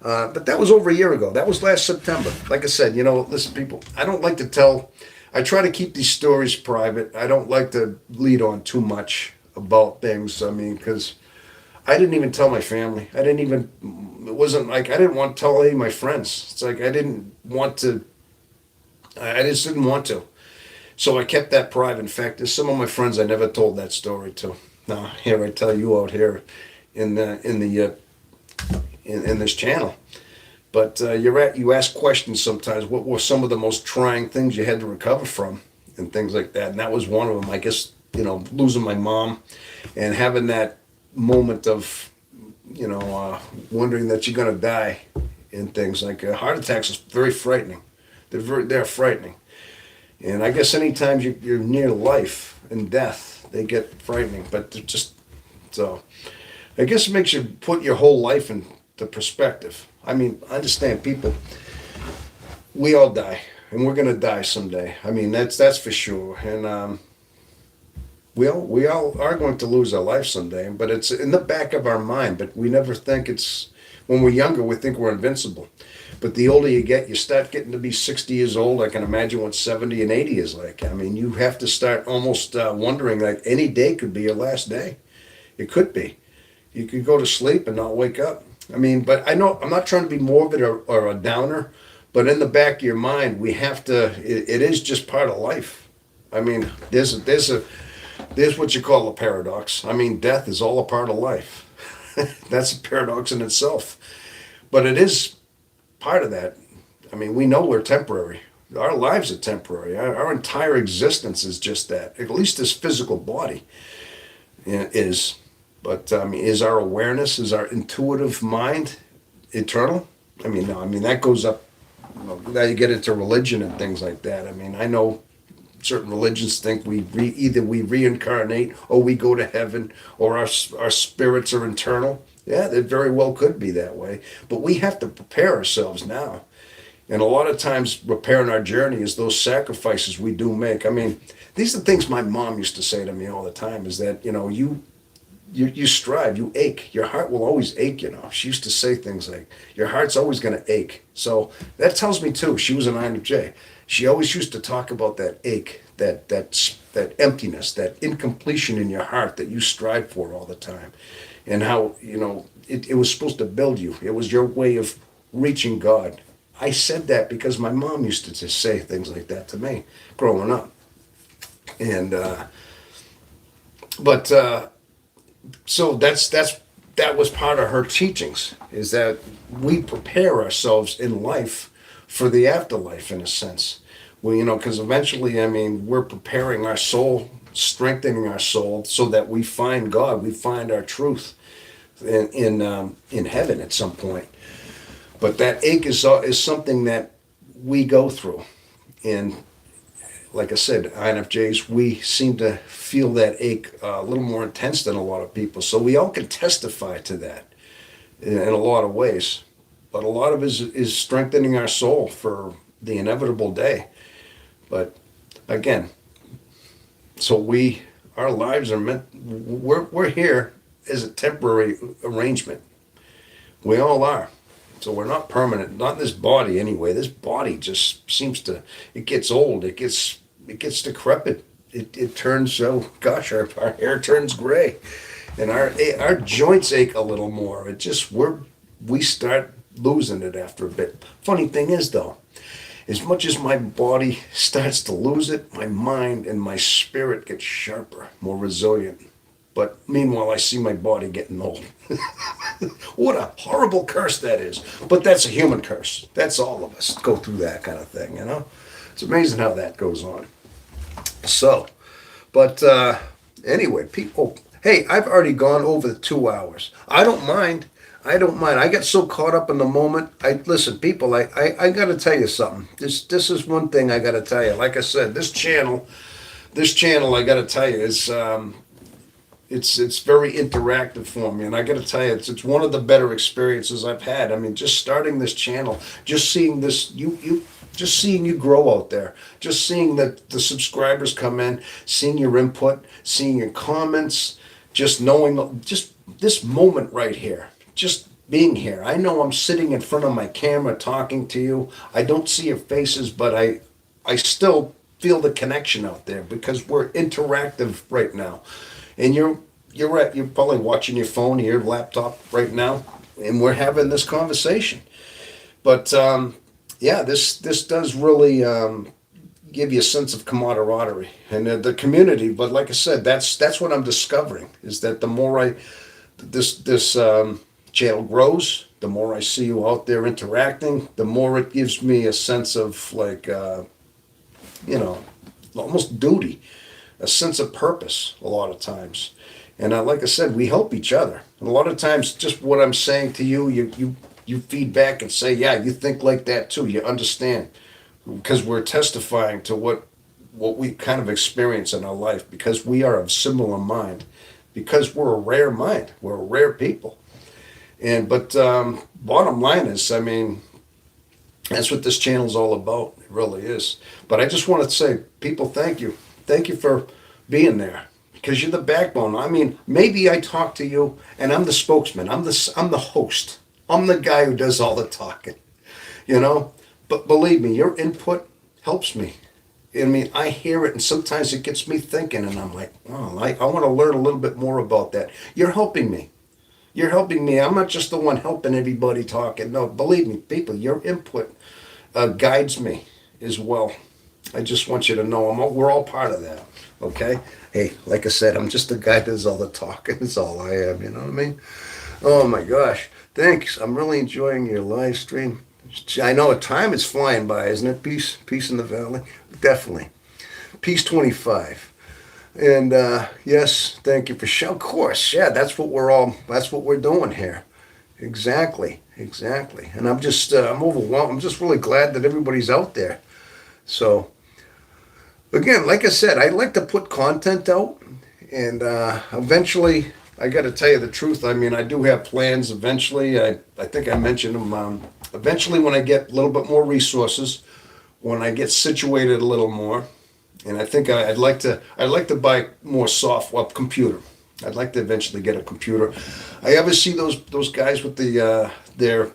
But that was over a year ago. That was last September. Like I said, listen, people, I don't like to tell. I try to keep these stories private. I don't like to lead on too much about things. I mean, because I didn't even tell my family. It wasn't like I didn't want to tell any of my friends. It's like I didn't want to. I just didn't want to. So I kept that private. In fact, there's some of my friends I never told that story to. Now here I tell you out here in this channel. But you ask questions sometimes. What were some of the most trying things you had to recover from, and things like that? And that was one of them. I guess losing my mom, and having that moment of wondering that you're gonna die, and things like heart attacks is very frightening. They're frightening, and I guess anytime you're near life and death, they get frightening. But they're just so. I guess it makes you put your whole life into perspective. I mean, I understand, people. We all die, and we're gonna die someday. I mean, that's for sure. And We all are going to lose our life someday, but it's in the back of our mind. But we never think it's when we're younger. We think we're invincible, but the older you get, you start getting to be 60 years old. I can imagine what 70 and 80 is like. I mean, you have to start almost wondering like any day could be your last day. It could be. You could go to sleep and not wake up. I mean, but I know I'm not trying to be morbid or a downer, but in the back of your mind, we have to. It is just part of life. I mean, there's what you call a paradox. I mean, death is all a part of life. That's a paradox in itself, but it is part of that. I mean, we know we're temporary. Our lives are temporary. Our entire existence is just that. At least this physical body is. But is our awareness, is our intuitive mind eternal? I mean, no. I mean that goes up. Now you get into religion and things like that. I mean, I know certain religions think either we reincarnate or we go to heaven or our spirits are internal. Yeah, it very well could be that way. But we have to prepare ourselves now. And a lot of times, preparing our journey is those sacrifices we do make. I mean, these are things my mom used to say to me all the time. Is that you strive, you ache. Your heart will always ache. She used to say things like, your heart's always going to ache. So that tells me too. She was an INFJ. She always used to talk about that ache, that emptiness, that incompletion in your heart that you strive for all the time, and how it was supposed to build you. It was your way of reaching God. I said that because my mom used to just say things like that to me growing up, and but. So that was part of her teachings, is that we prepare ourselves in life for the afterlife in a sense. Because eventually, I mean, we're preparing our soul, strengthening our soul, so that we find God, we find our truth in heaven at some point. But that ache is something that we go through, and like I said, INFJs, we seem to feel that ache a little more intense than a lot of people. So we all can testify to that in a lot of ways. But a lot of it is strengthening our soul for the inevitable day. But again, so our lives are we're here as a temporary arrangement. We all are. So we're not permanent, not in this body anyway. This body just it gets old, it gets decrepit. It turns, gosh, our hair turns gray, and our joints ache a little more. We start losing it after a bit. Funny thing is though, as much as my body starts to lose it, my mind and my spirit get sharper, more resilient. But meanwhile, I see my body getting old. What a horrible curse that is. But that's a human curse. That's all of us go through that kind of thing. It's amazing how that goes on. So, but anyway, people, hey, I've already gone over the 2 hours. I don't mind. I get so caught up in the moment. Listen, people, I got to tell you something. This is one thing I got to tell you. Like I said, this channel, I got to tell you, is it's very interactive for me, and I got to tell you, it's one of the better experiences I've had. I mean, just starting this channel, just seeing this, just seeing you grow out there, just seeing that the subscribers come in, seeing your input, seeing your comments, just knowing, just this moment right here, just being here. I know I'm sitting in front of my camera talking to you. I don't see your faces, but I still feel the connection out there because we're interactive right now. And you're probably watching your phone or your laptop right now, and we're having this conversation. But this does really give you a sense of camaraderie and the community. But like I said, that's what I'm discovering, is that the more this channel grows, the more I see you out there interacting, the more it gives me a sense of almost duty, a sense of purpose a lot of times. And like I said, we help each other. And a lot of times, just what I'm saying to you, you feed back and say, yeah, you think like that too. You understand, because we're testifying to what we kind of experience in our life, because we are of similar mind, because we're a rare mind. We're a rare people. But bottom line is, I mean, that's what this channel's all about. It really is. But I just want to say, people, thank you. Thank you for being there. because you're the backbone. I mean, maybe I talk to you and I'm the spokesman. I'm the host. I'm the guy who does all the talking, you know? But believe me, your input helps me. I mean, I hear it and sometimes it gets me thinking and I'm like, oh, I want to learn a little bit more about that. You're helping me. You're helping me. I'm not just the one helping everybody talking. No, believe me, people, your input guides me as well. I just want you to know we're all part of that. Okay? Hey, like I said, I'm just the guy that does all the talking. That's all I am. You know what I mean? Oh my gosh. Thanks. I'm really enjoying your live stream. I know time is flying by, isn't it? Peace in the valley. Definitely. Peace 25. And yes, thank you for show. Of course, yeah, that's what we're doing here. Exactly. And I'm overwhelmed. I'm just really glad that everybody's out there. So, again, like I said, I like to put content out, and eventually, I got to tell you the truth. I mean, I do have plans eventually. I think I mentioned them. Eventually, when I get a little bit more resources, when I get situated a little more, and I think I'd like to buy more software, computer. I'd like to eventually get a computer. I ever see those guys with their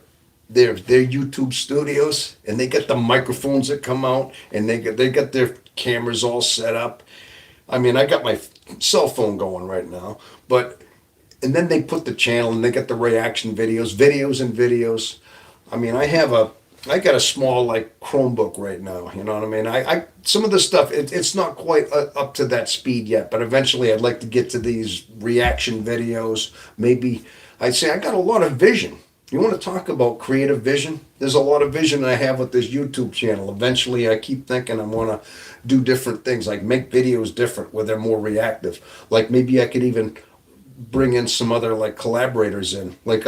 YouTube studios, and they get the microphones that come out, and they got their cameras all set up. I mean, I got my cell phone going right now, and then they put the channel, and they got the reaction videos. I mean, I got a small like Chromebook right now. You know what I mean? I some of the stuff it's not quite up to that speed yet, but eventually I'd like to get to these reaction videos. Maybe I'd say I got a lot of vision. You want to talk about creative vision? There's a lot of vision I have with this YouTube channel. Eventually, I keep thinking I want to do different things, like make videos different where they're more reactive. Like maybe I could even bring in some other like collaborators in, like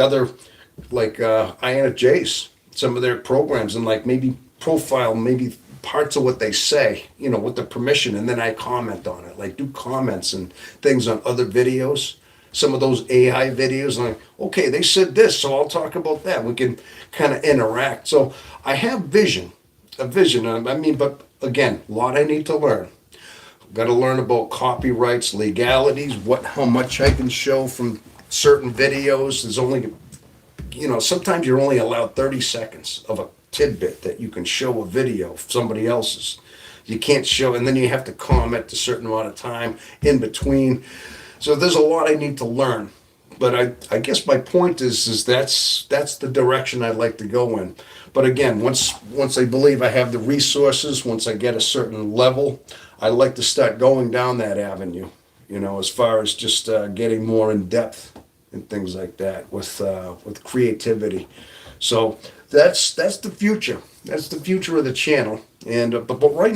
INFJs, some of their programs, and like maybe profile maybe parts of what they say, with the permission, and then I comment on it, like do comments and things on other videos. Some of those AI videos, like, okay, they said this, so I'll talk about that. We can kind of interact. So I have a vision. I mean, but again, a lot I need to learn. Got to learn about copyrights, legalities, how much I can show from certain videos. There's only, sometimes you're only allowed 30 seconds of a tidbit that you can show a video of somebody else's. You can't show, and then you have to comment a certain amount of time in between. So there's a lot I need to learn, but I guess my point is that's the direction I'd like to go in. But again, once I believe I have the resources, once I get a certain level, I like to start going down that avenue. As far as just getting more in depth and things like that with creativity. So that's the future. That's the future of the channel. And but right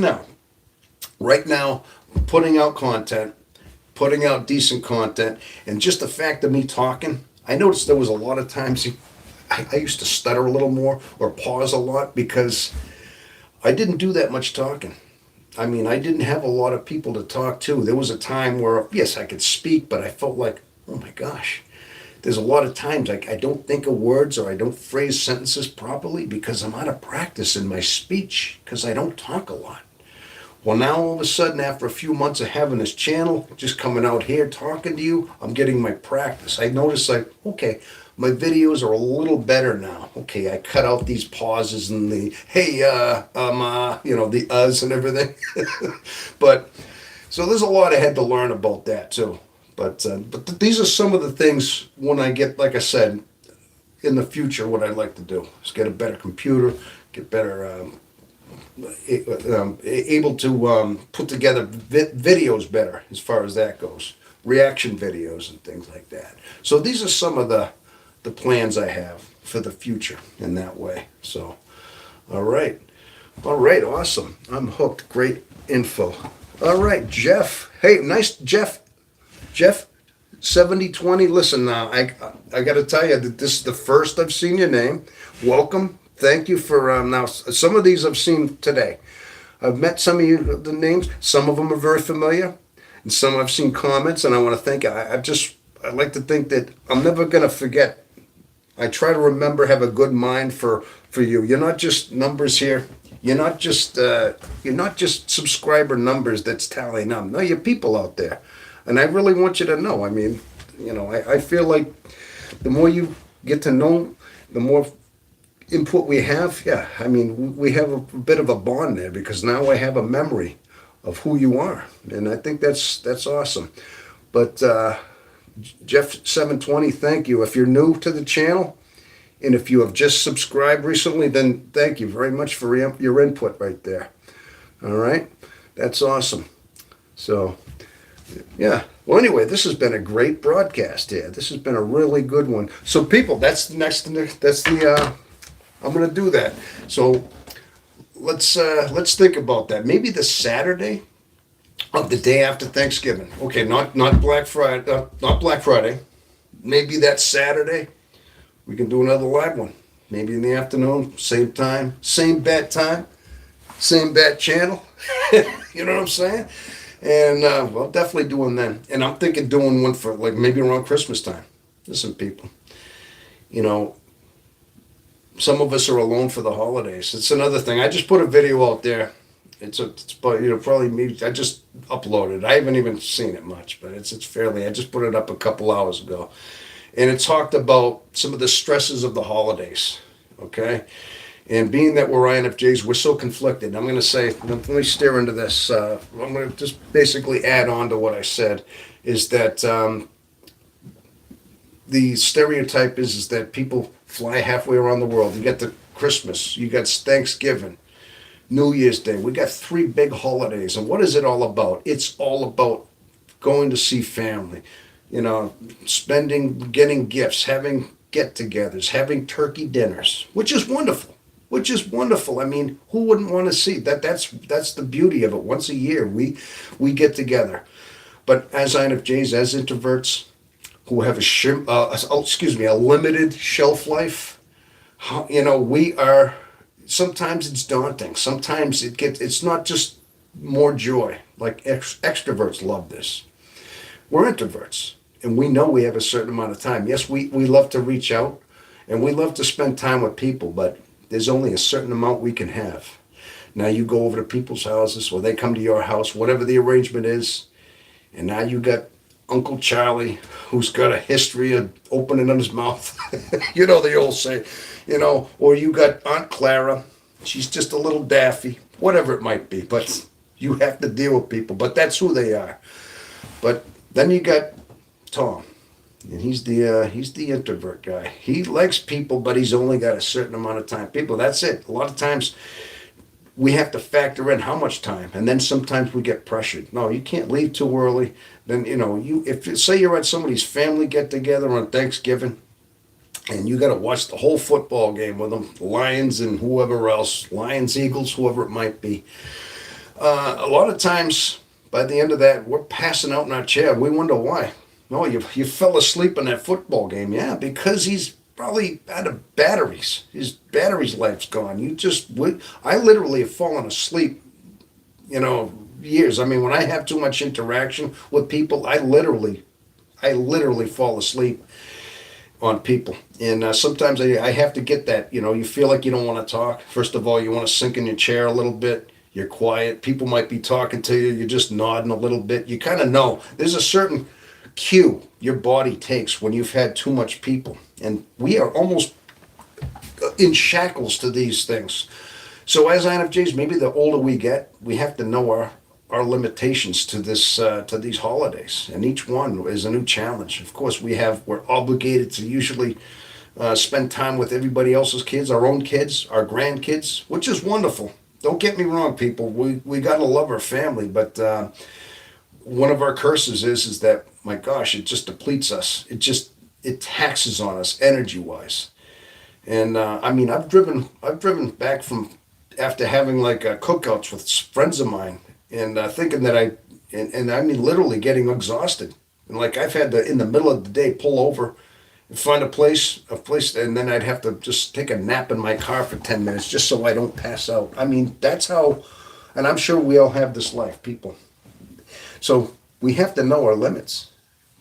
now, putting out content. Putting out decent content, and just the fact of me talking, I noticed there was a lot of times I used to stutter a little more or pause a lot because I didn't do that much talking. I mean, I didn't have a lot of people to talk to. There was a time where, yes, I could speak, but I felt like, oh my gosh, there's a lot of times I don't think of words or I don't phrase sentences properly because I'm out of practice in my speech because I don't talk a lot. Well, now all of a sudden, after a few months of having this channel, just coming out here talking to you, I'm getting my practice. I notice okay, my videos are a little better now. Okay, I cut out these pauses and the, hey, the uhs and everything. But, so there's a lot I had to learn about that too. But these are some of the things when I get, like I said, in the future, what I'd like to do is get a better computer, get better... able to put together videos better as far as that goes, reaction videos and things like that. So these are some of the plans I have for the future in that way. So, all right, awesome. I'm hooked. Great info. All right, Jeff. Hey, nice, Jeff. 7020. Listen, now I got to tell you that this is the first I've seen your name. Welcome. Thank you for now. Some of these I've seen today. I've met some of you, the names. Some of them are very familiar, and some I've seen comments. And I want to thank. I like to think that I'm never going to forget. I try to remember, have a good mind for you. You're not just numbers here. You're not just subscriber numbers that's tallying up. No, you're people out there. And I really want you to know. I mean, I feel like the more you get to know, the more input we have. Yeah, I mean, we have a bit of a bond there because now I have a memory of who you are, and I think that's awesome. But Jeff 720, thank you. If you're new to the channel, and if you have just subscribed recently, then thank you very much for your input right there. All right, that's awesome. So, yeah. Well, anyway, this has been a great broadcast here. This has been a really good one. So, people, that's the next. That's the. I'm going to do that. So, let's think about that. Maybe the Saturday of the day after Thanksgiving. Okay, not Black Friday. Not Black Friday. Maybe that Saturday we can do another live one. Maybe in the afternoon, same time, same bat time, same bat channel. You know what I'm saying? And well, definitely doing then. And I'm thinking doing one for like maybe around Christmas time. Listen, people, you know, some of us are alone for the holidays. It's another thing. I just put a video out there. It's probably me. I just uploaded. I haven't even seen it much, but it's fairly. I just put it up a couple hours ago, and it talked about some of the stresses of the holidays. Okay. And being that we're INFJs, we're so conflicted. I'm going to say, let me steer into this. I'm going to just basically add on to what I said, is that the stereotype is that people fly halfway around the world. You got the Christmas, you got Thanksgiving, New Year's Day. We got 3 big holidays. And what is it all about? It's all about going to see family, spending, getting gifts, having get-togethers, having turkey dinners, which is wonderful. I mean, who wouldn't want to see that? That's the beauty of it. Once a year, we get together. But as INFJs, as introverts who have a limited shelf life, we are. Sometimes it's daunting. Sometimes it's not just more joy. Like extroverts love this. We're introverts, and we know we have a certain amount of time. Yes, we love to reach out, and we love to spend time with people, but there's only a certain amount we can have. Now you go over to people's houses, or they come to your house, whatever the arrangement is, and now you got Uncle Charlie, who's got a history of opening his mouth. The old say, or you got Aunt Clara. She's just a little daffy, whatever it might be. But you have to deal with people. But that's who they are. But then you got Tom. And he's the introvert guy. He likes people, but he's only got a certain amount of time. People, that's it. A lot of times we have to factor in how much time, and then sometimes we get pressured. No, you can't leave too early. Then if say you're at somebody's family get together on Thanksgiving, and you got to watch the whole football game with them, Lions and whoever else, Lions, Eagles, whoever it might be. A lot of times by the end of that, we're passing out in our chair. We wonder why. No, you fell asleep in that football game. Yeah, because he's probably out of batteries. His battery's life's gone. I literally have fallen asleep, years. I mean, when I have too much interaction with people, I literally fall asleep on people. And sometimes I have to get that, you feel like you don't want to talk. First of all, you want to sink in your chair a little bit. You're quiet. People might be talking to you. You're just nodding a little bit. You kind of know. There's a certain cue your body takes when you've had too much people. And we are almost in shackles to these things. So as INFJs, maybe the older we get, we have to know our limitations to these holidays. And each one is a new challenge. Of course, we're obligated to usually spend time with everybody else's kids, our own kids, our grandkids, which is wonderful. Don't get me wrong, people. We got to love our family, but one of our curses is that, my gosh, it just depletes us. It taxes on us energy-wise. And I mean, I've driven back from after having like cookouts with friends of mine, and thinking that I mean literally getting exhausted, and like I've had to in the middle of the day pull over and find a place, and then I'd have to just take a nap in my car for 10 minutes just so I don't pass out. I mean, that's how, and I'm sure we all have this life, people. So we have to know our limits.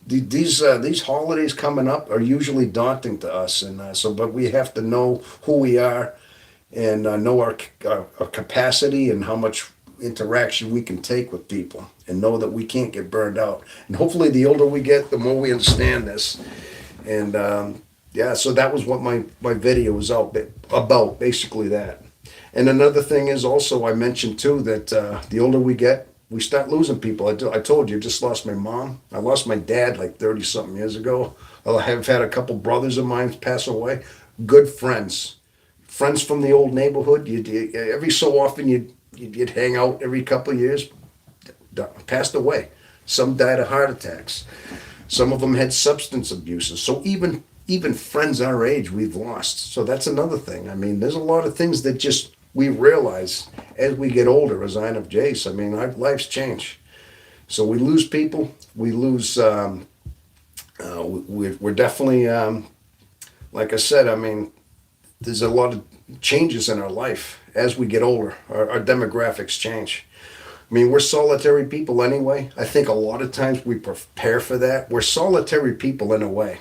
These holidays coming up are usually daunting to us, and but we have to know who we are, and know our capacity and how much interaction we can take with people and know that we can't get burned out. And hopefully, the older we get, the more we understand this. And yeah, so that was what my video was about, basically that. And another thing is also I mentioned too that the older we get, we start losing people. I told you, I just lost my mom. I lost my dad like 30 something years ago. I have had a couple brothers of mine pass away. Good friends, friends from the old neighborhood. Every so often you'd hang out every couple of years. Passed away. Some died of heart attacks. Some of them had substance abuses. So even friends our age we've lost. So that's another thing. I mean, there's a lot of things that just we realize as we get older, as I of Jace. I mean, our lives change. So we lose people. We lose. We're definitely, like I said. I mean, there's a lot of changes in our life as we get older. Our demographics change. I mean, we're solitary people anyway. I think a lot of times we prepare for that. We're solitary people in a way.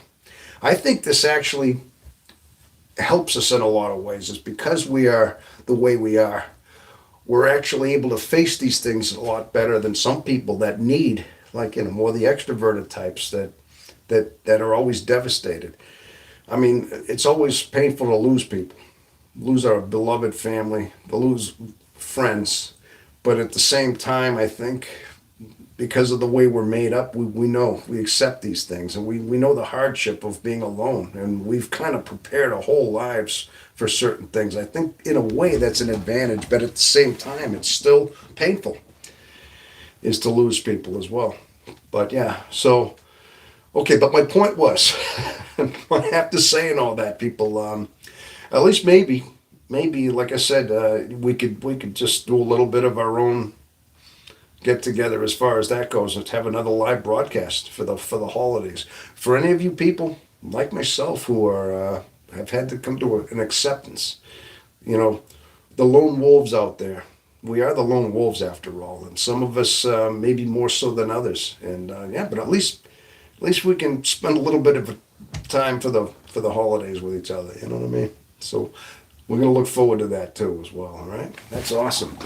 I think this actually helps us in a lot of ways. It's because we are the way we are. We're actually able to face these things a lot better than some people that need, like, more the extroverted types that are always devastated. I mean, it's always painful to lose people, lose our beloved family, to lose friends. But at the same time, I think because of the way we're made up, we know, we accept these things, and we know the hardship of being alone, and we've kind of prepared our whole lives for certain things. I think in a way that's an advantage, but at the same time, it's still painful, is to lose people as well. But yeah, so, okay, but my point was, after saying all that, people, at least maybe, like I said, we could just do a little bit of our own get together as far as that goes. Let's have another live broadcast for the holidays. For any of you people like myself who are have had to come to an acceptance, the lone wolves out there. We are the lone wolves after all, and some of us maybe more so than others. And yeah, but at least we can spend a little bit of time for the holidays with each other. You know what I mean? So we're gonna look forward to that too as well. All right, that's awesome.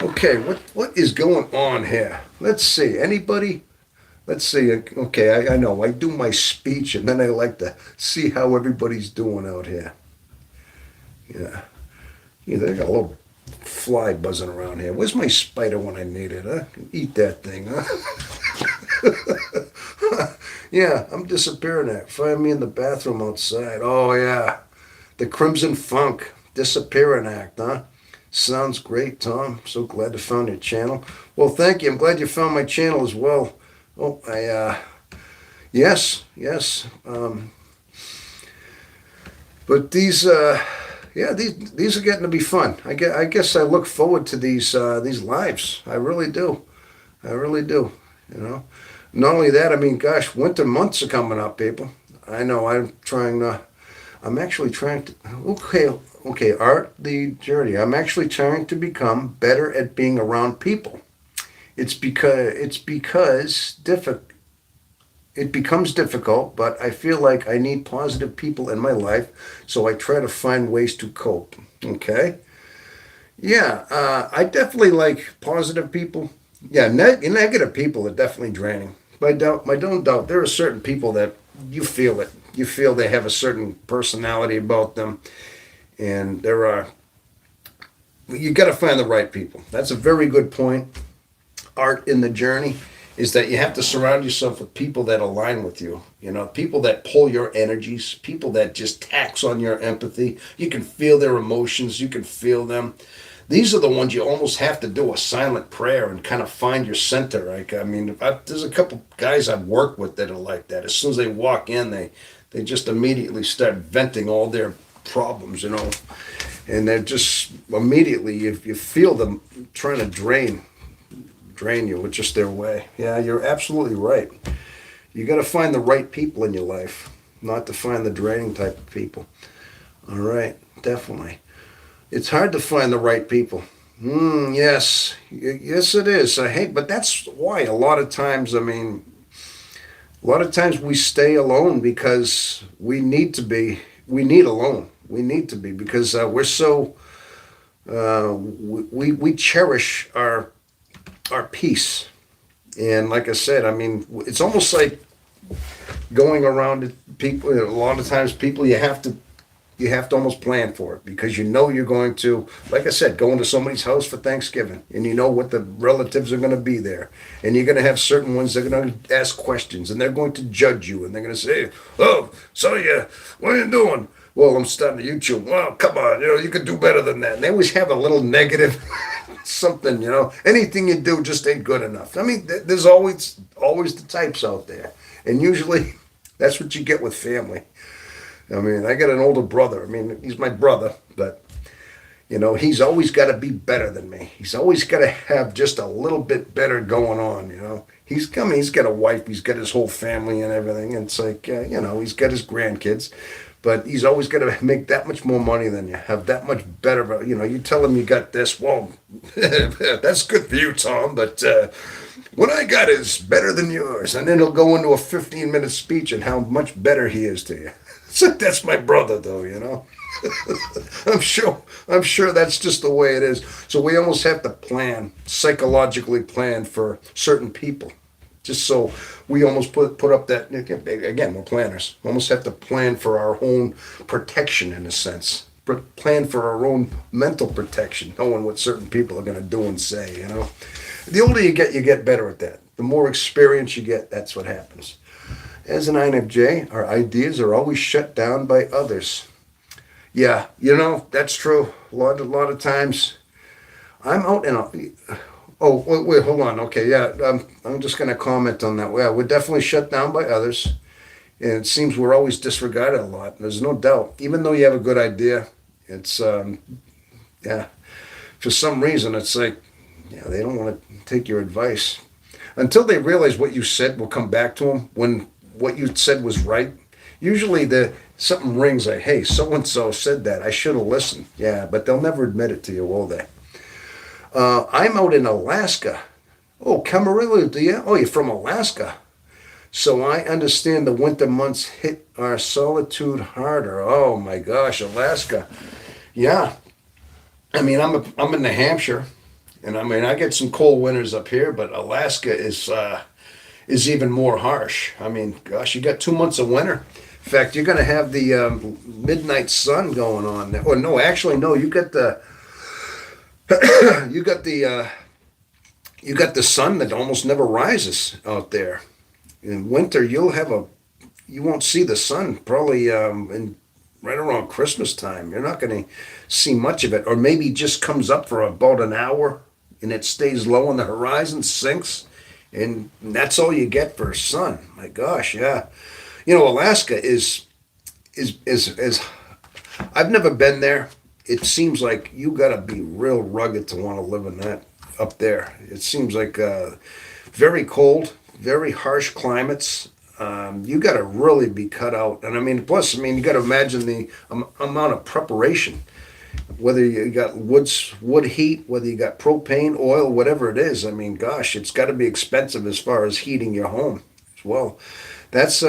Okay, what is going on here? Let's see. Anybody? Let's see. Okay, I know. I do my speech, and then I like to see how everybody's doing out here. Yeah. They got a little fly buzzing around here. Where's my spider when I need it, huh? Eat that thing, huh? Yeah, I'm disappearing at. Find me in the bathroom outside. Oh, yeah. The Crimson Funk Disappearing Act, huh? Sounds great, Tom. So glad to found your channel. Well, thank you. I'm glad you found my channel as well. Oh, yes. But these are getting to be fun. I guess I look forward to these lives. I really do. Not only that, I mean, gosh, winter months are coming up, people. I know. I'm actually trying to. Okay, Art the Journey. I'm actually trying to become better at being around people. It becomes difficult, but I feel like I need positive people in my life, so I try to find ways to cope. Okay? Yeah, I definitely like positive people. Yeah, negative people are definitely draining. But I don't doubt there are certain people that you feel it. You feel they have a certain personality about them. And you got to find the right people. That's a very good point. Art in the journey is that you have to surround yourself with people that align with you. People that pull your energies, people that just tax on your empathy. You can feel their emotions. You can feel them. These are the ones you almost have to do a silent prayer and kind of find your center. There's a couple guys I've worked with that are like that. As soon as they walk in, they just immediately start venting all their problems, and they're just immediately you feel them trying to drain you with just their way. Yeah, you're absolutely right. You got to find the right people in your life, not to find the draining type of people. All right, definitely. It's hard to find the right people. Yes it is. But that's why a lot of times we stay alone because we need alone. We need to be because we're so we cherish our peace. And like I said, I mean, it's almost like going around to people. A lot of times, people you have to almost plan for it because you know you're going to, like I said, go into somebody's house for Thanksgiving, and you know what the relatives are going to be there, and you're going to have certain ones that are going to ask questions, and they're going to judge you, and they're going to say, "Oh, so yeah, what are you doing?" Well, I'm starting to YouTube. Well, come on, you could do better than that. And they always have a little negative something, Anything you do just ain't good enough. I mean, there's always the types out there, and usually that's what you get with family. I mean, I got an older brother. I mean, he's my brother, but he's always got to be better than me. He's always got to have just a little bit better going on. He's coming. He's got a wife. He's got his whole family and everything. And it's like, he's got his grandkids, but he's always got to make that much more money than you, have that much better. You tell him you got this. Well, that's good for you, Tom, but what I got is better than yours. And then he'll go into a 15-minute speech on how much better he is to you. So that's my brother, though. I'm sure that's just the way it is. So we almost have to psychologically plan for certain people, just so we almost put up that. Again, we're planners. We almost have to plan for our own protection in a sense. Plan for our own mental protection, knowing what certain people are going to do and say. The older you get better at that. The more experience you get, that's what happens. As an INFJ, our ideas are always shut down by others. Yeah, that's true. A lot of times, I'm out in a. Oh, wait, hold on. Okay, yeah, I'm just going to comment on that. Yeah, we're definitely shut down by others, and it seems we're always disregarded a lot. There's no doubt. Even though you have a good idea, it's yeah. For some reason, it's like, they don't want to take your advice until they realize what you said will come back to them when what you said was right. Usually something rings like, hey, so-and-so said that. I should have listened. Yeah, but they'll never admit it to you, will they? I'm out in Alaska. Oh, Camarillo, do you? Oh, you're from Alaska. So I understand the winter months hit our solitude harder. Oh, my gosh, Alaska. Yeah. I mean, I'm in New Hampshire, and I mean, I get some cold winters up here, but Alaska is even more harsh. I mean, gosh, you got 2 months of winter. In fact, you're going to have the midnight sun going on. Or no, actually, no. You got the you got the sun that almost never rises out there. In winter, you won't see the sun probably right around Christmas time. You're not going to see much of it, or maybe just comes up for about an hour and it stays low on the horizon, sinks. And that's all you get for sun. My gosh, yeah. Alaska is I've never been there. It seems like you got to be real rugged to want to live in that up there. It seems like very cold, very harsh climates. You got to really be cut out. And I mean, plus, you got to imagine the amount of preparation. Whether you got wood heat, whether you got propane, oil, whatever it is. I mean, gosh, it's got to be expensive as far as heating your home as well. That's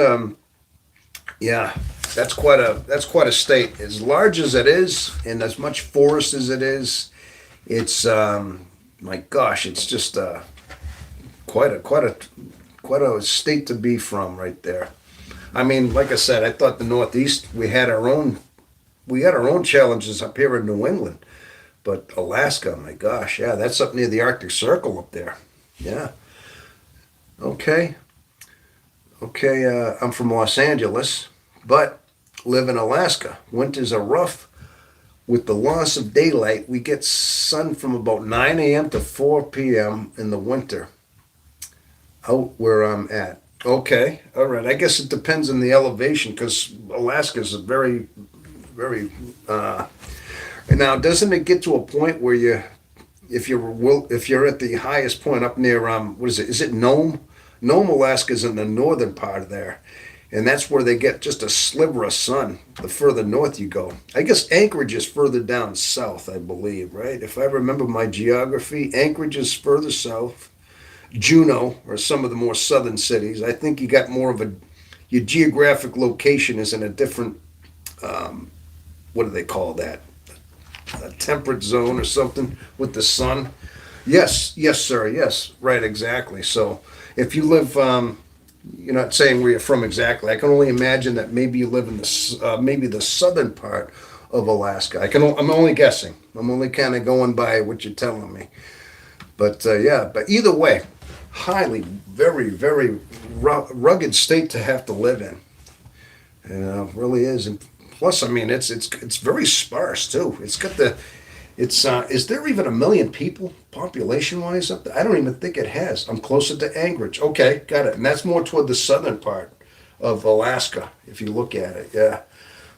yeah, that's quite a state. As large as it is, and as much forest as it is, it's my gosh, it's just quite a state to be from right there. I mean, like I said, I thought the Northeast we had our own challenges up here in New England, but Alaska, my gosh, yeah, that's up near the Arctic Circle up there. Yeah. Okay. I'm from Los Angeles, but live in Alaska. Winters are rough. With the loss of daylight, we get sun from about 9 a.m. to 4 p.m. in the winter out where I'm at. Okay, all right. I guess it depends on the elevation because Alaska is a very, very. And now, doesn't it get to a point where if you're at the highest point up near what is it? Is it Nome? Nome, Alaska is in the northern part of there, and that's where they get just a sliver of sun the further north you go. I guess Anchorage is further down south, I believe, right? If I remember my geography, Anchorage is further south. Juneau, or some of the more southern cities, I think you got more of your geographic location is in a different, what do they call that? a temperate zone or something with the sun. Yes, yes, sir. Yes, right, exactly. So if you live, you're not saying where you're from exactly. I can only imagine that maybe you live in maybe the southern part of Alaska. I'm only guessing. I'm only kind of going by what you're telling me. But yeah, but either way, highly, very, very rugged state to have to live in. You know, it really is. And plus, I mean, it's very sparse too. It's got the it's is there even 1 million people population wise up there? I don't even think it has. I'm closer to Anchorage. Okay, got it. And that's more toward the southern part of Alaska, if you look at it. Yeah,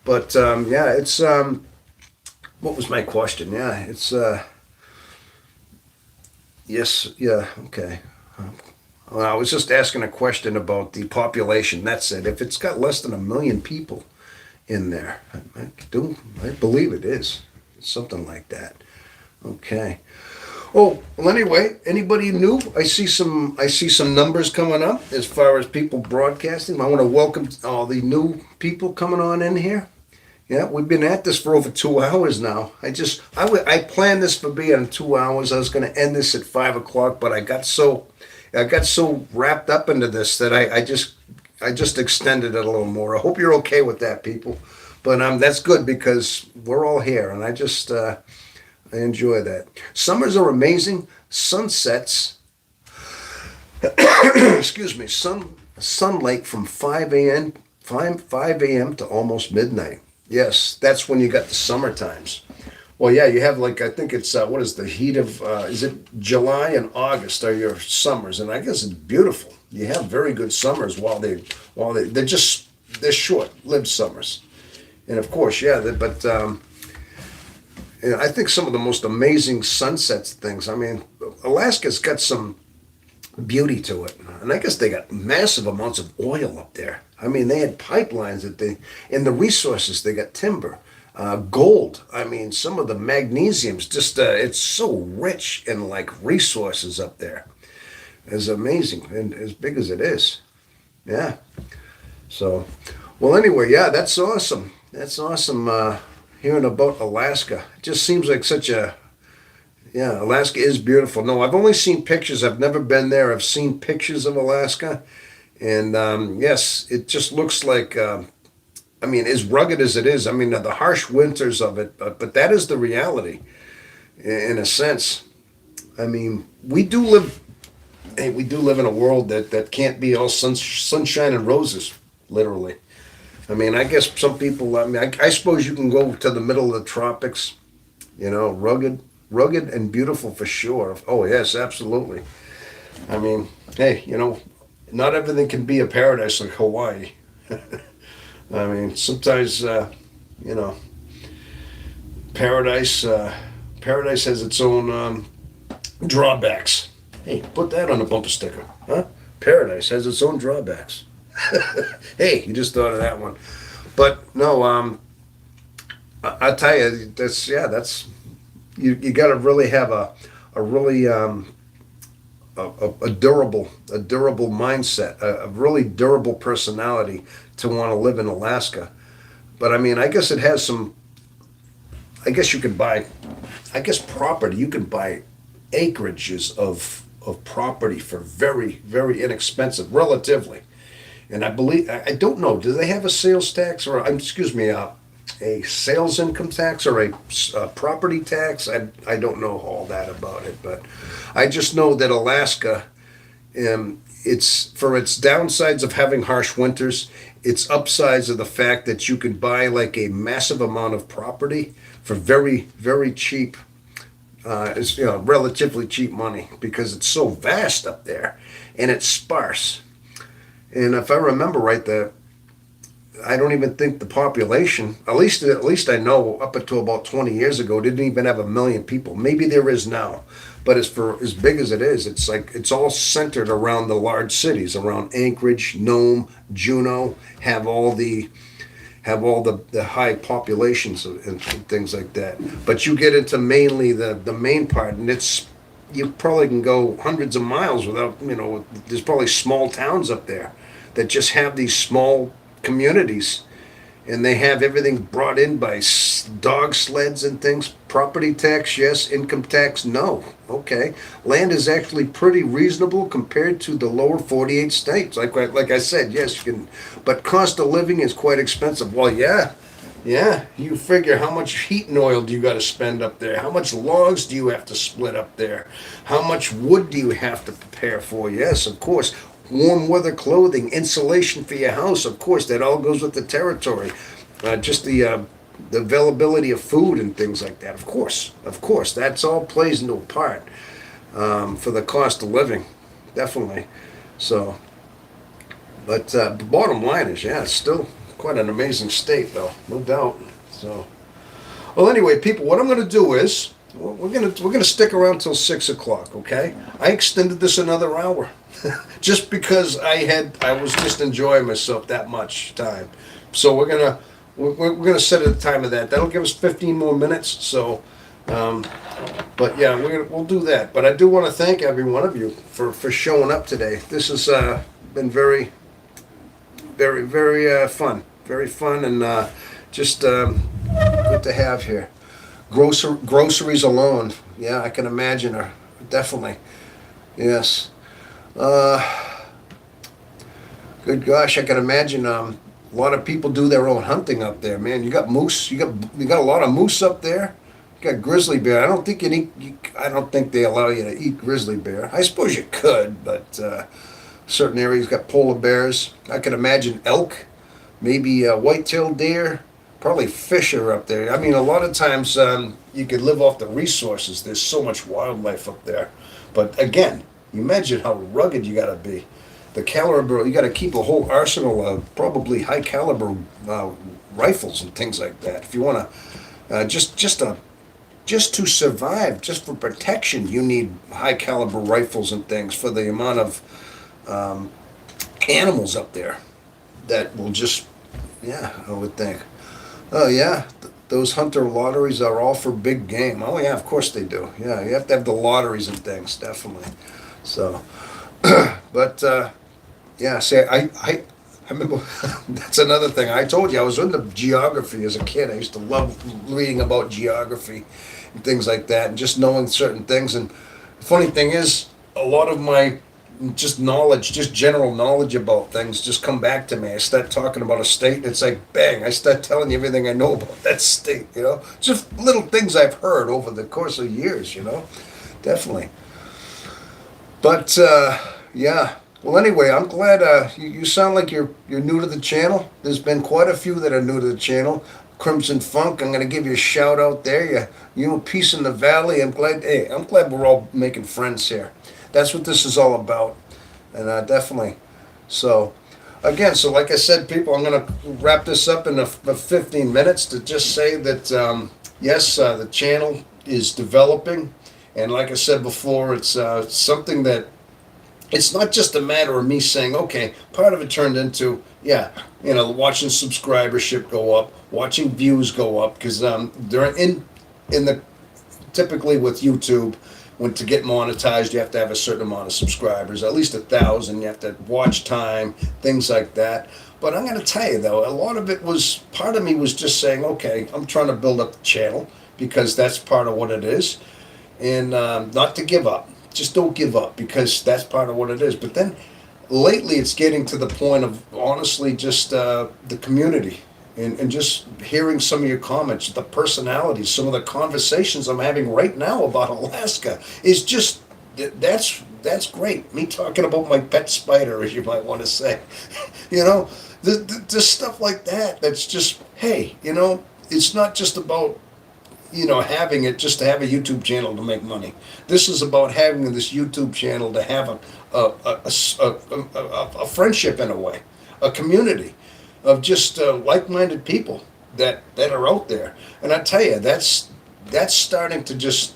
but yeah, it's what was my question? Yeah, it's yes, yeah, okay. Well, I was just asking a question about the population. That's it. If it's got less than 1 million people in there, I believe it is. It's something like that. Okay. Oh, well, anyway, anybody new? I see some numbers coming up as far as people broadcasting. I want to welcome all the new people coming on in here. Yeah, we've been at this for over 2 hours now. I planned this for being 2 hours. I was going to end this at 5 o'clock, but I got so wrapped up into this that I just extended it a little more. I hope you're okay with that, people. But that's good because we're all here, and I enjoy that. Summers are amazing. Sunsets, excuse me, sunlight from 5 a.m. to almost midnight. Yes, that's when you got the summer times. Well, yeah, you have like I think it's what is the heat of is it July and August are your summers, and I guess it's beautiful. You have very good summers they're short-lived summers, and of course, yeah, but and I think some of the most amazing sunsets things. I mean, Alaska's got some beauty to it, and I guess they got massive amounts of oil up there. I mean, they had pipelines and the resources. They got timber, gold. I mean, some of the magnesiums. Just it's so rich in like resources up there. It's amazing and as big as it is. Yeah. So, well, anyway, yeah, that's awesome. That's awesome. Hearing about Alaska, it just seems like such a yeah. Alaska is beautiful. No, I've only seen pictures. I've never been there. I've seen pictures of Alaska, and yes, it just looks like. I mean, as rugged as it is. I mean, the harsh winters of it, but that is the reality, in a sense. I mean, we do live. Hey, we do live in a world that can't be all sunshine and roses, literally. I mean, I guess some people. I mean, I suppose you can go to the middle of the tropics, you know, rugged and beautiful for sure. Oh yes, absolutely. I mean, hey, you know, not everything can be a paradise like Hawaii. I mean, sometimes, you know, paradise, paradise has its own drawbacks. Hey, put that on a bumper sticker, huh? Paradise has its own drawbacks. Hey, you just thought of that one. But no, I'll tell you, that's you got to really have a really a durable mindset, a really durable personality to want to live in Alaska. But I mean, I guess it has some. I guess you could buy, I guess property. You can buy acreages of property for very inexpensive, relatively. And I believe I don't know. Do they have a sales tax or excuse me, a sales income tax or a property tax? I don't know all that about it, but I just know that Alaska, it's for its downsides of having harsh winters, its upsides of the fact that you can buy like a massive amount of property for very cheap. It's relatively cheap money because it's so vast up there and it's sparse. And if I remember right, I don't even think the population, at least I know, up until about 20 years ago, didn't even have 1 million people. Maybe there is now, but as big as it is, it's like it's all centered around the large cities, around Anchorage, Nome, Juneau, have all the high populations and things like that. But you get into mainly the main part, and you probably can go hundreds of miles without, there's probably small towns up there that just have these small communities, and they have everything brought in by dog sleds and things. Property tax, yes. Income tax, no. Okay, land is actually pretty reasonable compared to the lower 48 states. Like I said, yes, you can, but cost of living is quite expensive. Well, yeah, yeah. You figure how much heat and oil do you got to spend up there? How much logs do you have to split up there? How much wood do you have to prepare for? Yes, of course. Warm weather clothing, insulation for your house, of course, that all goes with the territory. Just the availability of food and things like that, of course, that's all plays into a part for the cost of living, definitely. So, but the bottom line is, yeah, it's still quite an amazing state, though, no doubt. So, well, anyway, people, what I'm going to do is we're gonna stick around till 6 o'clock. Okay, I extended this another hour just because I was just enjoying myself that much time. So we're gonna set a time of that. That'll give us 15 more minutes. So, but yeah, we'll do that. But I do want to thank every one of you for showing up today. This has been very, very, very fun. Very fun and just good to have here. Groceries alone, yeah, I can imagine are definitely, yes. Good gosh, I can imagine. A lot of people do their own hunting up there, man. You got moose. You got a lot of moose up there. You got grizzly bear. I don't think I don't think they allow you to eat grizzly bear. I suppose you could, but certain areas got polar bears. I can imagine elk, maybe white-tailed deer. Probably fish are up there. I mean, a lot of times you could live off the resources. There's so much wildlife up there. But again, you imagine how rugged you got to be. The caliber, you got to keep a whole arsenal of probably high caliber rifles and things like that. If you want to, just to survive, just for protection, you need high caliber rifles and things for the amount of animals up there that will just, yeah, I would think. Oh yeah, those hunter lotteries are all for big game. Oh yeah, of course they do. Yeah, you have to have the lotteries and things, definitely. So, but yeah, see, I remember that's another thing. I told you I was into geography as a kid. I used to love reading about geography and things like that, and just knowing certain things. And the funny thing is, a lot of my just knowledge, just general knowledge about things just come back to me. I start talking about a state and it's like bang, I start telling you everything I know about that state, just little things I've heard over the course of years, definitely. But yeah, well anyway, I'm glad you sound like you're new to the channel. There's been quite a few that are new to the channel. Crimson Funk, I'm going to give you a shout out there. You Peace in the Valley. I'm glad we're all making friends here. That's what this is all about, and definitely. So, again, like I said, people, I'm going to wrap this up in 15 minutes to just say that, yes, the channel is developing, and like I said before, it's something that it's not just a matter of me saying, okay, part of it turned into, yeah, watching subscribership go up, watching views go up, because they're in the, typically with YouTube, when to get monetized, you have to have a certain amount of subscribers, at least 1,000. You have to watch time, things like that. But I'm going to tell you though, a lot of it was, part of me was just saying, okay, I'm trying to build up the channel because that's part of what it is, and not to give up. Just don't give up because that's part of what it is. But then lately, it's getting to the point of honestly just the community. And just hearing some of your comments, the personalities, some of the conversations I'm having right now about Alaska is just, that's great. Me talking about my pet spider, as you might want to say. The stuff like that, that's just, hey, it's not just about, having it just to have a YouTube channel to make money. This is about having this YouTube channel to have a friendship in a way, a community of just like-minded people that are out there. And I tell you, that's starting to just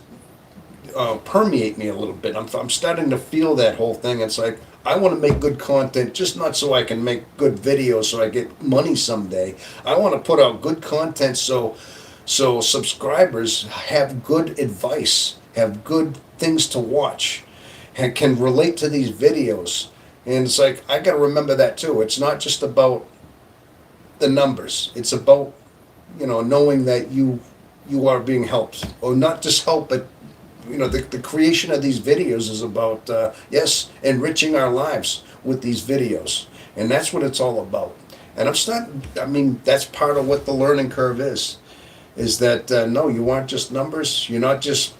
permeate me a little bit. I'm starting to feel that whole thing. It's like, I want to make good content, just not so I can make good videos so I get money someday. I want to put out good content so subscribers have good advice, have good things to watch, and can relate to these videos. And it's like, I got to remember that too. It's not just about the numbers. It's about, knowing that you are being helped, or not just helped, but the creation of these videos is about, yes, enriching our lives with these videos, and that's what it's all about. And I'm starting. I mean, that's part of what the learning curve is that, no, you aren't just numbers. You're not just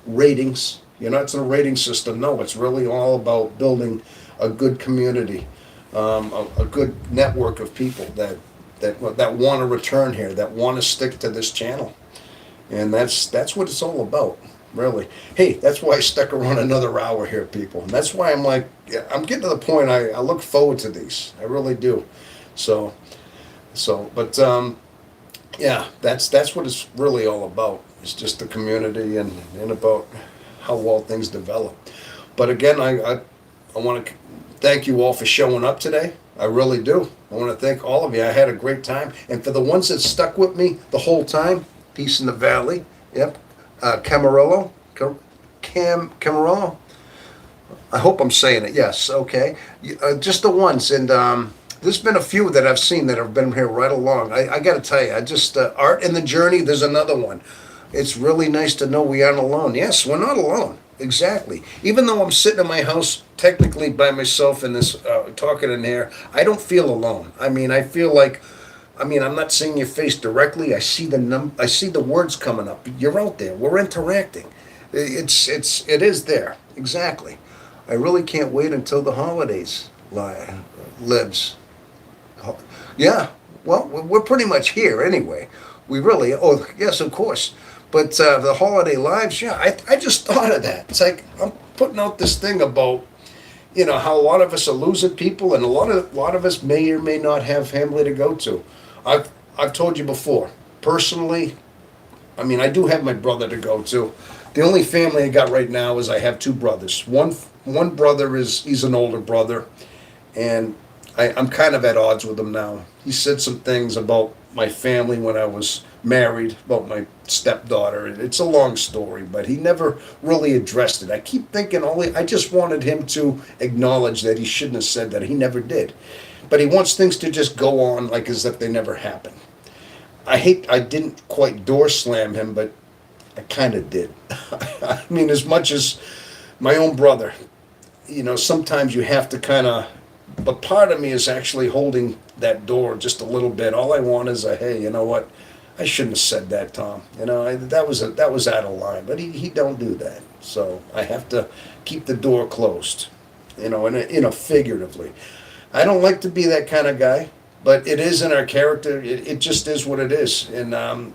ratings. You're not in a rating system. No, it's really all about building a good community, a good network of people that want to return here, that want to stick to this channel, and that's what it's all about, really. Hey, that's why I stuck around another hour here, people, and that's why I'm like, yeah, I'm getting to the point. I look forward to these. I really do. So, but yeah, that's what it's really all about. It's just the community and about how well things develop. But again, I want to thank you all for showing up today. I really do. I want to thank all of you. I had a great time. And for the ones that stuck with me the whole time, peace in the valley. Yep. Camarillo. Camarillo. I hope I'm saying it. Yes. Okay. Just the ones. And there's been a few that I've seen that have been here right along. I got to tell you, I just, Art in the Journey, there's another one. It's really nice to know we aren't alone. Yes, we're not alone. Exactly. Even though I'm sitting in my house, technically by myself in this, talking in here, I don't feel alone. I mean, I feel like, I'm not seeing your face directly. I see the words coming up. You're out there. We're interacting. It is there. Exactly. I really can't wait until the holidays lives. Yeah. Well, we're pretty much here anyway. We really. Oh, yes, of course. But the holiday lives, yeah, I just thought of that. It's like I'm putting out this thing about, how a lot of us are losing people, and a lot of us may or may not have family to go to. I've told you before. Personally, I do have my brother to go to. The only family I got right now is I have two brothers. One brother he's an older brother, and I'm kind of at odds with him now. He said some things about my family when I was married, about my stepdaughter. It's a long story, but he never really addressed it. I keep thinking I just wanted him to acknowledge that he shouldn't have said that. He never did. But he wants things to just go on like as if they never happened. I didn't quite door slam him, but I kind of did. As much as my own brother, sometimes you have to kind of, but part of me is actually holding that door just a little bit. All I want is hey, you know what? I shouldn't have said that, Tom. That was out of line. But he don't do that. So I have to keep the door closed. Figuratively. I don't like to be that kind of guy, but it is in our character. It just is what it is. And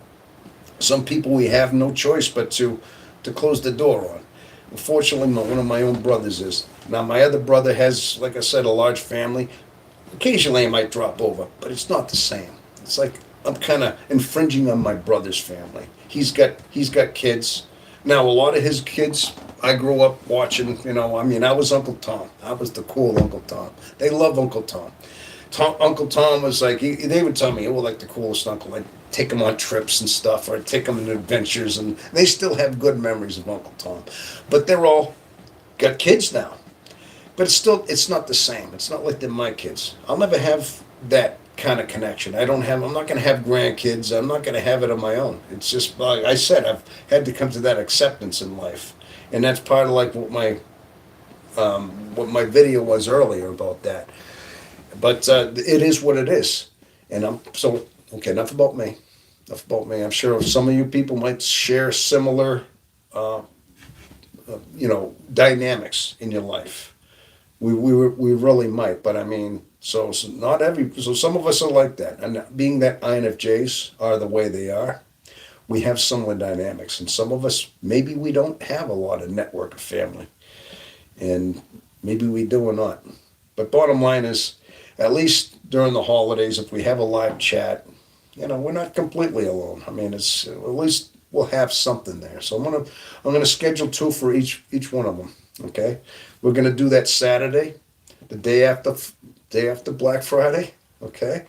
some people we have no choice but to close the door on. Unfortunately, one of my own brothers is. Now, my other brother has, like I said, a large family. Occasionally I might drop over, but it's not the same. It's like I'm kind of infringing on my brother's family. He's got kids. Now, a lot of his kids, I grew up watching, I was Uncle Tom. I was the cool Uncle Tom. They love Uncle Tom. Uncle Tom was like, they would tell me, he was like the coolest uncle. I'd take them on trips and stuff, or I'd take them on adventures, and they still have good memories of Uncle Tom. But they're all got kids now. But it's not the same. It's not like they're my kids. I'll never have that kind of connection. I'm not going to have grandkids. I'm not going to have it on my own. It's just, like I said, I've had to come to that acceptance in life. And that's part of like what my video was earlier about that. But it is what it is. And okay, enough about me. Enough about me. I'm sure some of you people might share similar, dynamics in your life. We really might, but so some of us are like that, and being that INFJs are the way they are, we have similar dynamics, and some of us, maybe we don't have a lot of network of family, and maybe we do or not. But bottom line is, at least during the holidays, if we have a live chat, we're not completely alone. It's at least we'll have something there. So I'm gonna schedule 2 for each one of them. Okay, we're gonna do that Saturday, the day after Black Friday. Okay,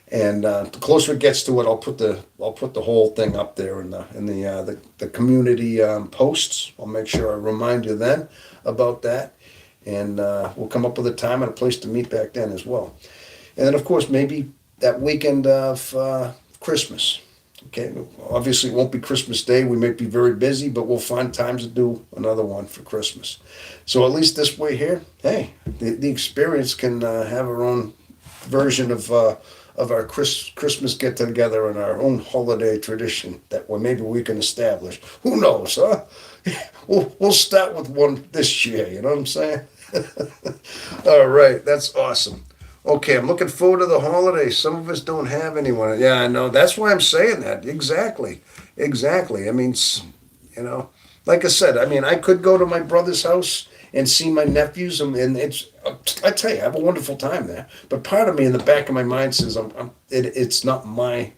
and the closer it gets to it, I'll put the whole thing up there in the community posts. I'll make sure I remind you then about that, and we'll come up with a time and a place to meet back then as well. And then of course maybe that weekend of Christmas. Okay, obviously it won't be Christmas Day. We may be very busy, but we'll find times to do another one for Christmas. So at least this way here, hey, the experience can have our own version of our Christmas get together and our own holiday tradition that maybe we can establish. Who knows, huh? We'll start with one this year. You know what I'm saying? All right, that's awesome. Okay, I'm looking forward to the holidays. Some of us don't have anyone. Yeah, I know. That's why I'm saying that. Exactly. Exactly. I mean, like I said, I mean, I could go to my brother's house and see my nephews, and I tell you, I have a wonderful time there. But part of me in the back of my mind says, it's not my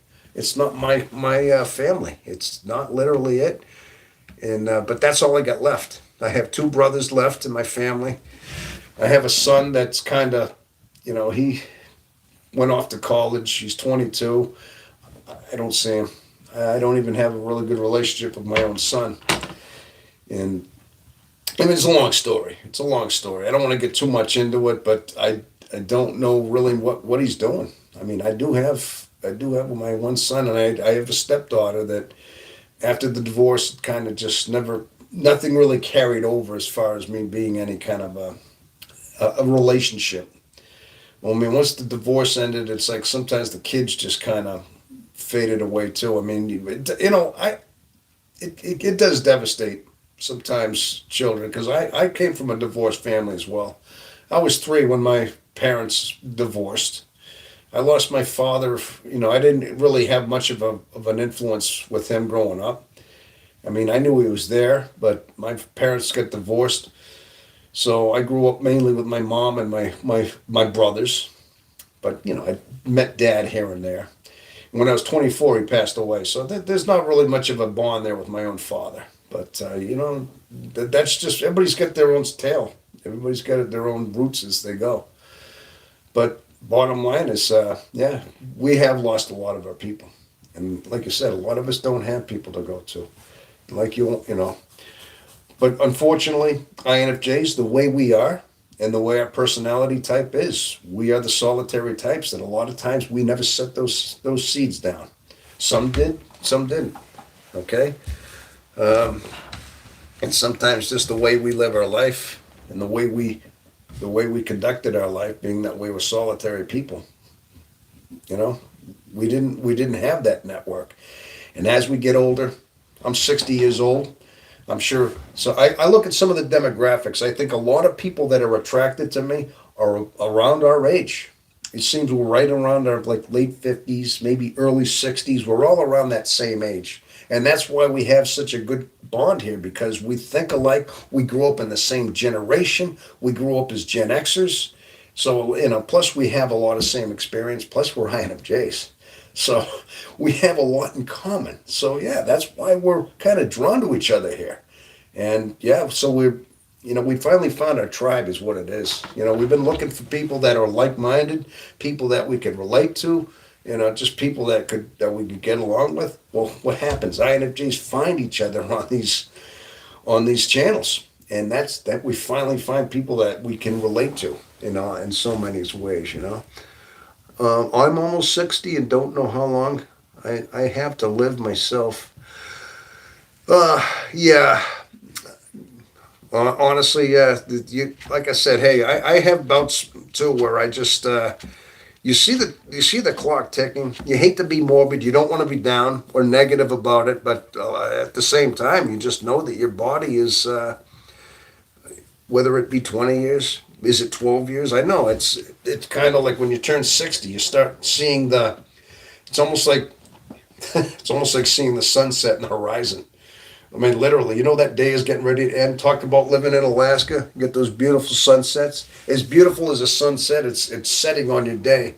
family. It's not literally it. And but that's all I got left. I have two brothers left in my family. I have a son that's kind of, he went off to college. He's 22. I don't see him. I don't even have a really good relationship with my own son. And I mean, it's a long story. It's a long story. I don't want to get too much into it, but I don't know really what he's doing. I mean, I do have my one son, and I have a stepdaughter that after the divorce, kind of just never nothing really carried over as far as me being any kind of a relationship. Well, I mean, once the divorce ended, it's like sometimes the kids just kind of faded away too. I mean, it does devastate sometimes children because I came from a divorced family as well. I was 3 when my parents divorced. I lost my father. I didn't really have much of an influence with him growing up. I mean, I knew he was there, but my parents got divorced. So I grew up mainly with my mom and my brothers. But, I met dad here and there. When I was 24, he passed away. So there's not really much of a bond there with my own father. But, that's just, everybody's got their own tale. Everybody's got their own roots as they go. But bottom line is, yeah, we have lost a lot of our people. And like you said, a lot of us don't have people to go to. Like you. But unfortunately, INFJs, the way we are and the way our personality type is, we are the solitary types that a lot of times we never set those seeds down. Some did, some didn't. Okay? Um, and sometimes just the way we live our life and the way we conducted our life, being that we were solitary people, you know, we didn't have that network. And as we get older, I'm 60 years old. I'm sure. So I look at some of the demographics. I think a lot of people that are attracted to me are around our age. It seems we're right around our like late 50s, maybe early 60s. We're all around that same age. And that's why we have such a good bond here because we think alike. We grew up in the same generation. We grew up as Gen Xers. So, plus we have a lot of same experience. Plus we're INFJs. So we have a lot in common. So yeah, that's why we're kind of drawn to each other here. And yeah, so we finally found our tribe is what it is. We've been looking for people that are like-minded, people that we could relate to, just people that we could get along with. Well, what happens? INFJs find each other on these channels. And that we finally find people that we can relate to, in so many ways. I'm almost 60 and don't know how long I have to live myself. Yeah, honestly, yeah. Like I said, hey, I have bouts too where I just you see the clock ticking. You hate to be morbid. You don't want to be down or negative about it, but at the same time, you just know that your body is whether it be 20 years, is it 12 years? I know it's kind of like when you turn 60, you start seeing it's almost like it's almost like seeing the sunset in the horizon. I mean, literally, that day is getting ready to end. Talk about living in Alaska, you get those beautiful sunsets. As beautiful as a sunset, it's setting on your day.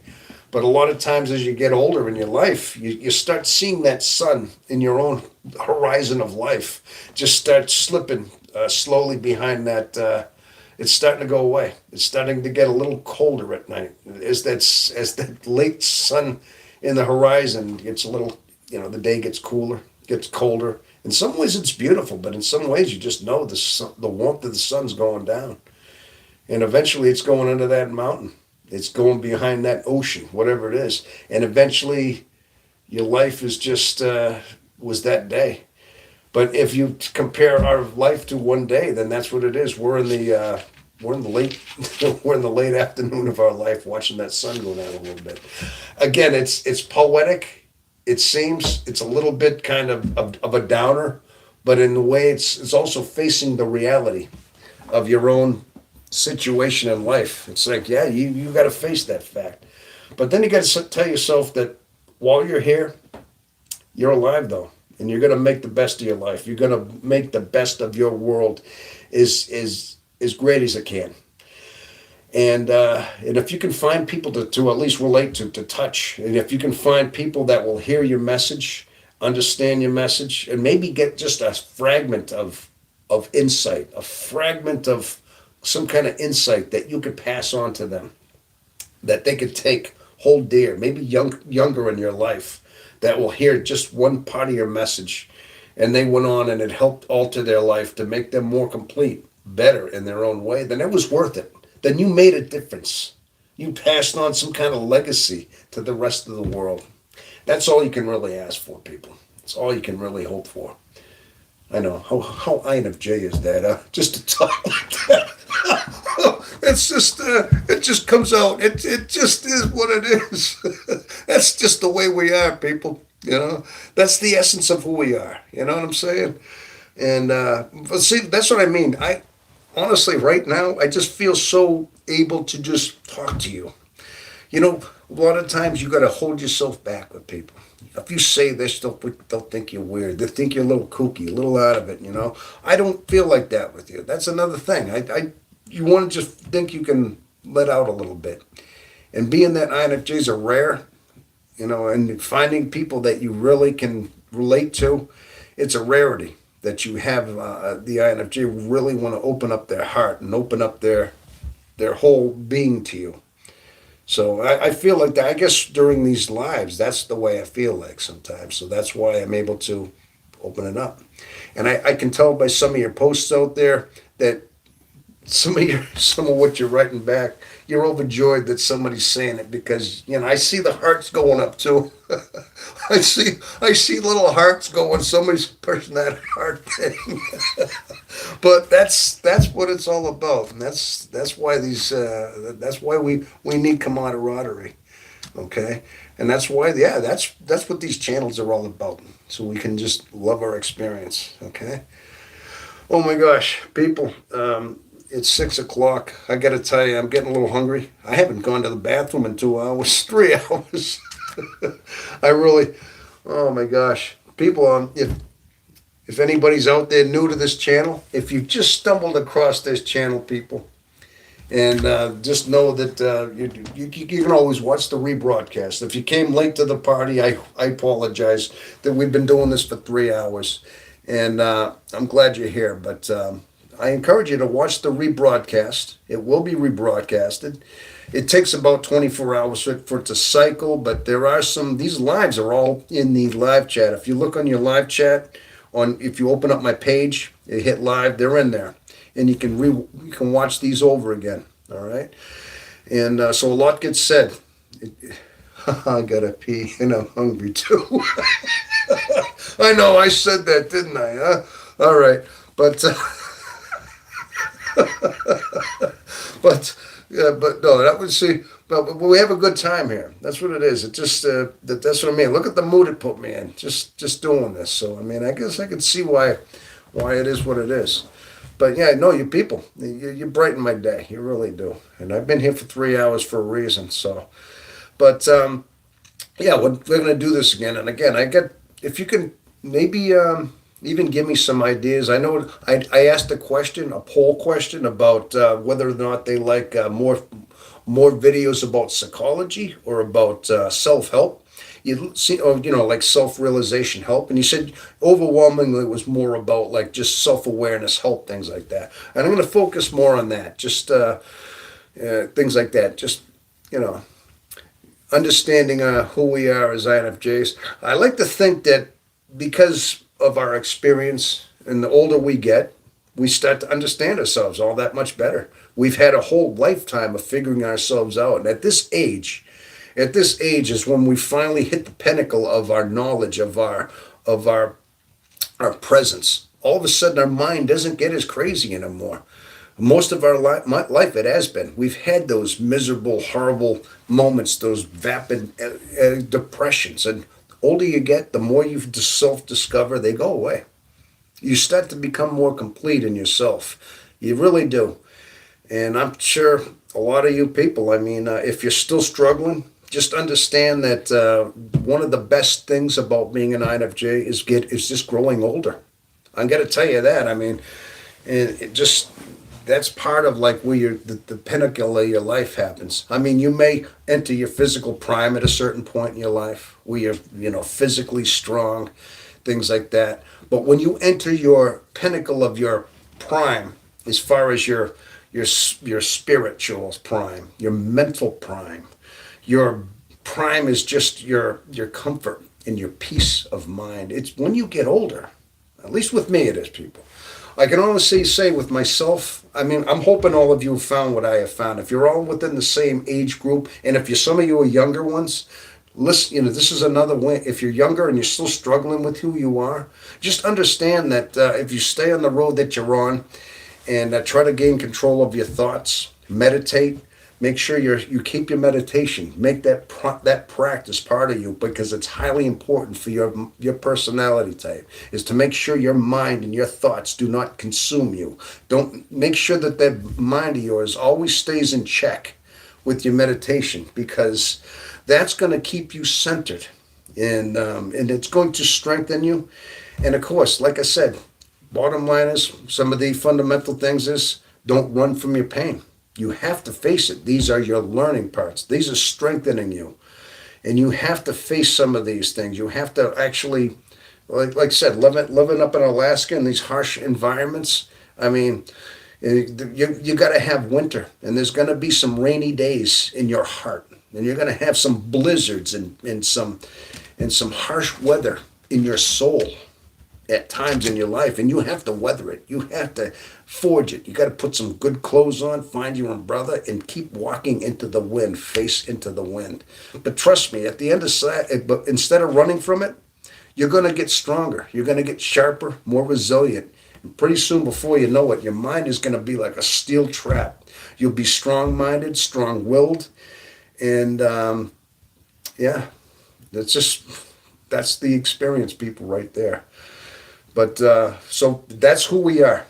But a lot of times as you get older in your life, you start seeing that sun in your own horizon of life just start slipping slowly behind that. It's starting to go away. It's starting to get a little colder at night. As that late sun in the horizon gets a little, the day gets cooler, gets colder. In some ways it's beautiful, but in some ways you just know the warmth of the sun's going down. And eventually it's going under that mountain. It's going behind that ocean, whatever it is. And eventually your life is just was that day. But if you compare our life to one day, then that's what it is. We're in the late we're in the late afternoon of our life, watching that sun go down a little bit. Again, it's poetic. It seems it's a little bit kind of a downer, but in the way it's also facing the reality of your own situation in life. It's like, yeah, you got to face that fact. But then you got to tell yourself that while you're here, you're alive though, and you're going to make the best of your life. You're going to make the best of your world is as great as it can. And if you can find people to at least relate to touch, and if you can find people that will hear your message, understand your message, and maybe get just a fragment of insight, a fragment of some kind of insight that you could pass on to them, that they could take, hold dear, maybe younger in your life, that will hear just one part of your message, and they went on and it helped alter their life to make them more complete, better in their own way, then it was worth it. Then you made a difference. You passed on some kind of legacy to the rest of the world. That's all you can really ask for, people. That's all you can really hope for. I know. How INFJ is that? Just to talk like that. It's just, it just comes out. It just is what it is. That's just the way we are, people. That's the essence of who we are. You know what I'm saying? And, but see, that's what I mean. Honestly, right now, I just feel so able to just talk to you. A lot of times you got to hold yourself back with people. If you say this, they'll think you're weird. They'll think you're a little kooky, a little out of it. I don't feel like that with you. That's another thing. You want to just think you can let out a little bit, and being that INFJs are rare, and finding people that you really can relate to, it's a rarity that you have the INFJ really want to open up their heart and open up their whole being to you. So I feel like that. I guess during these lives, that's the way I feel like sometimes. So that's why I'm able to open it up. And I can tell by some of your posts out there that some of what you're writing back, you're overjoyed that somebody's saying it, because I see the hearts going up too. I see little hearts going. Somebody's pushing that heart thing. But that's what it's all about, and that's why that's why we need camaraderie, okay? And that's why that's what these channels are all about, so we can just love our experience, okay? Oh my gosh, people. It's 6 o'clock. I got to tell you, I'm getting a little hungry. I haven't gone to the bathroom in 2 hours, 3 hours. Oh my gosh. People, if anybody's out there new to this channel, if you just stumbled across this channel, people, and just know that you can always watch the rebroadcast. If you came late to the party, I apologize that we've been doing this for 3 hours. And I'm glad you're here, but I encourage you to watch the rebroadcast. It will be rebroadcasted. It takes about 24 hours for it to cycle, but these lives are all in the live chat. If you look on your live chat, if you open up my page, you hit live, they're in there. And you can watch these over again, all right? And so a lot gets said. I gotta pee, and I'm hungry too. I know, I said that, didn't I? Huh? All right, but... but no, that would see. But we have a good time here. That's what it is. It just that's what I mean. Look at the mood it put me in. Just doing this. So I mean, I guess I can see why it is what it is. But yeah, no, you people, you brighten my day. You really do. And I've been here for 3 hours for a reason. So, but yeah, we're gonna do this again. And again, if you can maybe. Even give me some ideas. I know I asked a poll question about whether or not they like more videos about psychology or about self-help. You see, or like self-realization help, and you said overwhelmingly it was more about like just self-awareness help, things like that. And I'm going to focus more on that, just things like that. Just understanding who we are as INFJs. I like to think that because of our experience, and the older we get, we start to understand ourselves all that much better. We've had a whole lifetime of figuring ourselves out. And at this age is when we finally hit the pinnacle of our knowledge, of our presence. All of a sudden, our mind doesn't get as crazy anymore. Most of our life, it has been. We've had those miserable, horrible moments, those vapid depressions. And the older you get, the more you self-discover, they go away. You start to become more complete in yourself. You really do. And I'm sure a lot of you people, I mean, if you're still struggling, just understand that one of the best things about being an INFJ is just growing older. I'm gonna tell you that. I mean, it just that's part of like where the pinnacle of your life happens. I mean, you may enter your physical prime at a certain point in your life where you're physically strong, things like that. But when you enter your pinnacle of your prime, as far as your spiritual prime, your mental prime, your prime is just your comfort and your peace of mind. It's when you get older, at least with me it is, people. I can honestly say with myself, I mean, I'm hoping all of you have found what I have found. If you're all within the same age group, and if some of you are younger ones, listen, this is another way. If you're younger and you're still struggling with who you are, just understand that if you stay on the road that you're on and try to gain control of your thoughts, meditate, make sure you keep your meditation, make that practice part of you, because it's highly important for your personality type, is to make sure your mind and your thoughts do not consume you. Don't make sure that mind of yours always stays in check with your meditation, because that's going to keep you centered, and it's going to strengthen you. And of course, like I said, bottom line is, some of the fundamental things is, don't run from your pain. You have to face it. These are your learning parts. These are strengthening you. And you have to face some of these things. You have to actually, like I said, living up in Alaska in these harsh environments, I mean, you got to have winter. And there's going to be some rainy days in your heart. And you're going to have some blizzards and some harsh weather in your soul at times in your life, and you have to weather it. You have to forge it. You got to put some good clothes on, find your umbrella, and keep walking into the wind, face into the wind. But trust me, at the end of but instead of running from it, you're going to get stronger. You're going to get sharper, more resilient. And pretty soon, before you know it, your mind is going to be like a steel trap. You'll be strong-minded, strong-willed, and yeah, that's the experience, people, right there. But so that's who we are.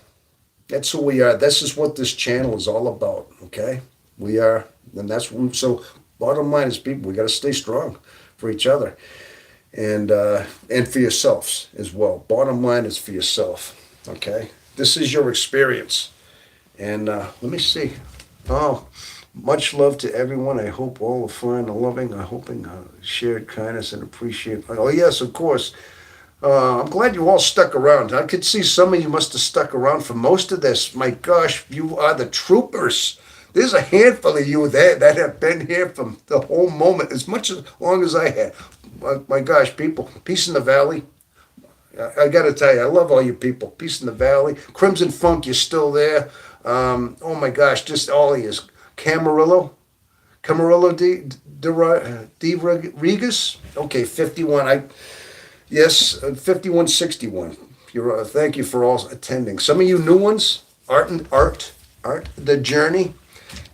That's who we are. This is what this channel is all about. Okay, we are, and that's so. Bottom line is, people, we got to stay strong for each other, and for yourselves as well. Bottom line is for yourself. Okay, this is your experience, and let me see. Oh, much love to everyone. I hope all are fine and loving. I'm hoping shared kindness and appreciate. Oh yes, of course. I'm glad you all stuck around. I could see some of you must have stuck around for most of this. My gosh, you are the troopers. There's a handful of you there that have been here from the whole moment, as long as I had. My gosh, people, peace in the valley. I got to tell you, I love all you people. Peace in the valley. Crimson Funk, you're still there. Oh my gosh, just all of you. Camarillo D. Regas. Okay, 51. Yes, 5161. Thank you for all attending. Some of you new ones, Art, the Journey.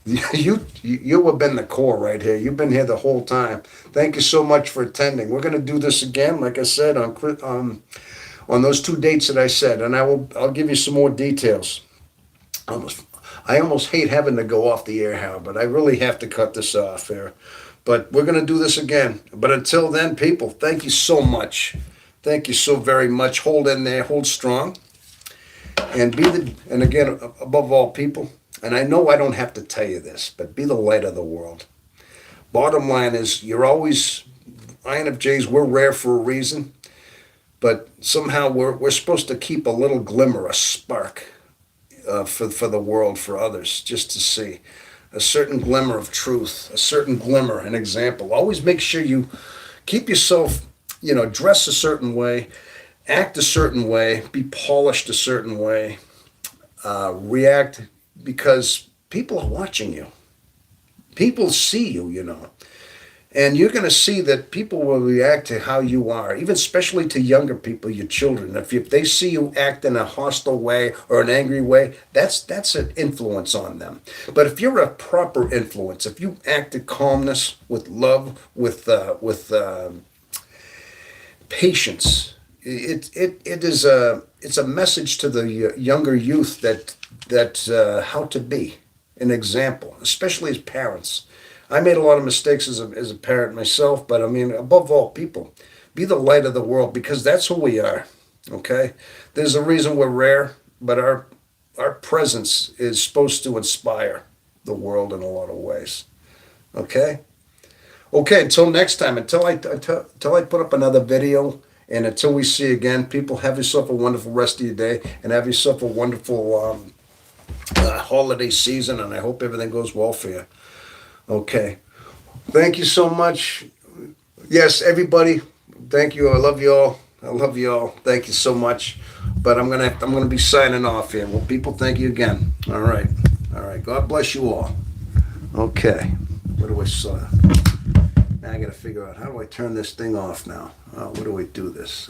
You have been the core right here. You've been here the whole time. Thank you so much for attending. We're going to do this again, like I said, on those 2 dates that I said, and I'll give you some more details. I almost hate having to go off the air, Hal, but I really have to cut this off here. But we're going to do this again. But until then, people, thank you so much. Thank you so very much. Hold in there. Hold strong. And again, above all, people, and I know I don't have to tell you this, but be the light of the world. Bottom line is, you're always, INFJs, we're rare for a reason. But somehow we're supposed to keep a little glimmer, a spark for the world, for others, just to see. A certain glimmer of truth, a certain glimmer, an example. Always make sure you keep yourself, dress a certain way, act a certain way, be polished a certain way. react because people are watching you. People see you, you know. And you're going to see that people will react to how you are, even especially to younger people, your children. If they see you act in a hostile way or an angry way, that's an influence on them. But if you're a proper influence, if you act in calmness, with love, with patience, it is it's a message to the younger youth that how to be an example, especially as parents. I made a lot of mistakes as a parent myself, but I mean, above all, people, be the light of the world because that's who we are. Okay, there's a reason we're rare, but our presence is supposed to inspire the world in a lot of ways. Okay, okay. Until next time, until I put up another video, and until we see again, people, have yourself a wonderful rest of your day, and have yourself a wonderful holiday season, and I hope everything goes well for you. Okay. Thank you so much. Yes, everybody. Thank you. I love you all. I love you all. Thank you so much. But I'm gonna be signing off here. Well, people, thank you again. All right. All right. God bless you all. Okay. What do I say? Now I gotta figure out how do I turn this thing off now. What do I do this?